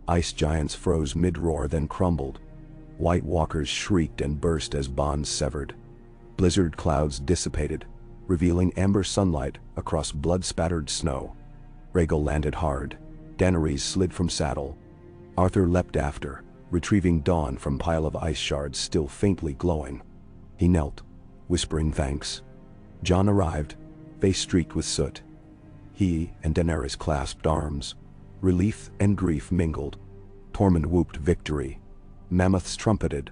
Ice giants froze mid-roar, then crumbled. White walkers shrieked and burst as bonds severed. Blizzard clouds dissipated, revealing amber sunlight across blood-spattered snow. Rhaegal landed hard. Daenerys slid from saddle. Arthur leapt after, retrieving Dawn from pile of ice shards still faintly glowing. He knelt, whispering thanks. Jon arrived, face streaked with soot. He and Daenerys clasped arms. Relief and grief mingled. Tormund whooped victory. Mammoths trumpeted.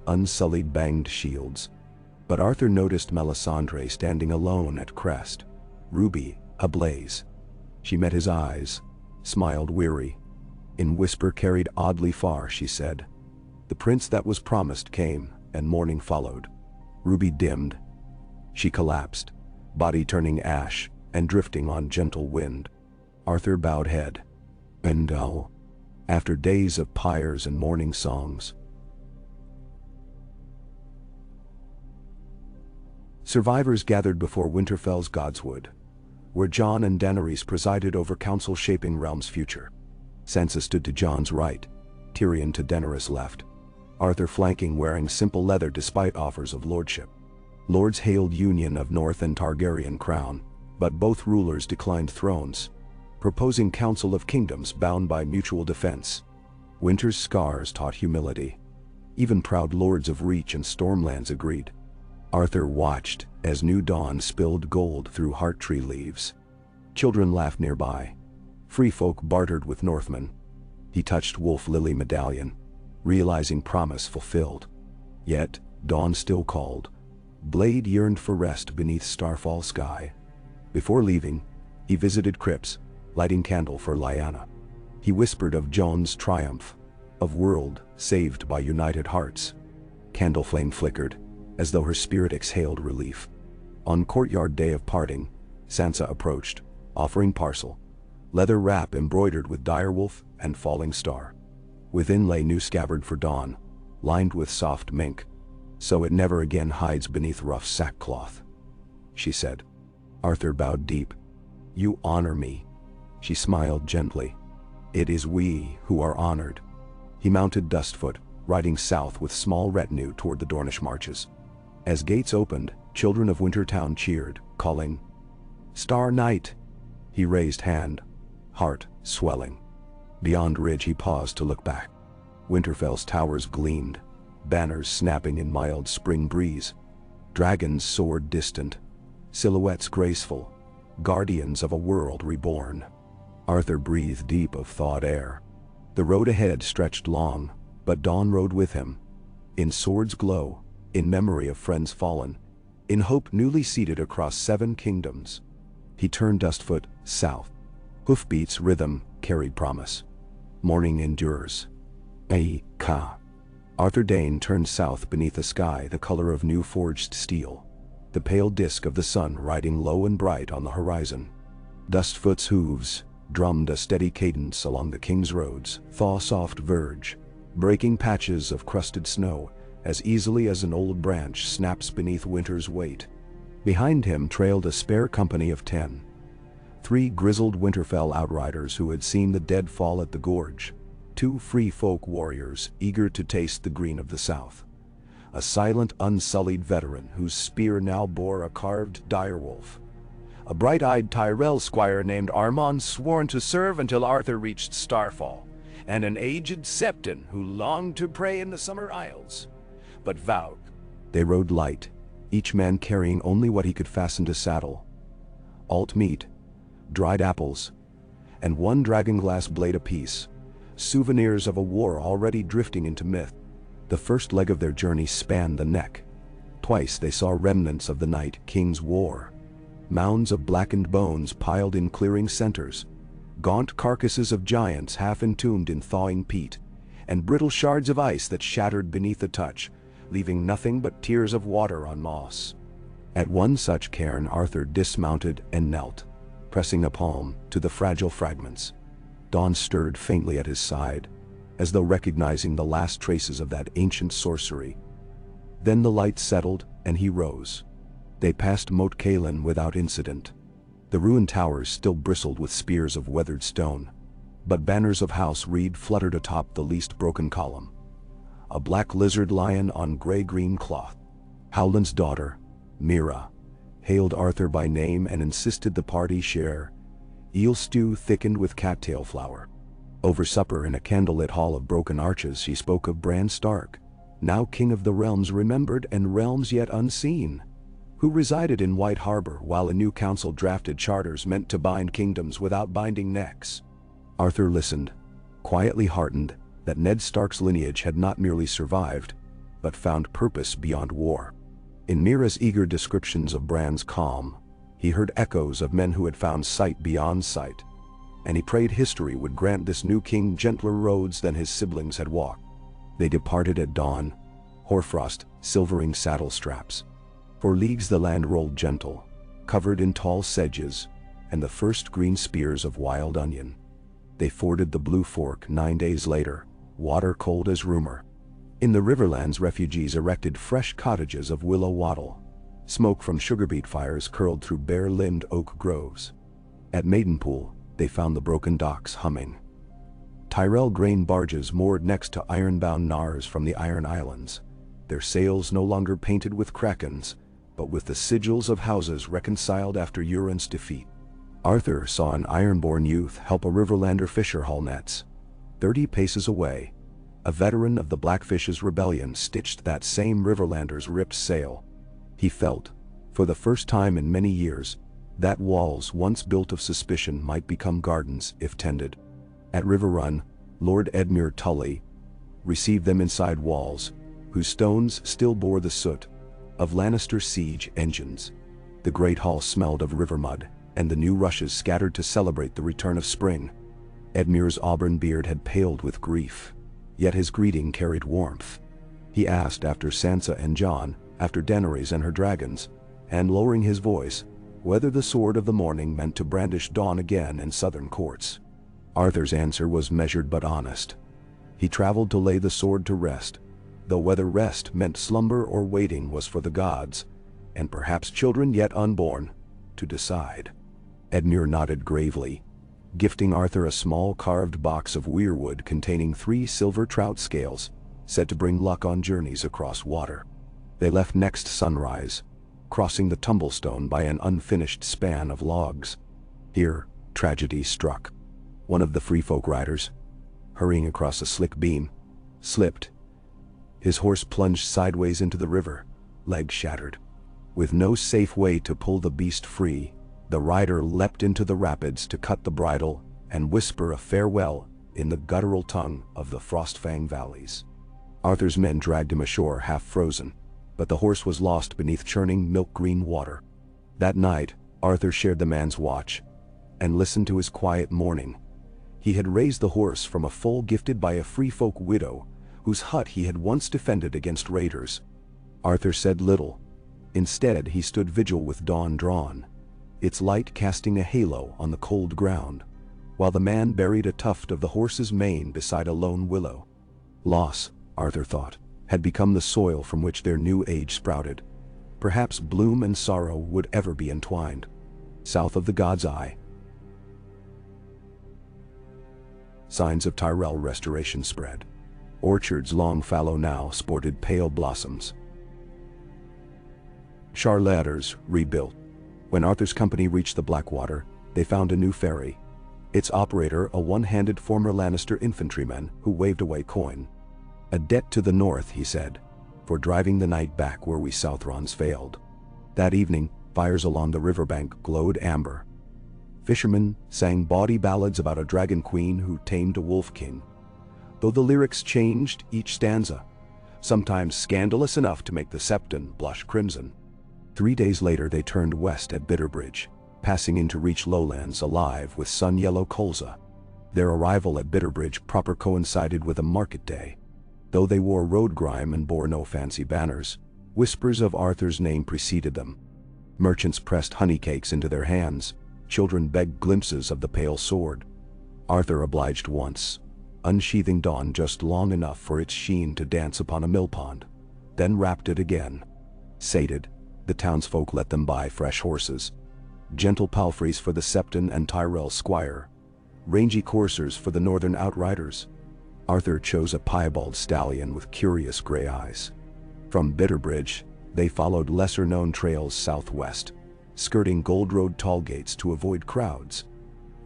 Unsullied banged shields. But Arthur noticed Melisandre standing alone at crest, ruby ablaze. She met his eyes, smiled weary. In whisper carried oddly far, she said. The prince that was promised came, and morning followed. Ruby dimmed. She collapsed, body turning ash and drifting on gentle wind. Arthur bowed head. And oh, after days of pyres and morning songs. Survivors gathered before Winterfell's Godswood, where Jon and Daenerys presided over council shaping realm's future. Sansa stood to Jon's right, Tyrion to Daenerys' left, Arthur flanking, wearing simple leather despite offers of lordship. Lords hailed union of North and Targaryen crown, but both rulers declined thrones, proposing council of kingdoms bound by mutual defense. Winter's scars taught humility. Even proud lords of Reach and Stormlands agreed. Arthur watched as new dawn spilled gold through heart-tree leaves. Children laughed nearby. Free folk bartered with Northmen. He touched Wolf Lily medallion, realizing promise fulfilled. Yet, dawn still called. Blade yearned for rest beneath starfall sky. Before leaving, he visited crypts, lighting candle for Lyanna. He whispered of Jon's triumph, of world saved by united hearts. Candle flame flickered, as though her spirit exhaled relief. On courtyard day of parting, Sansa approached, offering parcel, leather wrap embroidered with direwolf and falling star. Within lay new scabbard for Dawn, lined with soft mink, so it never again hides beneath rough sackcloth. She said. Arthur bowed deep. You honor me. She smiled gently. It is we who are honored. He mounted Dustfoot, riding south with small retinue toward the Dornish marches. As gates opened, children of Wintertown cheered, calling, Star Knight! He raised hand, heart swelling. Beyond ridge he paused to look back. Winterfell's towers gleamed, banners snapping in mild spring breeze. Dragons soared distant, silhouettes graceful, guardians of a world reborn. Arthur breathed deep of thawed air. The road ahead stretched long, but dawn rode with him. In sword's glow, in memory of friends fallen, in hope newly seated across 7 kingdoms. He turned Dustfoot south. Hoofbeats rhythm carried promise. Morning endures. Ka. Arthur Dayne turned south beneath a sky the color of new forged steel, the pale disk of the sun riding low and bright on the horizon. Dustfoot's hooves drummed a steady cadence along the king's roads, thaw-soft verge, breaking patches of crusted snow as easily as an old branch snaps beneath winter's weight. Behind him trailed a spare company of 10. 3 grizzled Winterfell outriders who had seen the dead fall at the gorge, 2 free folk warriors eager to taste the green of the south, a silent, unsullied veteran whose spear now bore a carved direwolf, a bright-eyed Tyrell squire named Armand sworn to serve until Arthur reached Starfall, and an aged Septon who longed to pray in the Summer Isles, but vowed. They rode light, each man carrying only what he could fasten to saddle: alt meat, dried apples, and one dragonglass blade apiece, souvenirs of a war already drifting into myth. The first leg of their journey spanned the neck. Twice they saw remnants of the Night King's war. Mounds of blackened bones piled in clearing centers, gaunt carcasses of giants half entombed in thawing peat, and brittle shards of ice that shattered beneath the touch, leaving nothing but tears of water on moss. At one such cairn Arthur dismounted and knelt, pressing a palm to the fragile fragments. Dawn stirred faintly at his side, as though recognizing the last traces of that ancient sorcery. Then the light settled, and he rose. They passed Moat Cailin without incident. The ruined towers still bristled with spears of weathered stone, but banners of House Reed fluttered atop the least broken column. A black lizard lion on gray-green cloth. Howland's daughter, Mira, hailed Arthur by name and insisted the party share eel stew thickened with cattail flour. Over supper in a candlelit hall of broken arches she spoke of Bran Stark, now king of the realms remembered and realms yet unseen, who resided in White Harbor while a new council drafted charters meant to bind kingdoms without binding necks. Arthur listened, quietly heartened that Ned Stark's lineage had not merely survived, but found purpose beyond war. In Mira's eager descriptions of Bran's calm, he heard echoes of men who had found sight beyond sight, and he prayed history would grant this new king gentler roads than his siblings had walked. They departed at dawn, hoarfrost silvering saddle straps. For leagues the land rolled gentle, covered in tall sedges and the first green spears of wild onion. They forded the Blue Fork 9 days later, water cold as rumor. In the Riverlands refugees erected fresh cottages of willow wattle. Smoke from sugarbeet fires curled through bare-limbed oak groves. At Maidenpool, they found the broken docks humming. Tyrell grain barges moored next to iron-bound Nars from the Iron Islands, their sails no longer painted with krakens, but with the sigils of houses reconciled after Euron's defeat. Arthur saw an ironborn youth help a Riverlander fisher haul nets. 30 paces away, a veteran of the Blackfish's rebellion stitched that same Riverlander's ripped sail. He felt, for the first time in many years, that walls once built of suspicion might become gardens if tended. At River Run, Lord Edmure Tully received them inside walls, whose stones still bore the soot of Lannister siege engines. The great hall smelled of river mud, and the new rushes scattered to celebrate the return of spring. Edmure's auburn beard had paled with grief, yet his greeting carried warmth. He asked after Sansa and Jon, after Daenerys and her dragons, and lowering his voice, whether the sword of the morning meant to brandish dawn again in southern courts. Arthur's answer was measured but honest. He traveled to lay the sword to rest, though whether rest meant slumber or waiting was for the gods, and perhaps children yet unborn, to decide. Edmure nodded gravely, gifting Arthur a small carved box of weirwood containing 3 silver trout scales, said to bring luck on journeys across water. They left next sunrise, crossing the Tumblestone by an unfinished span of logs. Here, tragedy struck. One of the free folk riders, hurrying across a slick beam, slipped. His horse plunged sideways into the river, leg shattered. With no safe way to pull the beast free, the rider leapt into the rapids to cut the bridle and whisper a farewell in the guttural tongue of the Frostfang valleys. Arthur's men dragged him ashore half frozen, but the horse was lost beneath churning milk-green water. That night, Arthur shared the man's watch and listened to his quiet mourning. He had raised the horse from a foal gifted by a free folk widow whose hut he had once defended against raiders. Arthur said little. Instead, he stood vigil with dawn drawn, its light casting a halo on the cold ground, while the man buried a tuft of the horse's mane beside a lone willow. Loss, Arthur thought, had become the soil from which their new age sprouted. Perhaps bloom and sorrow would ever be entwined. South of the God's Eye, signs of Tyrell restoration spread. Orchards long fallow now sported pale blossoms. Charlaters rebuilt. When Arthur's company reached the Blackwater, they found a new ferry. Its operator a one-handed former Lannister infantryman who waved away coin. "A debt to the north," he said, "for driving the night back where we Southrons failed." That evening, fires along the riverbank glowed amber. Fishermen sang bawdy ballads about a dragon queen who tamed a wolf king. Though the lyrics changed each stanza, sometimes scandalous enough to make the Septon blush crimson. 3 days later they turned west at Bitterbridge, passing into Reach lowlands alive with sun-yellow colza. Their arrival at Bitterbridge proper coincided with a market day. Though they wore road grime and bore no fancy banners, whispers of Arthur's name preceded them. Merchants pressed honey cakes into their hands, children begged glimpses of the pale sword. Arthur obliged once, unsheathing Dawn just long enough for its sheen to dance upon a millpond, then wrapped it again. Sated, the townsfolk let them buy fresh horses, gentle palfreys for the Septon and Tyrell squire, rangy coursers for the northern outriders. Arthur chose a piebald stallion with curious gray eyes. From Bitterbridge, they followed lesser-known trails southwest, skirting Gold Road tollgates to avoid crowds.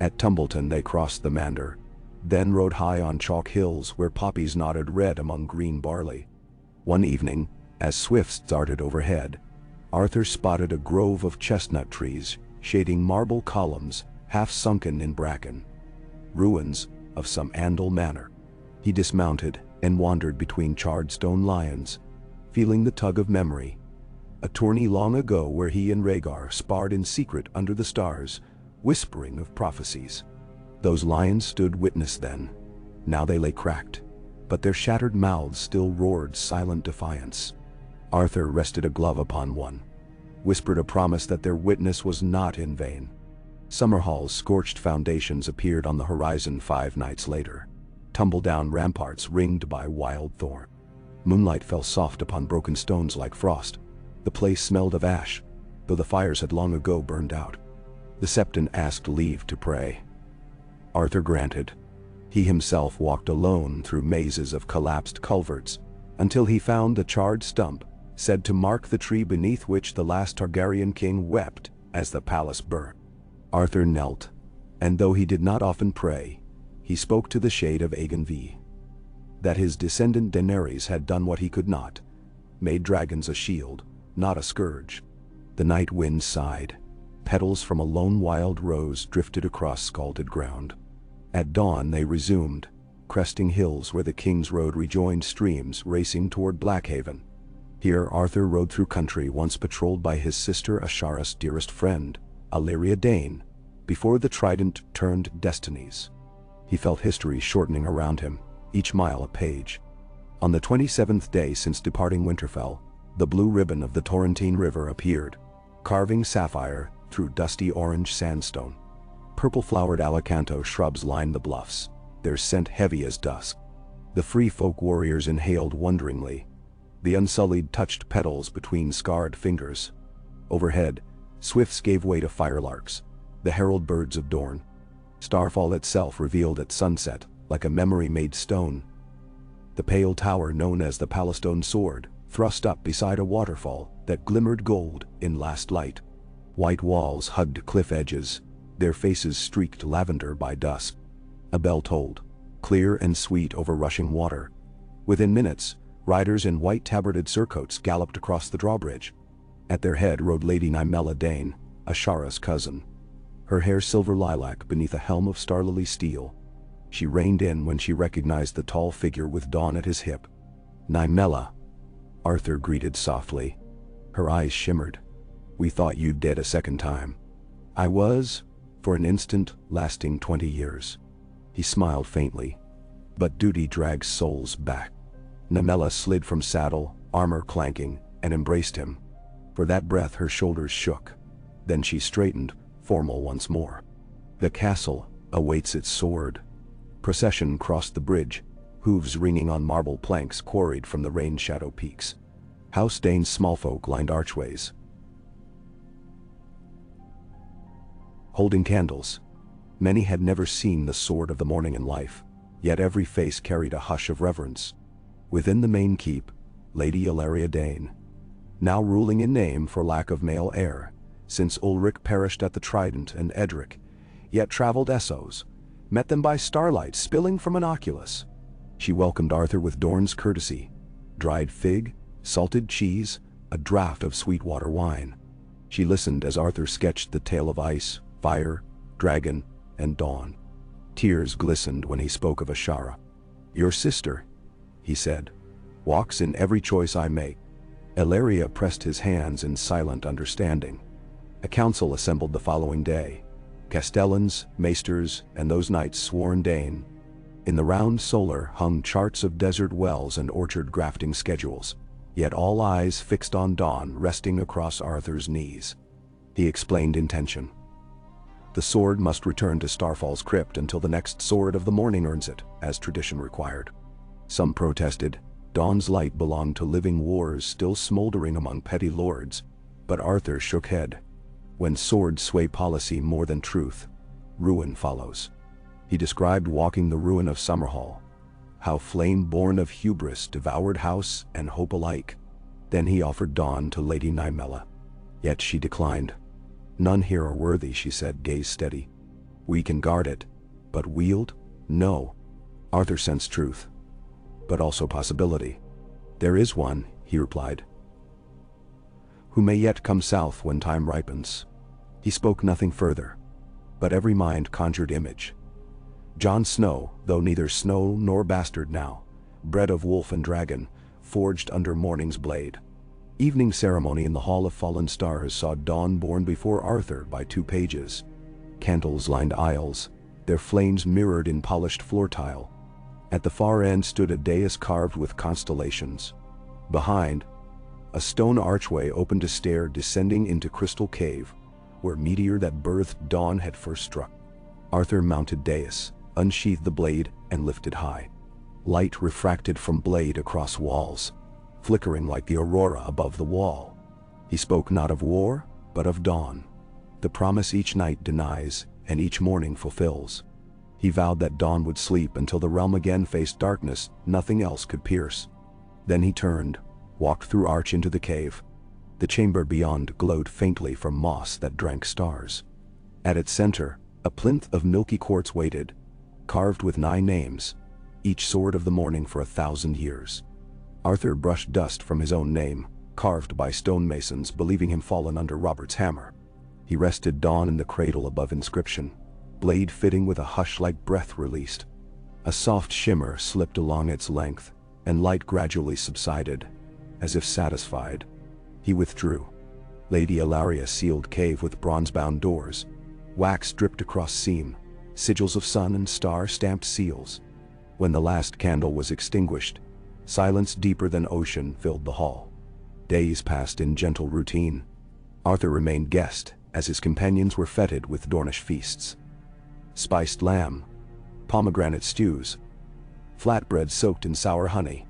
At Tumbleton they crossed the Mander, then rode high on chalk hills where poppies nodded red among green barley. One evening, as swifts darted overhead, Arthur spotted a grove of chestnut trees shading marble columns half sunken in bracken. Ruins of some Andal manor. He dismounted and wandered between charred stone lions, feeling the tug of memory. A tourney long ago where he and Rhaegar sparred in secret under the stars, whispering of prophecies. Those lions stood witness then. Now they lay cracked, but their shattered mouths still roared silent defiance. Arthur rested a glove upon one, whispered a promise that their witness was not in vain. Summerhall's scorched foundations appeared on the horizon 5 nights later, tumble-down ramparts ringed by wild thorn. Moonlight fell soft upon broken stones like frost. The place smelled of ash, though the fires had long ago burned out. The Septon asked leave to pray. Arthur granted. He himself walked alone through mazes of collapsed culverts, until he found the charred stump, said to mark the tree beneath which the last Targaryen king wept as the palace burned. Arthur knelt, and though he did not often pray, he spoke to the shade of Aegon V. That his descendant Daenerys had done what he could not, made dragons a shield, not a scourge. The night wind sighed. Petals from a lone wild rose drifted across scalded ground. At dawn they resumed, cresting hills where the King's Road rejoined streams racing toward Blackhaven. Here Arthur rode through country once patrolled by his sister Ashara's dearest friend, Illyria Dayne, before the trident turned destinies. He felt history shortening around him, each mile a page. On the 27th day since departing Winterfell, the blue ribbon of the Torrentine River appeared, carving sapphire through dusty orange sandstone. Purple-flowered alicanto shrubs lined the bluffs, their scent heavy as dusk. The free folk warriors inhaled wonderingly. The unsullied touched petals between scarred fingers. Overhead, swifts gave way to firelarks, the herald birds of Dorne. Starfall itself revealed at sunset, like a memory-made stone. The pale tower known as the Palestone Sword thrust up beside a waterfall that glimmered gold in last light. White walls hugged cliff edges, their faces streaked lavender by dusk. A bell tolled, clear and sweet over rushing water. Within minutes, riders in white tabarded surcoats galloped across the drawbridge. At their head rode Lady Nymella Dayne, Ashara's cousin, her hair silver lilac beneath a helm of starlily steel. She reined in when she recognized the tall figure with Dawn at his hip. "Nymella," Arthur greeted softly. Her eyes shimmered. "We thought you'd dead a second time." "I was, for an instant lasting 20 years. He smiled faintly. "But duty drags souls back." Nymella slid from saddle, armor clanking, and embraced him. For that breath her shoulders shook. Then she straightened, formal once more. "The castle awaits its sword." Procession crossed the bridge, hooves ringing on marble planks quarried from the rain-shadow peaks. House Dayne's small folk lined archways, holding candles. Many had never seen the sword of the morning in life, yet every face carried a hush of reverence. Within the main keep, Lady Illyria Dayne, now ruling in name for lack of male heir, since Ulrich perished at the Trident and Edric, yet traveled Essos, met them by starlight spilling from an oculus. She welcomed Arthur with Dorne's courtesy, dried fig, salted cheese, a draught of sweet-water wine. She listened as Arthur sketched the tale of ice, fire, dragon, and dawn. Tears glistened when he spoke of Ashara. "Your sister," he said, "walks in every choice I make." Ilaria pressed his hands in silent understanding. A council assembled the following day. Castellans, maesters, and those knights sworn Dayne. In the round solar hung charts of desert wells and orchard grafting schedules, yet all eyes fixed on Dawn resting across Arthur's knees. He explained intention. The sword must return to Starfall's crypt until the next sword of the morning earns it, as tradition required. Some protested. Dawn's light belonged to living wars still smoldering among petty lords, but Arthur shook head. When swords sway policy more than truth, ruin follows. He described walking the ruin of Summerhall, how flame born of hubris devoured house and hope alike. Then he offered Dawn to Lady Nymella. Yet she declined. "None here are worthy," she said, gaze steady. "We can guard it, but wield? No." Arthur sensed truth, but also possibility. "There is one," he replied, "who may yet come south when time ripens." He spoke nothing further, but every mind conjured image. Jon Snow, though neither snow nor bastard now, bred of wolf and dragon, forged under morning's blade. Evening ceremony in the Hall of Fallen Stars saw Dawn borne before Arthur by 2 pages. Candles lined aisles, their flames mirrored in polished floor tile. At the far end stood a dais carved with constellations. Behind, a stone archway opened to stair descending into Crystal Cave, where meteor that birthed Dawn had first struck. Arthur mounted dais, unsheathed the blade, and lifted high. Light refracted from blade across walls, flickering like the aurora above the wall. He spoke not of war, but of dawn, the promise each night denies and each morning fulfills. He vowed that Dawn would sleep until the realm again faced darkness nothing else could pierce. Then he turned, walked through arch into the cave. The chamber beyond glowed faintly from moss that drank stars. At its center, a plinth of milky quartz waited, carved with 9 names, each sword of the morning for 1,000 years. Arthur brushed dust from his own name, carved by stonemasons believing him fallen under Robert's hammer. He rested Dawn in the cradle above inscription, blade fitting with a hush-like breath released. A soft shimmer slipped along its length, and light gradually subsided, as if satisfied. He withdrew. Lady Ilaria sealed cave with bronze-bound doors, wax dripped across seam, sigils of sun and star stamped seals. When the last candle was extinguished, silence deeper than ocean filled the hall. Days passed in gentle routine. Arthur remained guest, as his companions were feted with Dornish feasts. Spiced lamb, pomegranate stews, flatbread soaked in sour honey.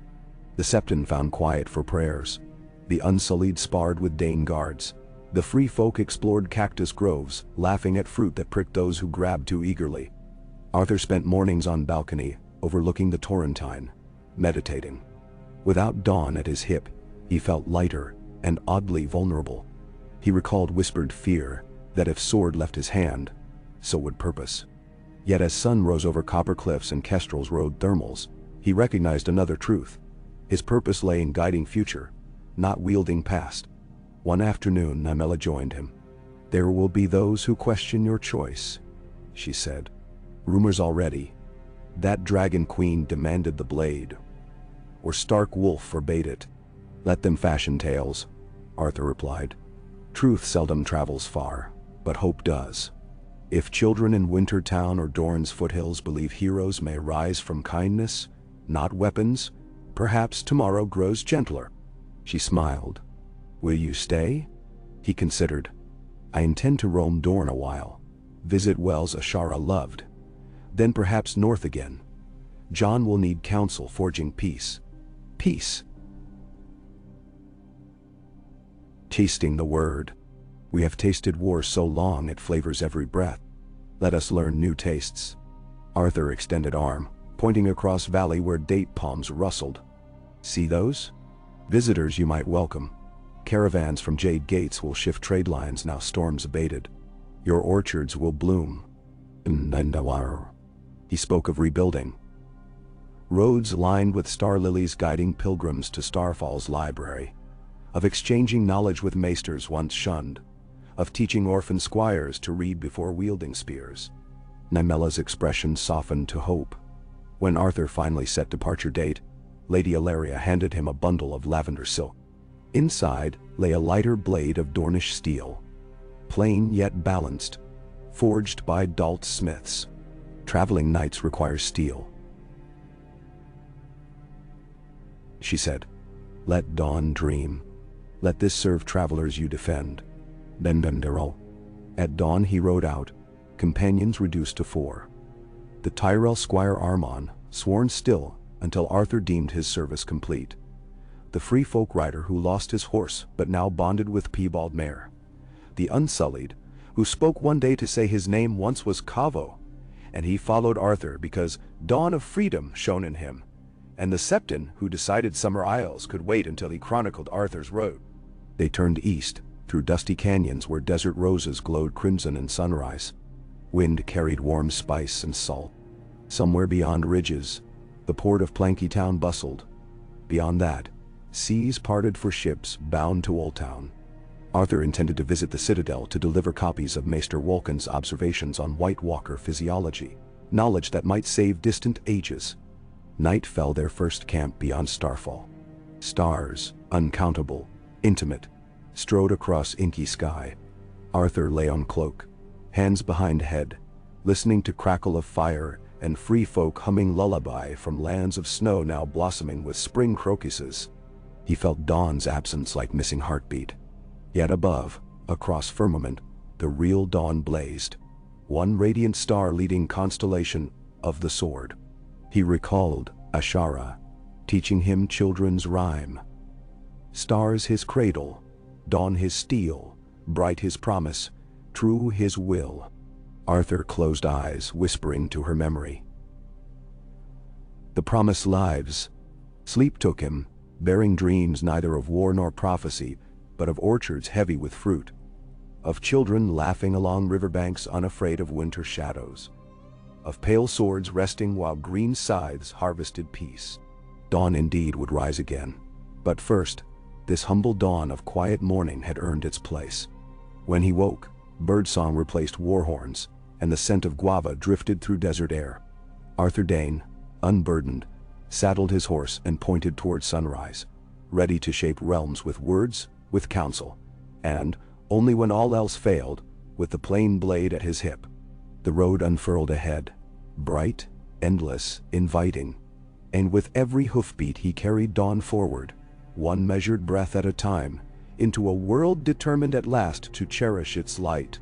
The Septon found quiet for prayers. The Unsullied sparred with Dayne guards. The free folk explored cactus groves, laughing at fruit that pricked those who grabbed too eagerly. Arthur spent mornings on balcony, overlooking the Torrentine, meditating. Without Dawn at his hip, he felt lighter and oddly vulnerable. He recalled whispered fear that if sword left his hand, so would purpose. Yet as sun rose over copper cliffs and kestrels rode thermals, he recognized another truth. His purpose lay in guiding future, not wielding past. One afternoon, Nymella joined him. "There will be those who question your choice," she said. "Rumors already. That dragon queen demanded the blade, or Stark Wolf forbade it." "Let them fashion tales," Arthur replied. "Truth seldom travels far, but hope does. If children in Wintertown or Dorne's foothills believe heroes may rise from kindness, not weapons, perhaps tomorrow grows gentler." She smiled. "Will you stay?" He considered. "I intend to roam Dorne a while, visit wells Ashara loved, then perhaps north again. Jon will need counsel forging peace." Peace. Tasting the word. We have tasted war so long it flavors every breath. Let us learn new tastes. Arthur extended arm, pointing across valley where date palms rustled. "See those? Visitors you might welcome. Caravans from Jade Gates will shift trade lines now storms abated. Your orchards will bloom. He spoke of rebuilding. Roads lined with star lilies guiding pilgrims to Starfall's library. Of exchanging knowledge with maesters once shunned. Of teaching orphan squires to read before wielding spears. Nymella's expression softened to hope. When Arthur finally set departure date, Lady Ilaria handed him a bundle of lavender silk. Inside lay a lighter blade of Dornish steel. Plain yet balanced, forged by Dalt smiths. Traveling knights require steel. She said, "Let dawn dream. Let this serve travelers you defend." At dawn he rode out, companions reduced to 4. The Tyrell squire Armon, sworn still until Arthur deemed his service complete. The free folk rider who lost his horse but now bonded with piebald mare. The unsullied, who spoke one day to say his name once was Cavo, and he followed Arthur because dawn of freedom shone in him, and the Septon who decided Summer Isles could wait until he chronicled Arthur's road. They turned east, through dusty canyons where desert roses glowed crimson in sunrise. Wind carried warm spice and salt. Somewhere beyond ridges, the port of Planky Town bustled. Beyond that, seas parted for ships bound to Old Town. Arthur intended to visit the Citadel to deliver copies of Maester Wolken's observations on White Walker physiology, knowledge that might save distant ages. Night fell their first camp beyond Starfall. Stars, uncountable, intimate, strode across inky sky. Arthur lay on cloak, hands behind head, listening to crackle of fire and free folk humming lullaby from lands of snow now blossoming with spring crocuses. He felt dawn's absence like missing heartbeat. Yet above, across firmament, the real dawn blazed, one radiant star leading constellation of the sword. He recalled Ashara, teaching him children's rhyme. Stars his cradle, dawn his steel, bright his promise, true his will. Arthur closed eyes, whispering to her memory. The promised lives. Sleep took him, bearing dreams neither of war nor prophecy, but of orchards heavy with fruit, of children laughing along riverbanks unafraid of winter shadows, of pale swords resting while green scythes harvested peace. Dawn indeed would rise again, but first, this humble dawn of quiet morning had earned its place. When he woke, birdsong replaced war horns, and the scent of guava drifted through desert air. Arthur Dayne, unburdened, saddled his horse and pointed toward sunrise, ready to shape realms with words, with counsel, and, only when all else failed, with the plain blade at his hip. The road unfurled ahead, bright, endless, inviting, and with every hoofbeat he carried dawn forward, one measured breath at a time, into a world determined at last to cherish its light.